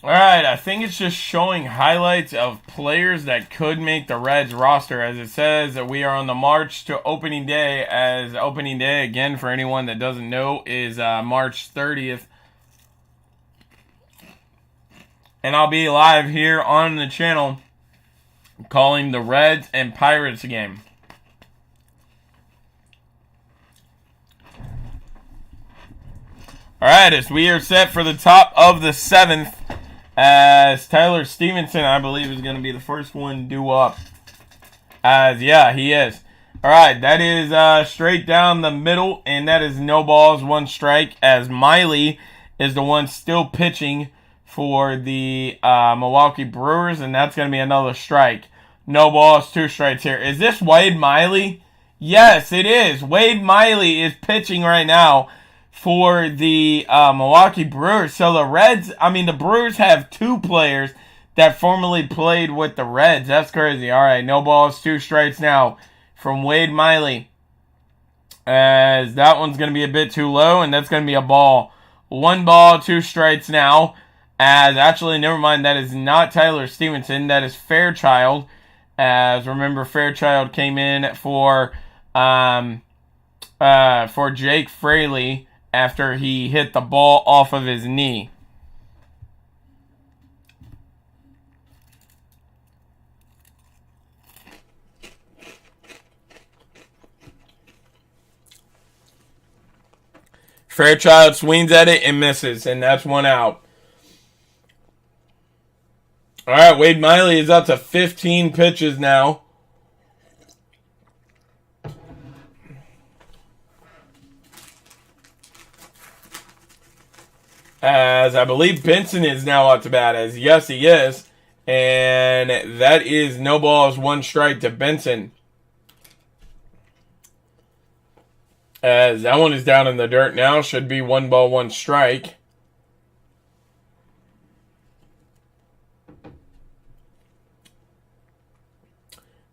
Alright, I think it's just showing highlights of players that could make the Reds roster. As it says that we are on the march to opening day. As opening day, again, for anyone that doesn't know, is March 30th. And I'll be live here on the channel calling the Reds and Pirates game. Alright, as we are set for the top of the 7th. As Tyler Stevenson, I believe, is going to be the first one due up. Yeah, he is. All right, that is straight down the middle, and that is no balls, 1 strike, as Miley is the one still pitching for the Milwaukee Brewers, and that's going to be another strike. No balls, 2 strikes here. Is this Wade Miley? Yes, it is. Wade Miley is pitching right now for the Milwaukee Brewers. So the Brewers have 2 players that formerly played with the Reds. That's crazy. All right, no balls, 2 strikes now from Wade Miley. As that one's going to be a bit too low, and that's going to be a ball. 1 ball, 2 strikes now. As actually, never mind, that is not Tyler Stevenson. That is Fairchild. As remember, Fairchild came in for Jake Fraley after he hit the ball off of his knee. Fairchild swings at it and misses, and that's one out. All right, Wade Miley is up to 15 pitches now. As I believe Benson is now up to bat. As yes, he is. And that is no balls, one strike to Benson. As that one is down in the dirt now. Should be 1 ball, 1 strike.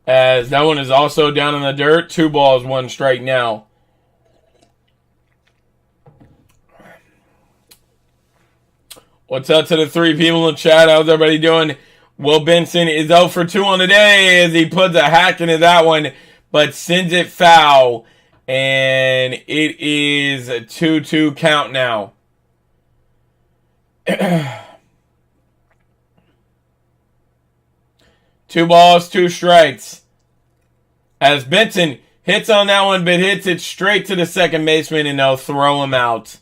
As that one is also down in the dirt. 2 balls, 1 strike now. What's up to the 3 people in the chat? How's everybody doing? Will Benson is 0 for 2 on the day as he puts a hack into that one, but sends it foul. And it is a 2-2 count now. 2 balls, 2 strikes. As Benson hits on that one, but hits it straight to the second baseman, and they'll throw him out.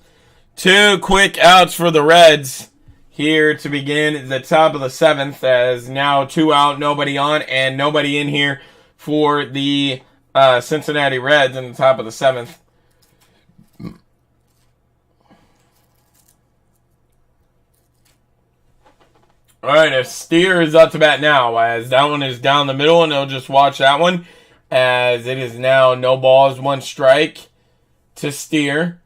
2 quick outs for the Reds here to begin the top of the 7th, as now 2 out, nobody on, and nobody in here for the Cincinnati Reds in the top of the 7th. All right, a Steer is up to bat now, as that one is down the middle, and they'll just watch that one, as it is now no balls, 1 strike to Steer.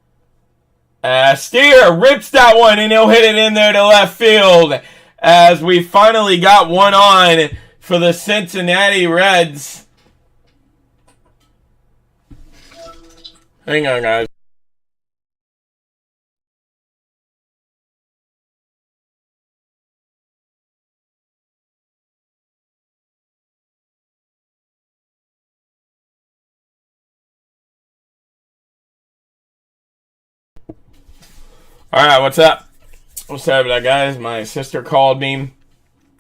Steer rips that one, and he'll hit it in there to left field, as we finally got one on for the Cincinnati Reds. Hang on, guys. Alright, what's up? What's up, guys? My sister called me.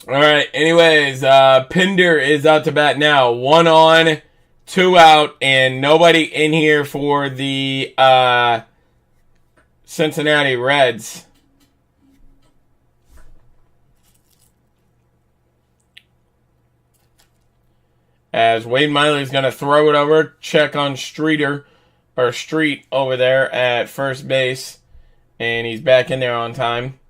Alright, anyways, Pinder is out to bat now. 1 on, 2 out, and nobody in here for the Cincinnati Reds. As Wade Miley's going to throw it over, check on Street over there at first base. And he's back in there on time.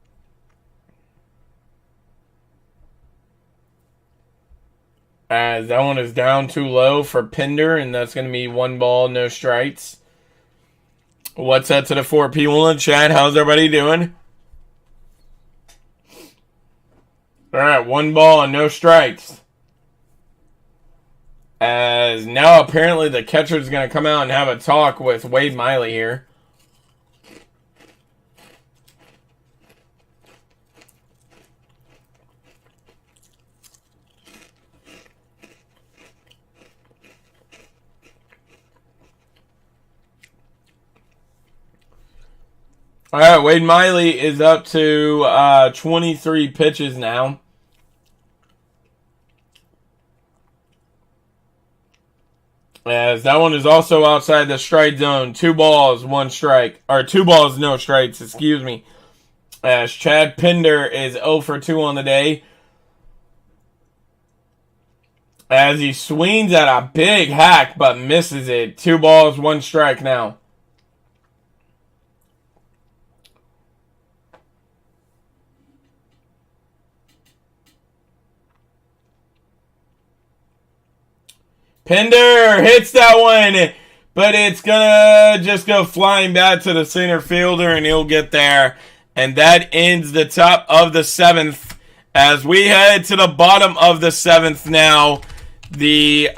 As that one is down too low for Pinder, and that's going to be 1 ball, no strikes. What's up to the 4 people in the chat? How's everybody doing? Alright, 1 ball and no strikes. As now apparently the catcher is going to come out and have a talk with Wade Miley here. All right, Wade Miley is up to 23 pitches now. As that one is also outside the strike zone. 2 balls, 1 strike. Or 2 balls, no strikes, excuse me. As Chad Pinder is 0 for 2 on the day. As he swings at a big hack, but misses it. 2 balls, 1 strike now. Pinder hits that one, but it's going to just go flying back to the center fielder, and he'll get there. And that ends the top of the 7th. As we head to the bottom of the 7th now, the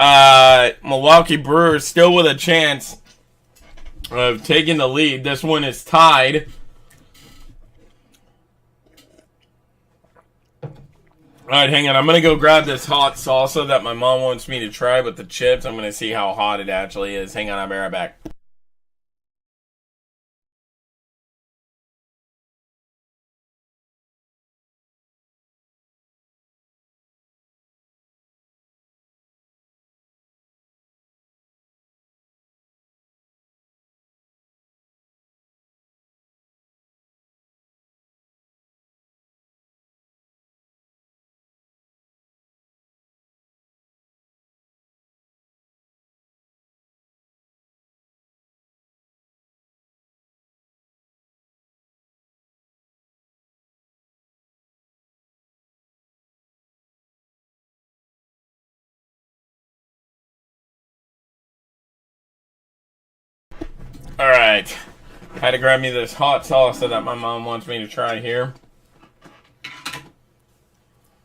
Milwaukee Brewers still with a chance of taking the lead. This one is tied. Alright, hang on. I'm going to go grab this hot salsa that my mom wants me to try with the chips. I'm going to see how hot it actually is. Hang on, I'll be right back. Alright. Had to grab me this hot sauce that my mom wants me to try here.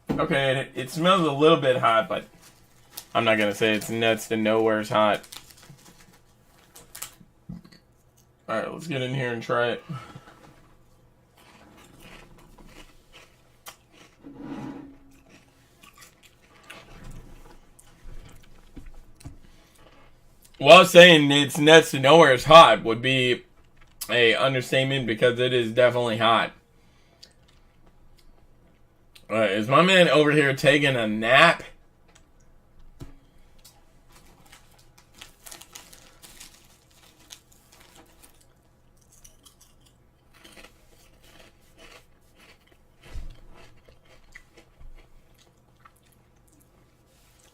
Okay, it smells a little bit hot, but I'm not going to say it's nuts to nowhere's hot. Alright, let's get in here and try it. Well, saying it's nuts to nowhere's hot would be a understatement because it is definitely hot. Is my man over here taking a nap?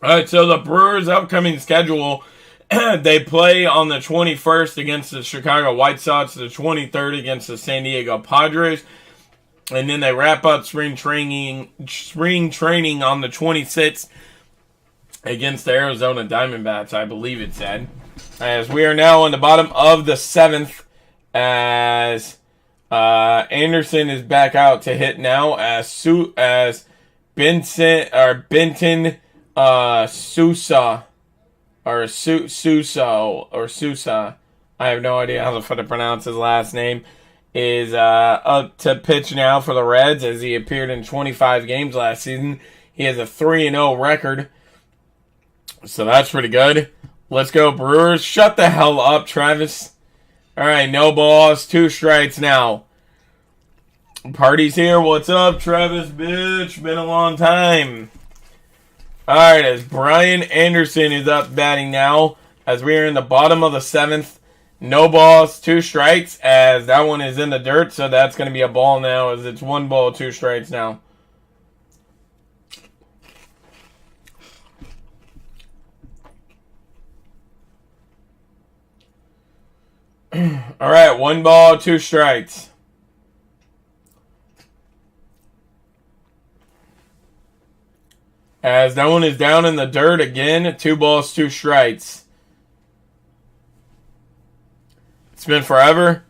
Alright, so the Brewers' upcoming schedule, they play on the 21st against the Chicago White Sox, the 23rd against the San Diego Padres, and then they wrap up spring training on the 26th against the Arizona Diamondbacks, I believe it said. As we are now on the bottom of the 7th, as Anderson is back out to hit now, as Benton Sousa, I have no idea how to pronounce his last name, is up to pitch now for the Reds as he appeared in 25 games last season. He has a 3-0 record, so that's pretty good. Let's go Brewers. Shut the hell up, Travis. Alright, no balls, 2 strikes now. Party's here. What's up, Travis, bitch? Been a long time. Alright, as Brian Anderson is up batting now, as we are in the bottom of the 7th. No balls, 2 strikes, as that one is in the dirt, so that's going to be a ball now, as it's 1 ball, 2 strikes now. Alright, 1 ball, 2 strikes. As that one is down in the dirt again, 2 balls, 2 strikes. It's been forever.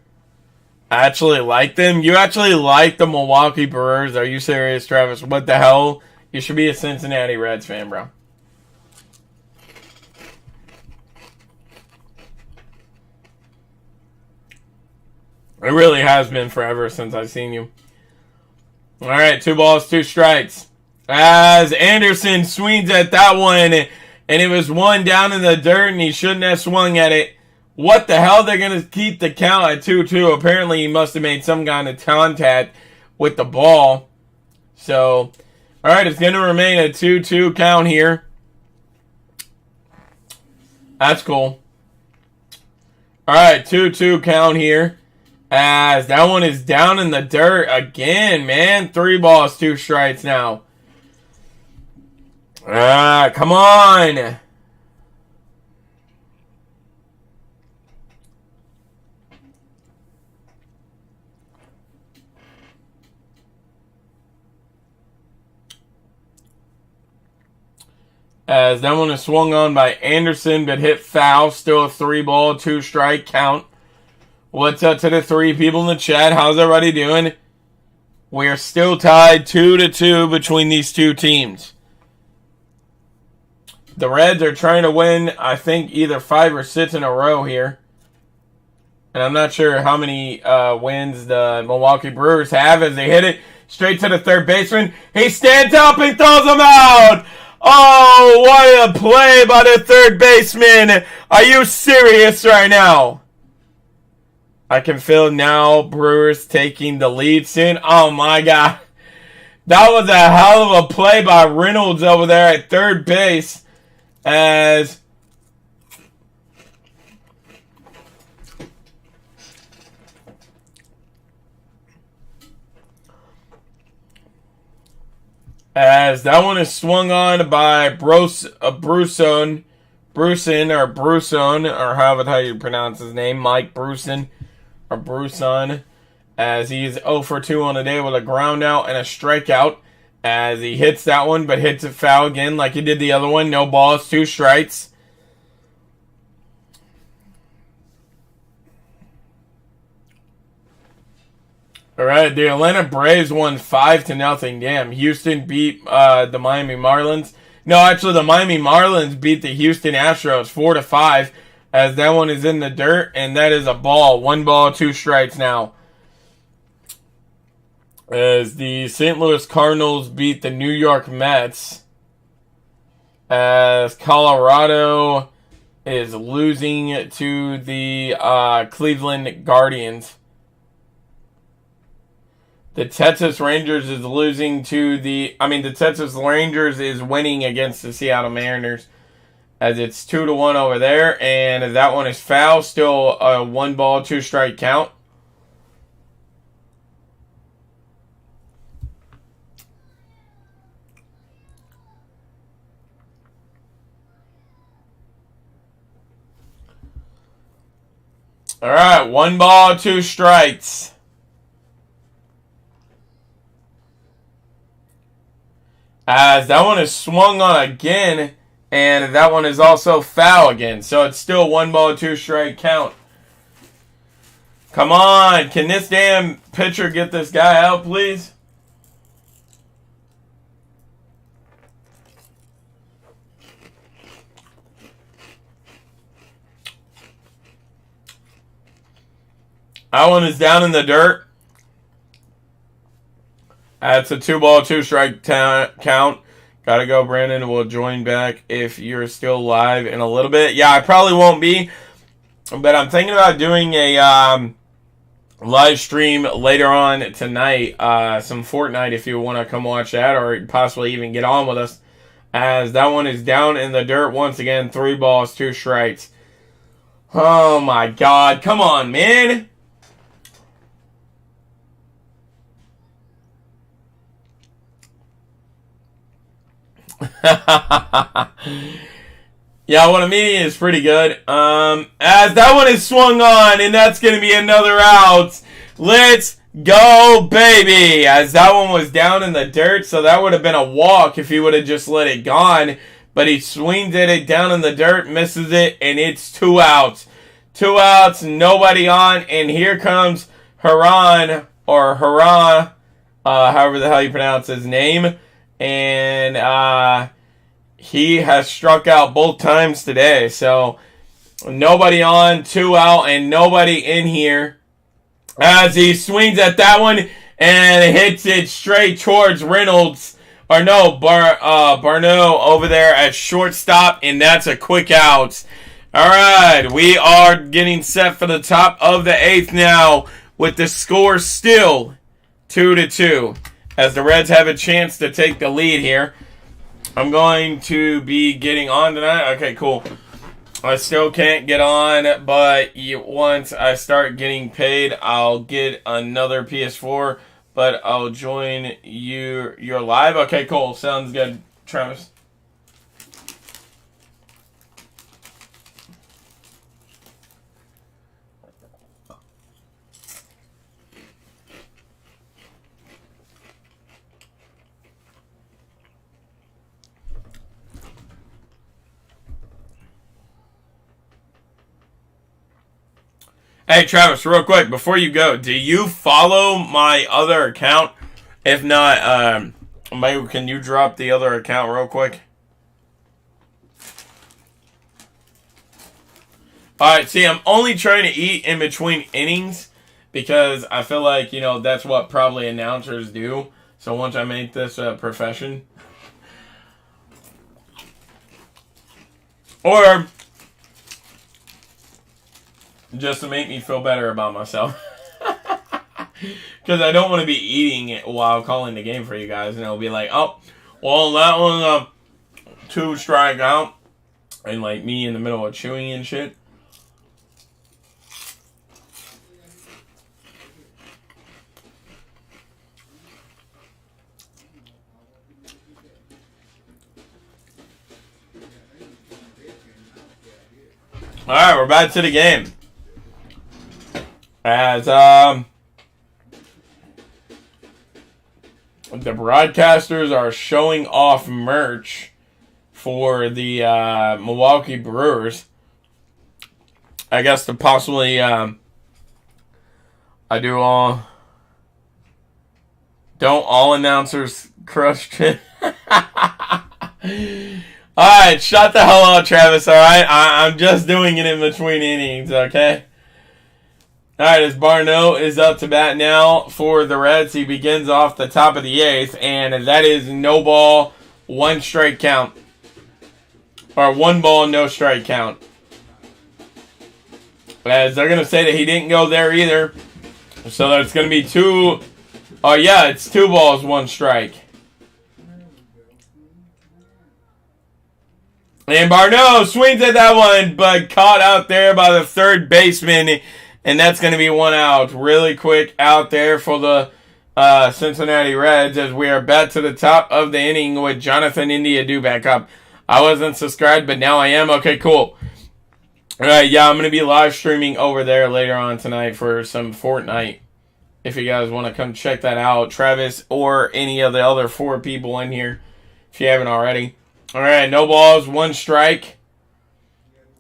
I actually like them. You actually like the Milwaukee Brewers? Are you serious, Travis? What the hell? You should be a Cincinnati Reds fan, bro. It really has been forever since I've seen you. Alright, 2 balls, 2 strikes. As Anderson swings at that one, and it was one down in the dirt, and he shouldn't have swung at it. What the hell? They're going to keep the count at 2-2. Apparently, he must have made some kind of contact with the ball. So, alright, it's going to remain a 2-2 count here. That's cool. Alright, 2-2 count here. As that one is down in the dirt again, man. 3 balls, 2 strikes now. Come on. As that one is swung on by Anderson, but hit foul. Still a 3 ball, 2 strike count. What's up to the 3 people in the chat? How's everybody doing? We are still tied 2-2 between these 2 teams. The Reds are trying to win, I think, either 5 or 6 in a row here. And I'm not sure how many wins the Milwaukee Brewers have as they hit it straight to the third baseman. He stands up and throws him out! Oh, what a play by the third baseman! Are you serious right now? I can feel now Brewers taking the lead soon. Oh my God. That was a hell of a play by Reynolds over there at third base. As that one is swung on by Bruson, or however how you pronounce his name, Mike Bruson, or Bruson, as he's 0 for 2 on the day with a ground out and a strikeout. As he hits that one, but hits it foul again like he did the other one. No balls, 2 strikes. All right, the Atlanta Braves won 5-0. Damn, Houston beat the Miami Marlins. No, actually, the Miami Marlins beat the Houston Astros 4-5, as that one is in the dirt, and that is a ball. 1 ball, 2 strikes now. As the St. Louis Cardinals beat the New York Mets, as Colorado is losing to the Cleveland Guardians. The Texas Rangers is losing to the Texas Rangers is winning against the Seattle Mariners, as it's 2-1 over there, and that one is foul. Still a 1 ball, 2 strike count. All right, 1 ball, 2 strikes. As that one is swung on again, and that one is also foul again. So it's still 1 ball, 2 strike count. Come on, can this damn pitcher get this guy out, please? That one is down in the dirt. That's a 2 ball, 2 strike count. Gotta go, Brandon. We'll join back if you're still live in a little bit. Yeah, I probably won't be, but I'm thinking about doing a live stream later on tonight. Some Fortnite if you want to come watch that, or possibly even get on with us. As that one is down in the dirt once again. 3 balls, 2 strikes. Oh my God. Come on, man. Yeah, what I'm eating is pretty good. As that one is swung on, and that's going to be another out. Let's go, baby. As that one was down in the dirt, so that would have been a walk if he would have just let it gone. But he swings it down in the dirt, misses it, and it's 2 outs. 2 outs, nobody on, and here comes Haran, however the hell you pronounce his name. And he has struck out both times today. So nobody on, 2 out, and nobody in here. As he swings at that one and hits it straight towards Reynolds. Or no, Barneau over there at shortstop. And that's a quick out. Alright, we are getting set for the top of the 8th now. With the score still 2-2. As the Reds have a chance to take the lead here. I'm going to be getting on tonight. Okay, cool. I still can't get on, but once I start getting paid, I'll get another PS4. But I'll join your live. Okay, cool. Sounds good, Travis. Hey, Travis, real quick, before you go, do you follow my other account? If not, maybe can you drop the other account real quick? Alright, see, I'm only trying to eat in between innings because I feel like, that's what probably announcers do. So once I make this a profession. Or just to make me feel better about myself. Because I don't want to be eating it while calling the game for you guys. And it'll be like, oh, well, that was a 2 strike out. And like me in the middle of chewing and shit. Alright, we're back to the game. As the broadcasters are showing off merch for the Milwaukee Brewers. I guess to possibly I do all Don't all announcers crush it? Alright, shut the hell up, Travis, alright? I'm just doing it in between innings, okay? Alright, as Barneau is up to bat now for the Reds. He begins off the top of the 8th, and that is no ball, 1 strike count. Or 1 ball, no strike count. As they're going to say that he didn't go there either. So there's going to be 2... Oh, yeah, it's 2 balls, 1 strike. And Barneau swings at that one, but caught out there by the third baseman. And that's going to be 1 out. Really quick out there for the Cincinnati Reds as we are back to the top of the inning with Jonathan India due back up. I wasn't subscribed, but now I am. Okay, cool. Alright, yeah, I'm going to be live streaming over there later on tonight for some Fortnite. If you guys want to come check that out. Travis or any of the other 4 people in here, if you haven't already. Alright, no balls, 1 strike.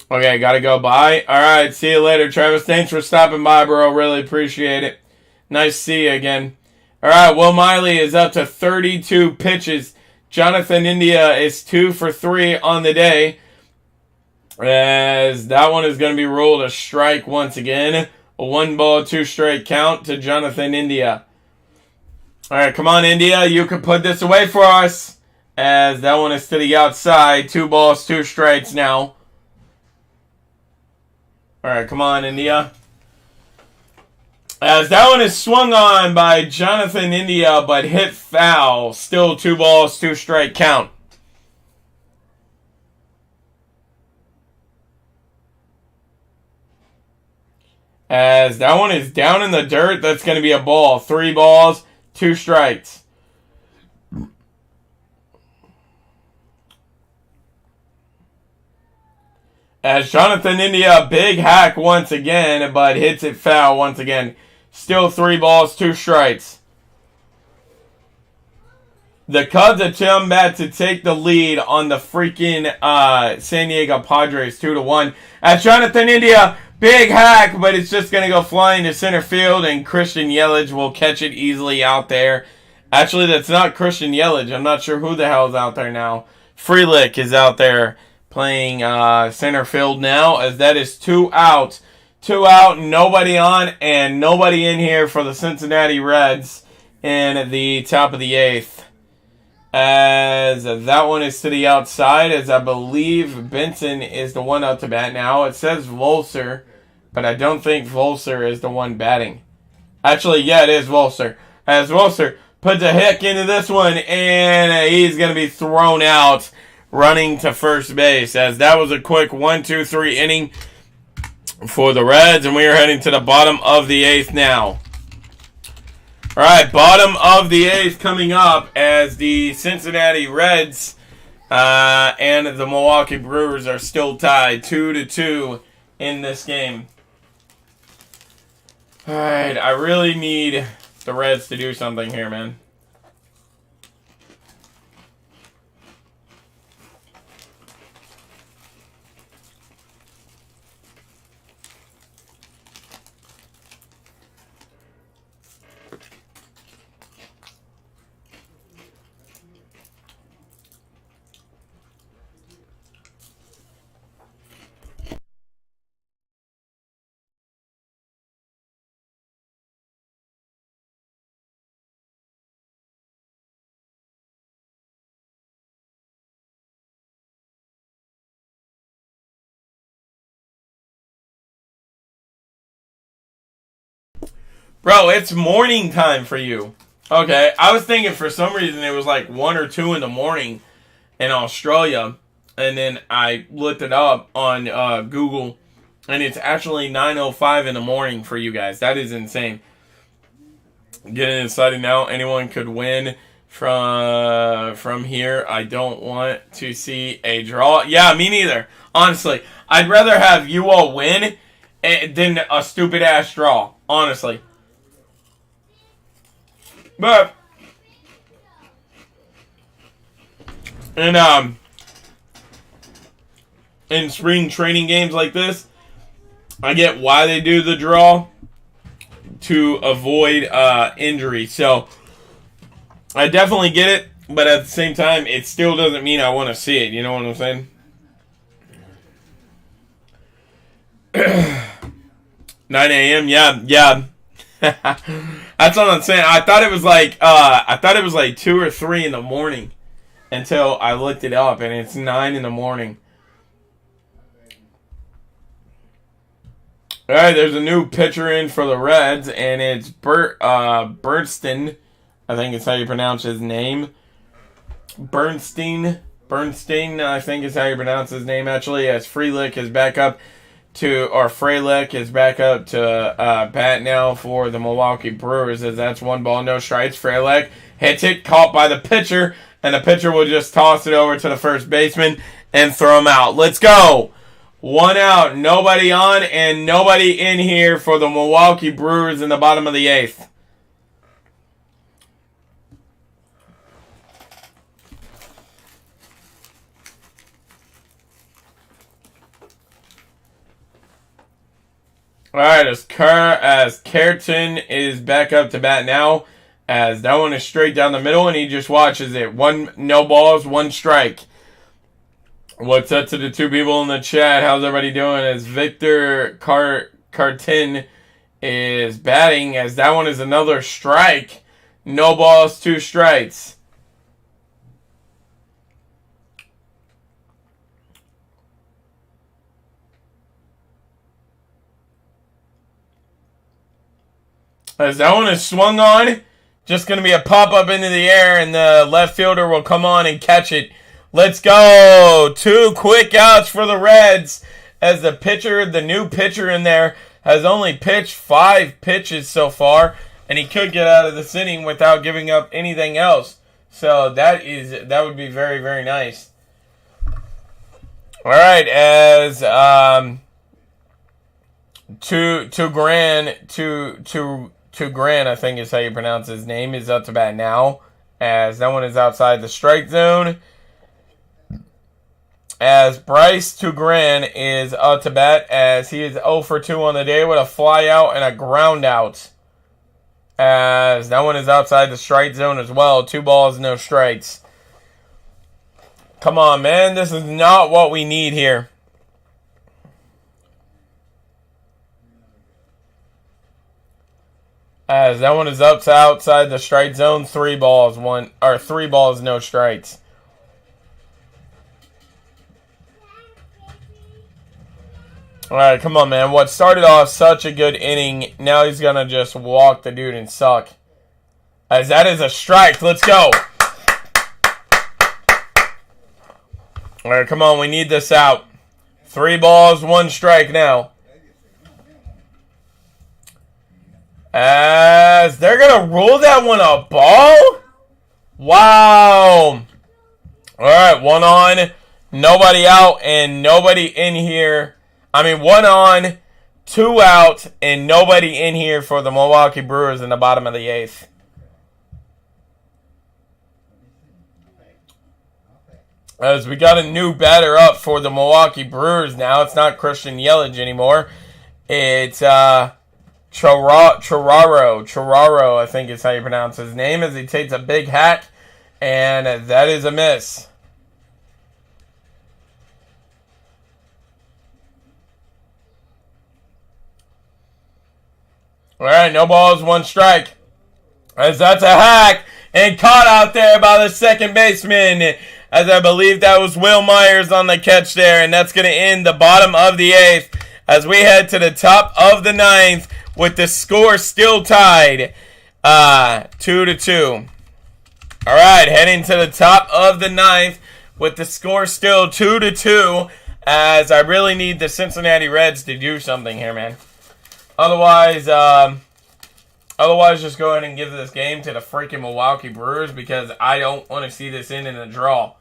Okay, gotta go bye. Alright, see you later, Travis. Thanks for stopping by, bro. Really appreciate it. Nice to see you again. Alright, Will Miley is up to 32 pitches. Jonathan India is 2 for 3 on the day. As that one is going to be ruled a strike once again. A 1 ball, 2 strike count to Jonathan India. Alright, come on, India. You can put this away for us. As that one is to the outside. 2 balls, 2 strikes now. Alright, come on, India. As that one is swung on by Jonathan India, but hit foul. Still 2 balls, 2 strike count. As that one is down in the dirt, that's going to be a ball. 3 balls, 2 strikes. As Jonathan India, big hack once again, but hits it foul once again. Still 3 balls, 2 strikes. The Cubs attempt back to take the lead on the freaking San Diego Padres 2-1. As Jonathan India, big hack, but it's just going to go flying to center field, and Christian Yelich will catch it easily out there. Actually, that's not Christian Yelich. I'm not sure who the hell is out there now. Frelick is out there playing center field now, as that is 2 out. 2 out, nobody on, and nobody in here for the Cincinnati Reds in the top of the 8th. As that one is to the outside, as I believe Benson is the one up to bat now. It says Volser, but I don't think Volser is the one batting. Actually, yeah, it is Volser. As Volser puts a hick into this one, and he's going to be thrown out, running to first base. As that was a quick 1-2-3 inning for the Reds, and we are heading to the bottom of the 8th now. Alright, bottom of the 8th coming up as the Cincinnati Reds and the Milwaukee Brewers are still tied 2-2 in this game. Alright, I really need the Reds to do something here, man. Bro, it's morning time for you. Okay, I was thinking for some reason it was like 1 or 2 in the morning in Australia. And then I looked it up on Google. And it's actually 9:05 in the morning for you guys. That is insane. Getting excited now. Anyone could win from here. I don't want to see a draw. Yeah, me neither. Honestly, I'd rather have you all win than a stupid ass draw. Honestly. But in spring training games like this, I get why they do the draw, to avoid injury. So I definitely get it, but at the same time, it still doesn't mean I want to see it. You know what I'm saying? 9 a.m. Yeah, yeah. That's what I'm saying. I thought it was like 2 or 3 in the morning until I looked it up, and it's 9 in the morning. All right, there's a new pitcher in for the Reds, and it's Bernstein. I think it's how you pronounce his name. Bernstein, I think is how you pronounce his name, actually, as Frelick is back up to bat now for the Milwaukee Brewers, as that's 1 ball, no strikes. Frelick hits it, caught by the pitcher, and the pitcher will just toss it over to the first baseman and throw him out. Let's go. 1 out, nobody on, and nobody in here for the Milwaukee Brewers in the bottom of the 8th. All right, as Carton is back up to bat now, as that one is straight down the middle, and he just watches it. No balls, 1 strike. What's up to the 2 people in the chat? How's everybody doing? As Victor Carton is batting, as that one is another strike. No balls, 2 strikes. As that one is swung on, just going to be a pop-up into the air, and the left fielder will come on and catch it. Let's go. 2 quick outs for the Reds, as the new pitcher in there, has only pitched 5 pitches so far, and he could get out of this inning without giving up anything else. So that would be very, very nice. All right, as Grant, I think is how you pronounce his name, is up to bat now, as that one is outside the strike zone. As Bryce Tugran is up to bat, as he is 0 for 2 on the day with a fly out and a ground out. As that one is outside the strike zone as well. 2 balls, no strikes. Come on, man. This is not what we need here. As that one is up to outside the strike zone. 3 balls, no strikes. Alright, come on, man. What started off such a good inning, now he's going to just walk the dude and suck. As that is a strike. Let's go. Alright, come on. We need this out. 3 balls, 1 strike now. As they're going to rule that one a ball? Wow. Alright, 1 on, nobody out, and nobody in here. 1 on, 2 out, and nobody in here for the Milwaukee Brewers in the bottom of the 8th. As we got a new batter up for the Milwaukee Brewers now. It's not Christian Yelich anymore. It's Chiraro, I think is how you pronounce his name, as he takes a big hack, and that is a miss. Alright, no balls, 1 strike. As that's a hack, and caught out there by the second baseman, as I believe that was Will Myers on the catch there, and that's going to end the bottom of the 8th, as we head to the top of the 9th, with the score still tied 2-2. Alright, heading to the top of the 9th, with the score still 2-2, as I really need the Cincinnati Reds to do something here, man. Otherwise, just go ahead and give this game to the freaking Milwaukee Brewers, because I don't want to see this end in a draw.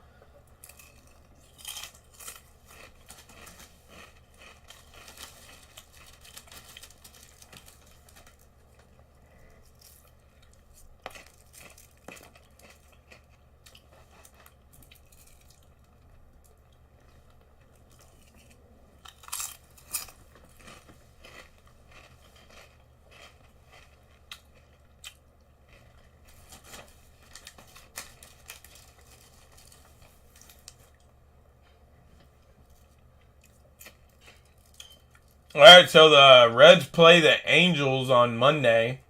All right, so the Reds play the Angels on Monday.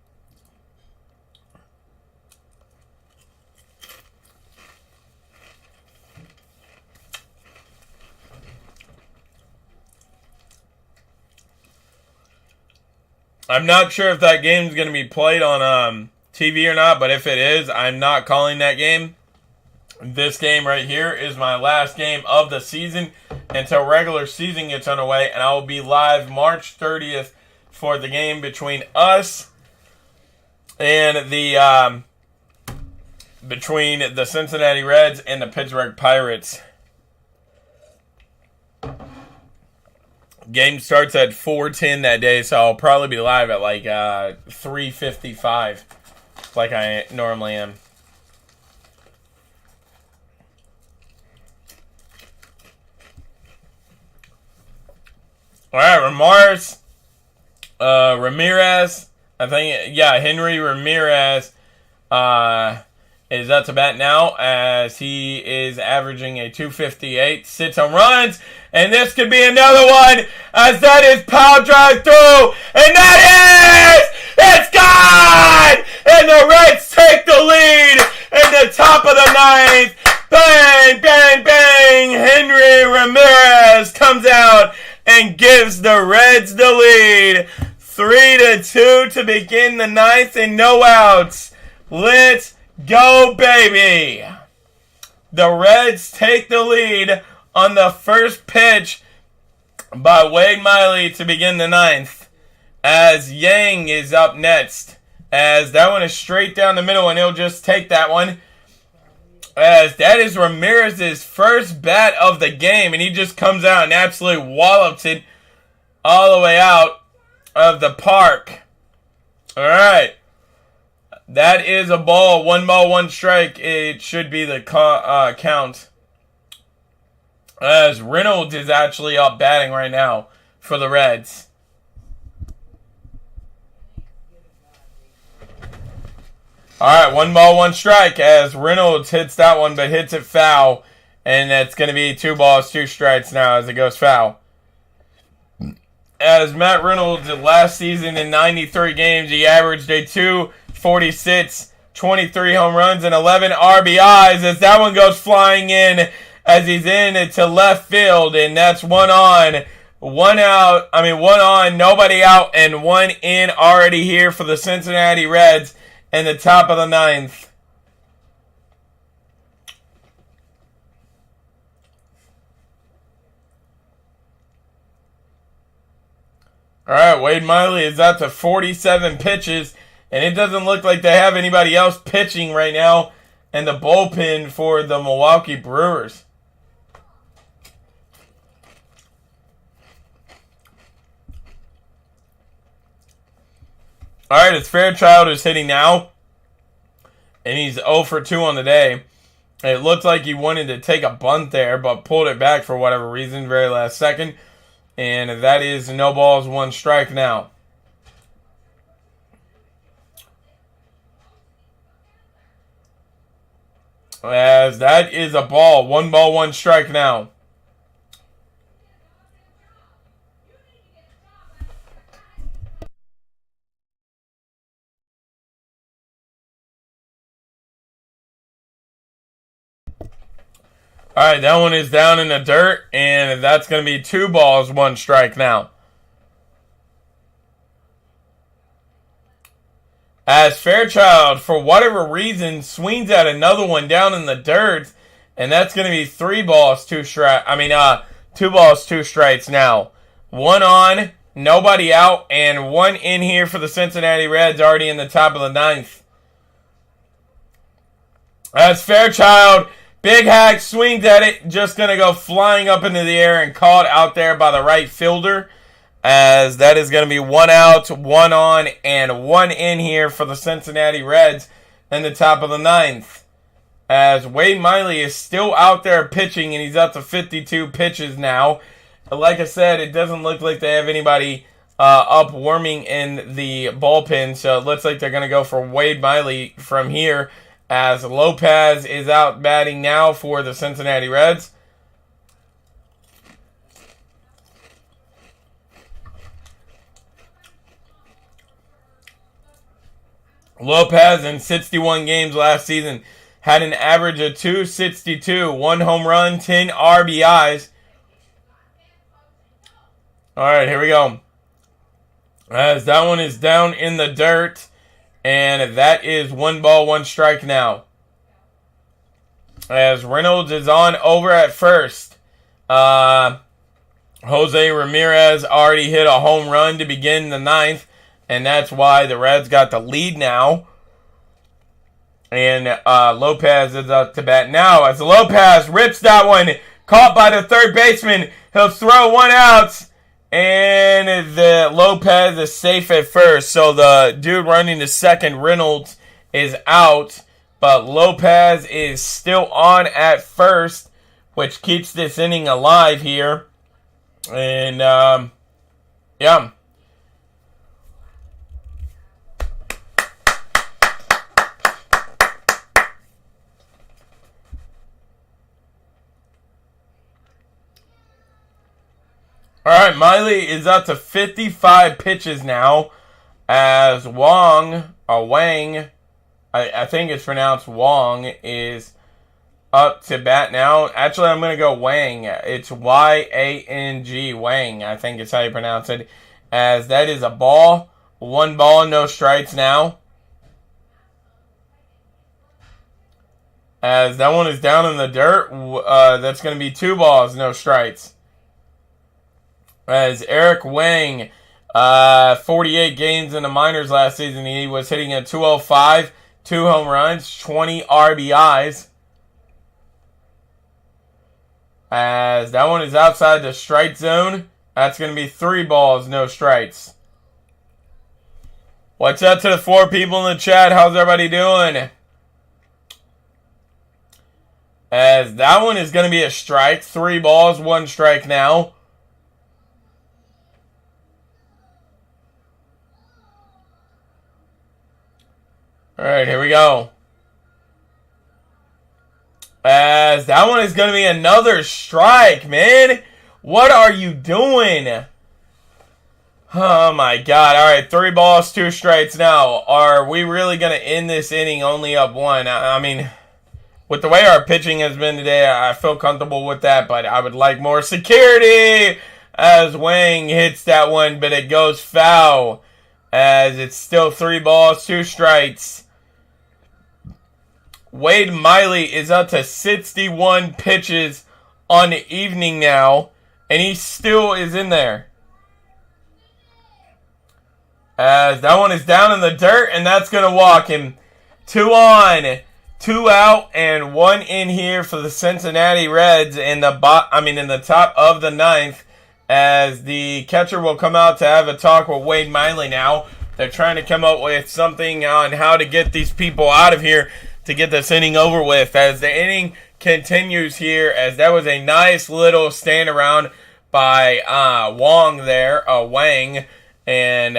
I'm not sure if that game's going to be played on TV or not, but if it is, I'm not calling that game. This game right here is my last game of the season until regular season gets underway, and I will be live March 30th for the game between us and between the Cincinnati Reds and the Pittsburgh Pirates. Game starts at 4:10 that day, so I'll probably be live at like 3:55, like I normally am. All right, Ramirez, I think, yeah, Henry Ramirez is up to bat now as he is averaging a 258, 6 home runs, and this could be another one as that is power drive through, and it's gone, and the Reds take the lead in the top of the ninth. Bang, bang, bang, Henry Ramirez comes out and gives the Reds the lead. 3-2 to begin the ninth and no outs. Let's go, baby. The Reds take the lead on the first pitch by Wade Miley to begin the ninth. As Yang is up next. As that one is straight down the middle, and he'll just take that one. As that is Ramirez's first bat of the game, and he just comes out and absolutely wallops it all the way out of the park. All right. That is a ball. 1 ball, 1 strike. It should be the count. As Reynolds is actually up batting right now for the Reds. All right, 1 ball, 1 strike as Reynolds hits that one, but hits it foul. And that's going to be 2 balls, 2 strikes now as it goes foul. As Matt Reynolds last season in 93 games, he averaged a 246, 23 home runs, and 11 RBIs as that one goes flying in as he's in to left field. And that's 1 on, 1 out, 1 on, nobody out, and 1 in already here for the Cincinnati Reds. In the top of the ninth. All right, Wade Miley is out to 47 pitches, and it doesn't look like they have anybody else pitching right now in the bullpen for the Milwaukee Brewers. All right, it's Fairchild who's hitting now, and he's 0 for 2 on the day. It looked like he wanted to take a bunt there, but pulled it back for whatever reason, very last second. And that is no balls, 1 strike now. As that is a ball, 1 ball, 1 strike now. All right, that one is down in the dirt, and that's going to be 2 balls, 1 strike now. As Fairchild, for whatever reason, swings at another one down in the dirt, and that's going to be 3 balls, 2 strikes. 2 balls, 2 strikes now. 1 on, nobody out, and 1 in here for the Cincinnati Reds, already in the top of the ninth. As Fairchild, big hack, swings at it, just going to go flying up into the air and caught out there by the right fielder. As that is going to be 1 out, 1 on, and 1 in here for the Cincinnati Reds in the top of the ninth. As Wade Miley is still out there pitching, and he's up to 52 pitches now. Like I said, it doesn't look like they have anybody up warming in the bullpen, so it looks like they're going to go for Wade Miley from here. As Lopez is out batting now for the Cincinnati Reds. Lopez in 61 games last season had an average of 262, 1 home run, 10 RBIs. All right, here we go. As that one is down in the dirt, and that is 1 ball, 1 strike now. As Reynolds is on over at first. Jose Ramirez already hit a home run to begin the 9th, and that's why the Reds got the lead now. And Lopez is up to bat now as Lopez rips that one, caught by the third baseman. He'll throw one out, and the Lopez is safe at first. So the dude running to second, Reynolds, is out, but Lopez is still on at first, which keeps this inning alive here. And yeah. All right, Miley is up to 55 pitches now as Wang, I think it's pronounced Wong, is up to bat now. Actually, I'm going to go Wang. It's Y-A-N-G, Wang, I think is how you pronounce it. As that is a ball. 1 ball, no strikes now. As that one is down in the dirt, that's going to be 2 balls, no strikes. As Eric Wang, 48 games in the minors last season, he was hitting at 205, 2 home runs, 20 RBIs. As that one is outside the strike zone, that's going to be 3 balls, no strikes. What's up to the 4 people in the chat? How's everybody doing? As that one is going to be a strike, 3 balls, 1 strike now. All right, here we go. As that one is going to be another strike, man. What are you doing? Oh, my God. All right, 3 balls, 2 strikes now. Are we really going to end this inning only up 1? I mean, with the way our pitching has been today, I feel comfortable with that, but I would like more security as Wang hits that one, but it goes foul as it's still 3 balls, 2 strikes. Wade Miley is up to 61 pitches on the evening now, and he still is in there. As that one is down in the dirt, and that's going to walk him. 2 on, 2 out, and 1 in here for the Cincinnati Reds in the top of the 9th. As the catcher will come out to have a talk with Wade Miley now. They're trying to come up with something on how to get these people out of here to get this inning over with, as the inning continues here, as that was a nice little stand around by Wang, and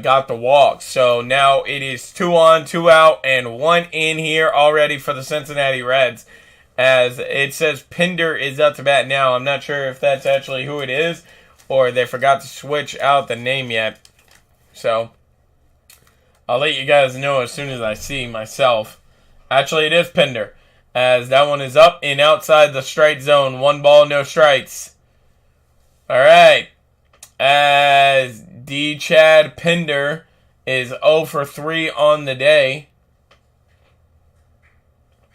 got the walk. So now it is 2 on, 2 out, and 1 in here already for the Cincinnati Reds. As it says Pinder is up to bat now. I'm not sure if that's actually who it is, or they forgot to switch out the name yet. So I'll let you guys know as soon as I see myself. Actually, it is Pinder, as that one is up and outside the strike zone. 1 ball, no strikes. All right. As D. Chad Pinder is 0 for 3 on the day.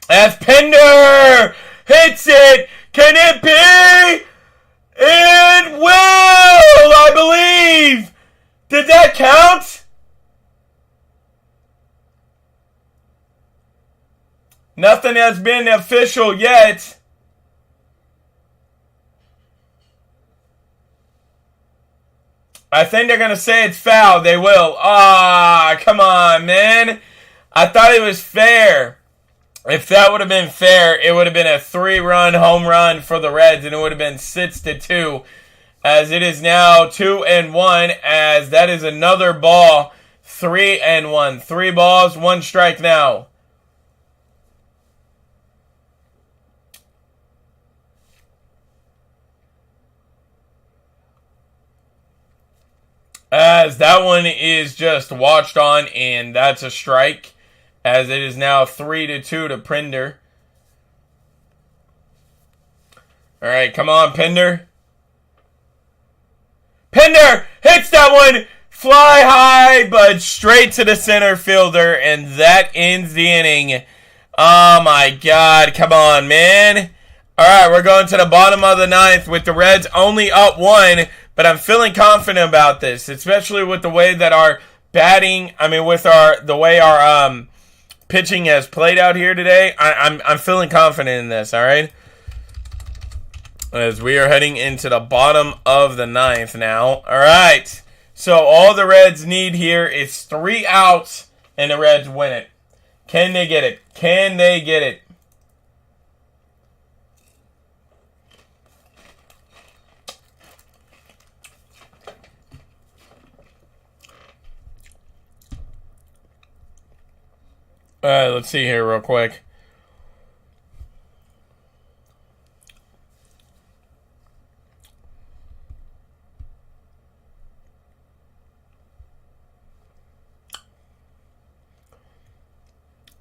As Pinder hits it, can it be? It will, I believe. Did that count? Nothing has been official yet. I think they're going to say it's foul. They will. Come on, man. I thought it was fair. If that would have been fair, it would have been a 3-run home run for the Reds, and it would have been 6-2. As it is now 2-1, as that is another ball. 3-1. 3 balls, 1 strike now. As that one is just watched on, and that's a strike. As it is now 3-2 to Pinder. All right, come on, Pinder. Pinder hits that one. Fly high, but straight to the center fielder, and that ends the inning. Oh, my God. Come on, man. All right, we're going to the bottom of the ninth with the Reds only up 1, but I'm feeling confident about this, especially with the way that our batting, with the way our pitching has played out here today. I'm feeling confident in this, all right? As we are heading into the bottom of the ninth now. All right. So all the Reds need here is 3 outs, and the Reds win it. Can they get it? Can they get it? All right, let's see here real quick.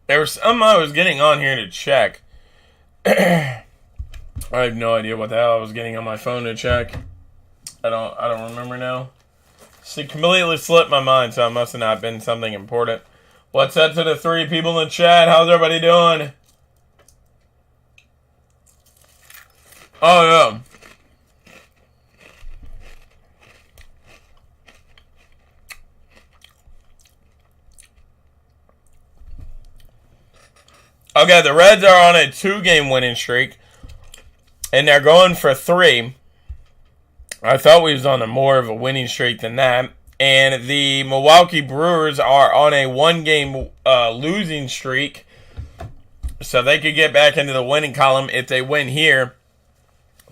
There was some I was getting on here to check. I have no idea what the hell I was getting on my phone to check. I don't remember now. It completely slipped my mind, so it must have not been something important. What's up to the 3 people in the chat? How's everybody doing? Oh, yeah. Okay, the Reds are on a 2-game winning streak, and they're going for 3. I thought we was on a more of a winning streak than that. And the Milwaukee Brewers are on a 1-game losing streak, so they could get back into the winning column if they win here.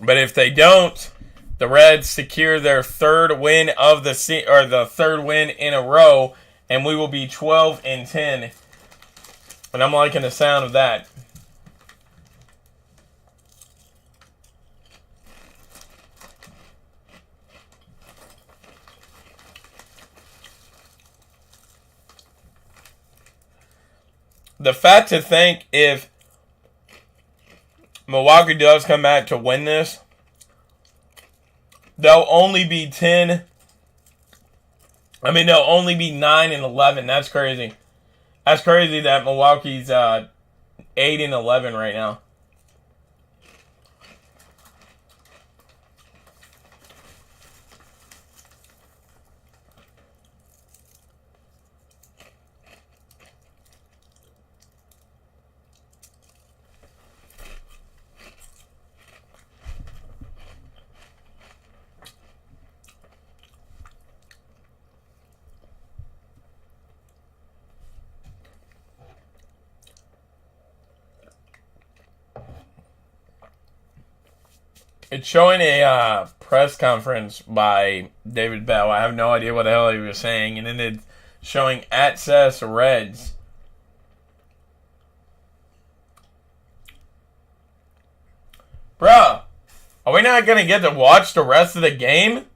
But if they don't, the Reds secure their 3rd win of the the 3rd win in a row, and we will be 12-10. And I'm liking the sound of that. The fact to think if Milwaukee does come back to win this, they'll only be 10. They'll only be 9-11. That's crazy. That's crazy that Milwaukee's 8-11 right now. It's showing a press conference by David Bell. I have no idea what the hell he was saying. And then it's showing @says Reds. Bruh, are we not going to get to watch the rest of the game?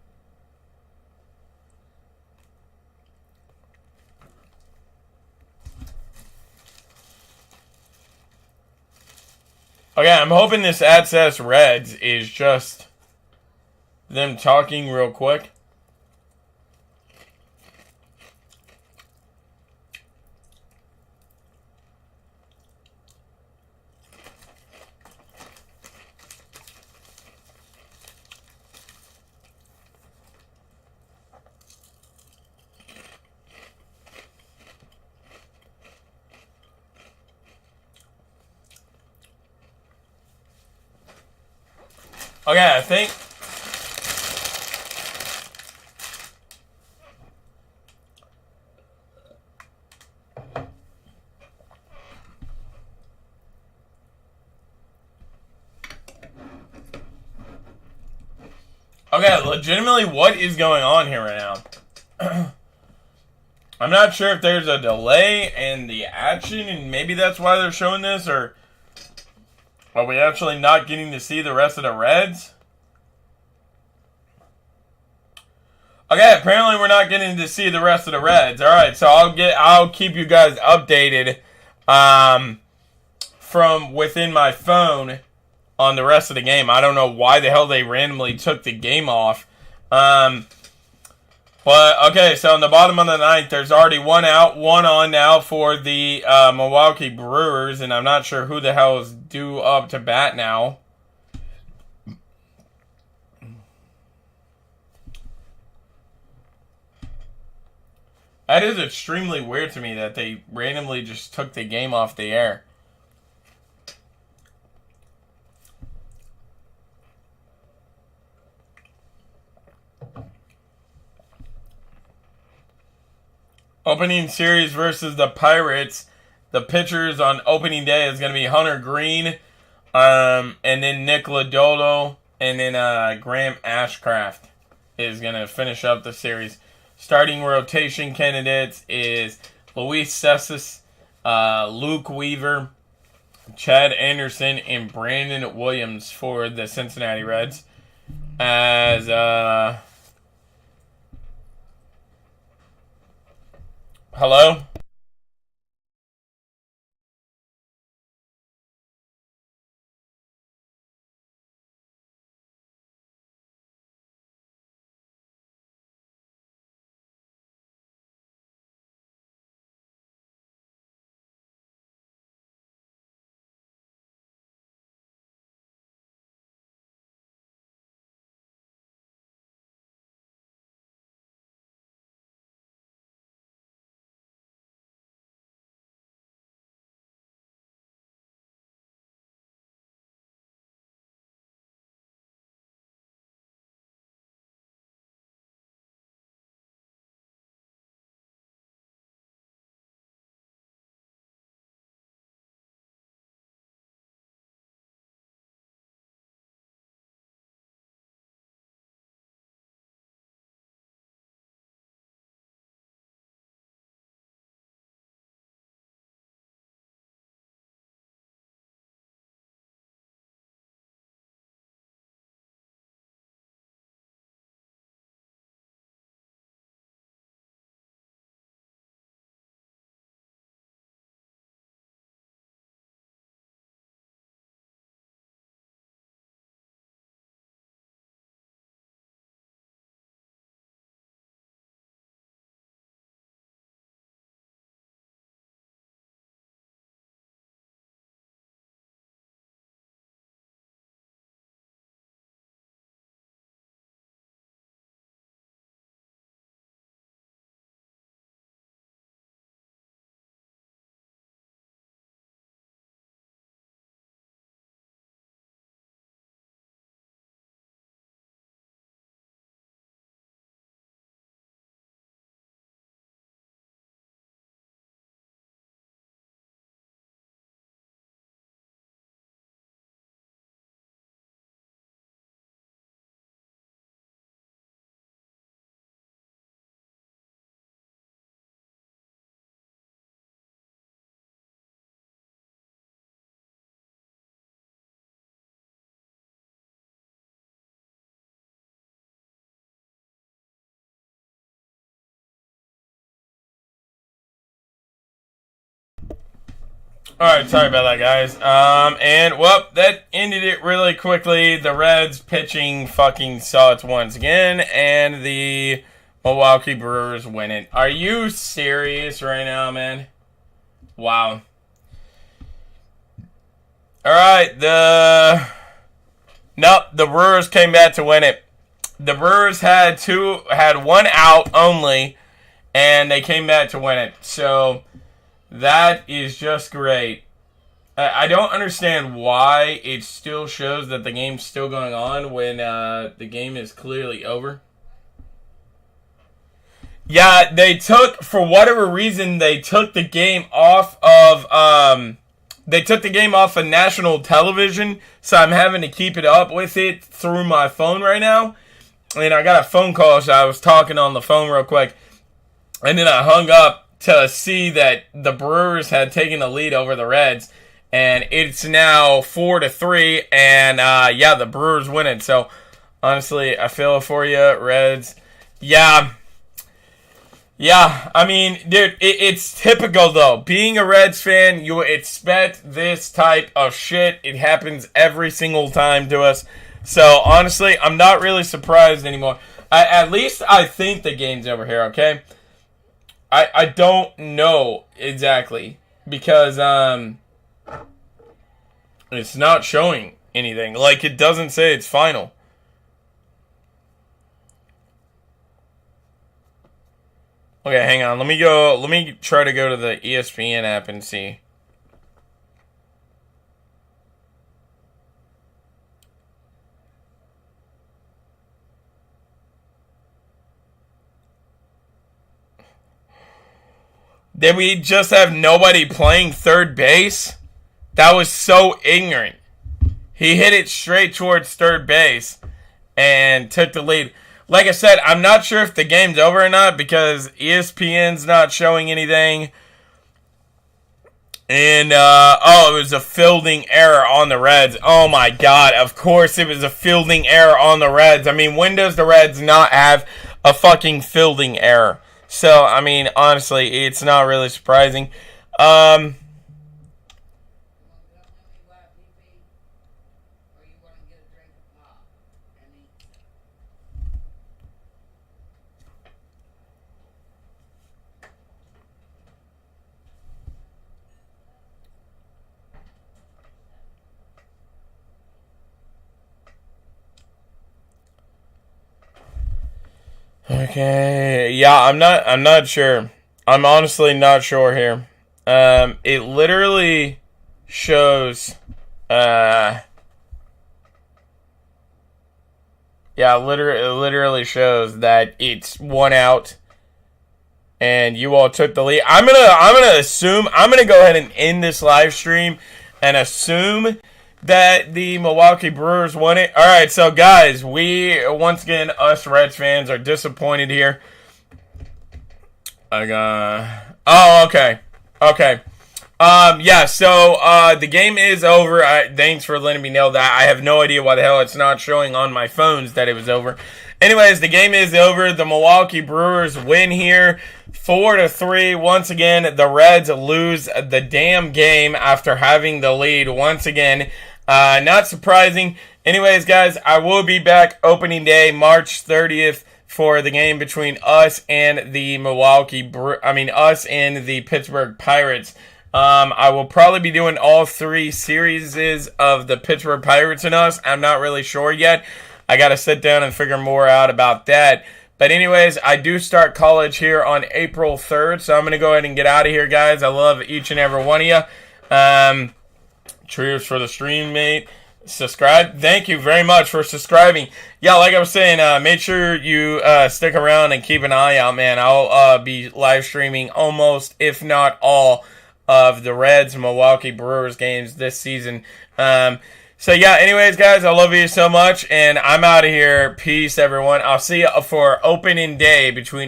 Okay, I'm hoping this @says Reds is just them talking real quick. Okay, I think legitimately, what is going on here right now? I'm not sure if there's a delay in the action, and maybe that's why they're showing this, or are we actually not getting to see the rest of the Reds? Okay, apparently we're not getting to see the rest of the Reds. All right, so I'll keep you guys updated from within my phone on the rest of the game. I don't know why the hell they randomly took the game off. But, okay, so in the bottom of the ninth, there's already one out, one on now for the Milwaukee Brewers, and I'm not sure who the hell is due up to bat now. That is extremely weird to me that they randomly just took the game off the air. Opening series versus the Pirates. The pitchers on opening day is going to be Hunter Green, and then Nick Lodolo, and then Graham Ashcraft is going to finish up the series. Starting rotation candidates is Luis Cesas, Luke Weaver, Chad Anderson, and Brandon Williams for the Cincinnati Reds. As hello? Alright, sorry about that, guys. And, well, that ended it really quickly. The Reds pitching fucking sucks once again, and the Milwaukee Brewers win it. Are you serious right now, man? Wow. Alright, Nope, the Brewers came back to win it. The Brewers had one out only, and they came back to win it. So that is just great. I don't understand why it still shows that the game's still going on when the game is clearly over. Yeah, for whatever reason, they took the game off of national television, so I'm having to keep it up with it through my phone right now. And I got a phone call, so I was talking on the phone real quick. And then I hung up to see that the Brewers had taken the lead over the Reds, and it's now 4-3, and the Brewers win it. So honestly, I feel for you, Reds. Yeah. Yeah, I mean, dude, it's typical, though. Being a Reds fan, you expect this type of shit. It happens every single time to us. So, honestly, I'm not really surprised anymore. At least I think the game's over here, okay? I don't know exactly. Because, it's not showing anything. Like, it doesn't say it's final. Okay, hang on. Let me try to go to the ESPN app and see. Did we just have nobody playing third base? That was so ignorant. He hit it straight towards third base and took the lead. Like I said, I'm not sure if the game's over or not because ESPN's not showing anything. And, it was a fielding error on the Reds. Oh my god, of course it was a fielding error on the Reds. I mean, when does the Reds not have a fucking fielding error? So, I mean, honestly, it's not really surprising. Okay, yeah, I'm not sure. I'm honestly not sure here. It literally shows, yeah, it literally shows that it's 1 out, and you all took the lead. I'm gonna go ahead and end this live stream, and assume that the Milwaukee Brewers won it. All right, so guys, once again, us Reds fans are disappointed here. Oh, okay. Yeah, so the game is over. Thanks for letting me know that. I have no idea why the hell it's not showing on my phones that it was over. Anyways, the game is over. The Milwaukee Brewers win here 4-3. Once again, the Reds lose the damn game after having the lead once again. Not surprising. Anyways, guys, I will be back opening day, March 30th, for the game between us and the us and the Pittsburgh Pirates. I will probably be doing all 3 series of the Pittsburgh Pirates and us. I'm not really sure yet. I got to sit down and figure more out about that. But anyways, I do start college here on April 3rd, so I'm going to go ahead and get out of here, guys. I love each and every one of you. Cheers for the stream, mate. Subscribe. Thank you very much for subscribing. Yeah, like I was saying, make sure you stick around and keep an eye out, man. I'll be live streaming almost, if not all, of the Reds Milwaukee Brewers games this season. So yeah, anyways, guys, I love you so much, and I'm out of here. Peace, everyone. I'll see you for opening day between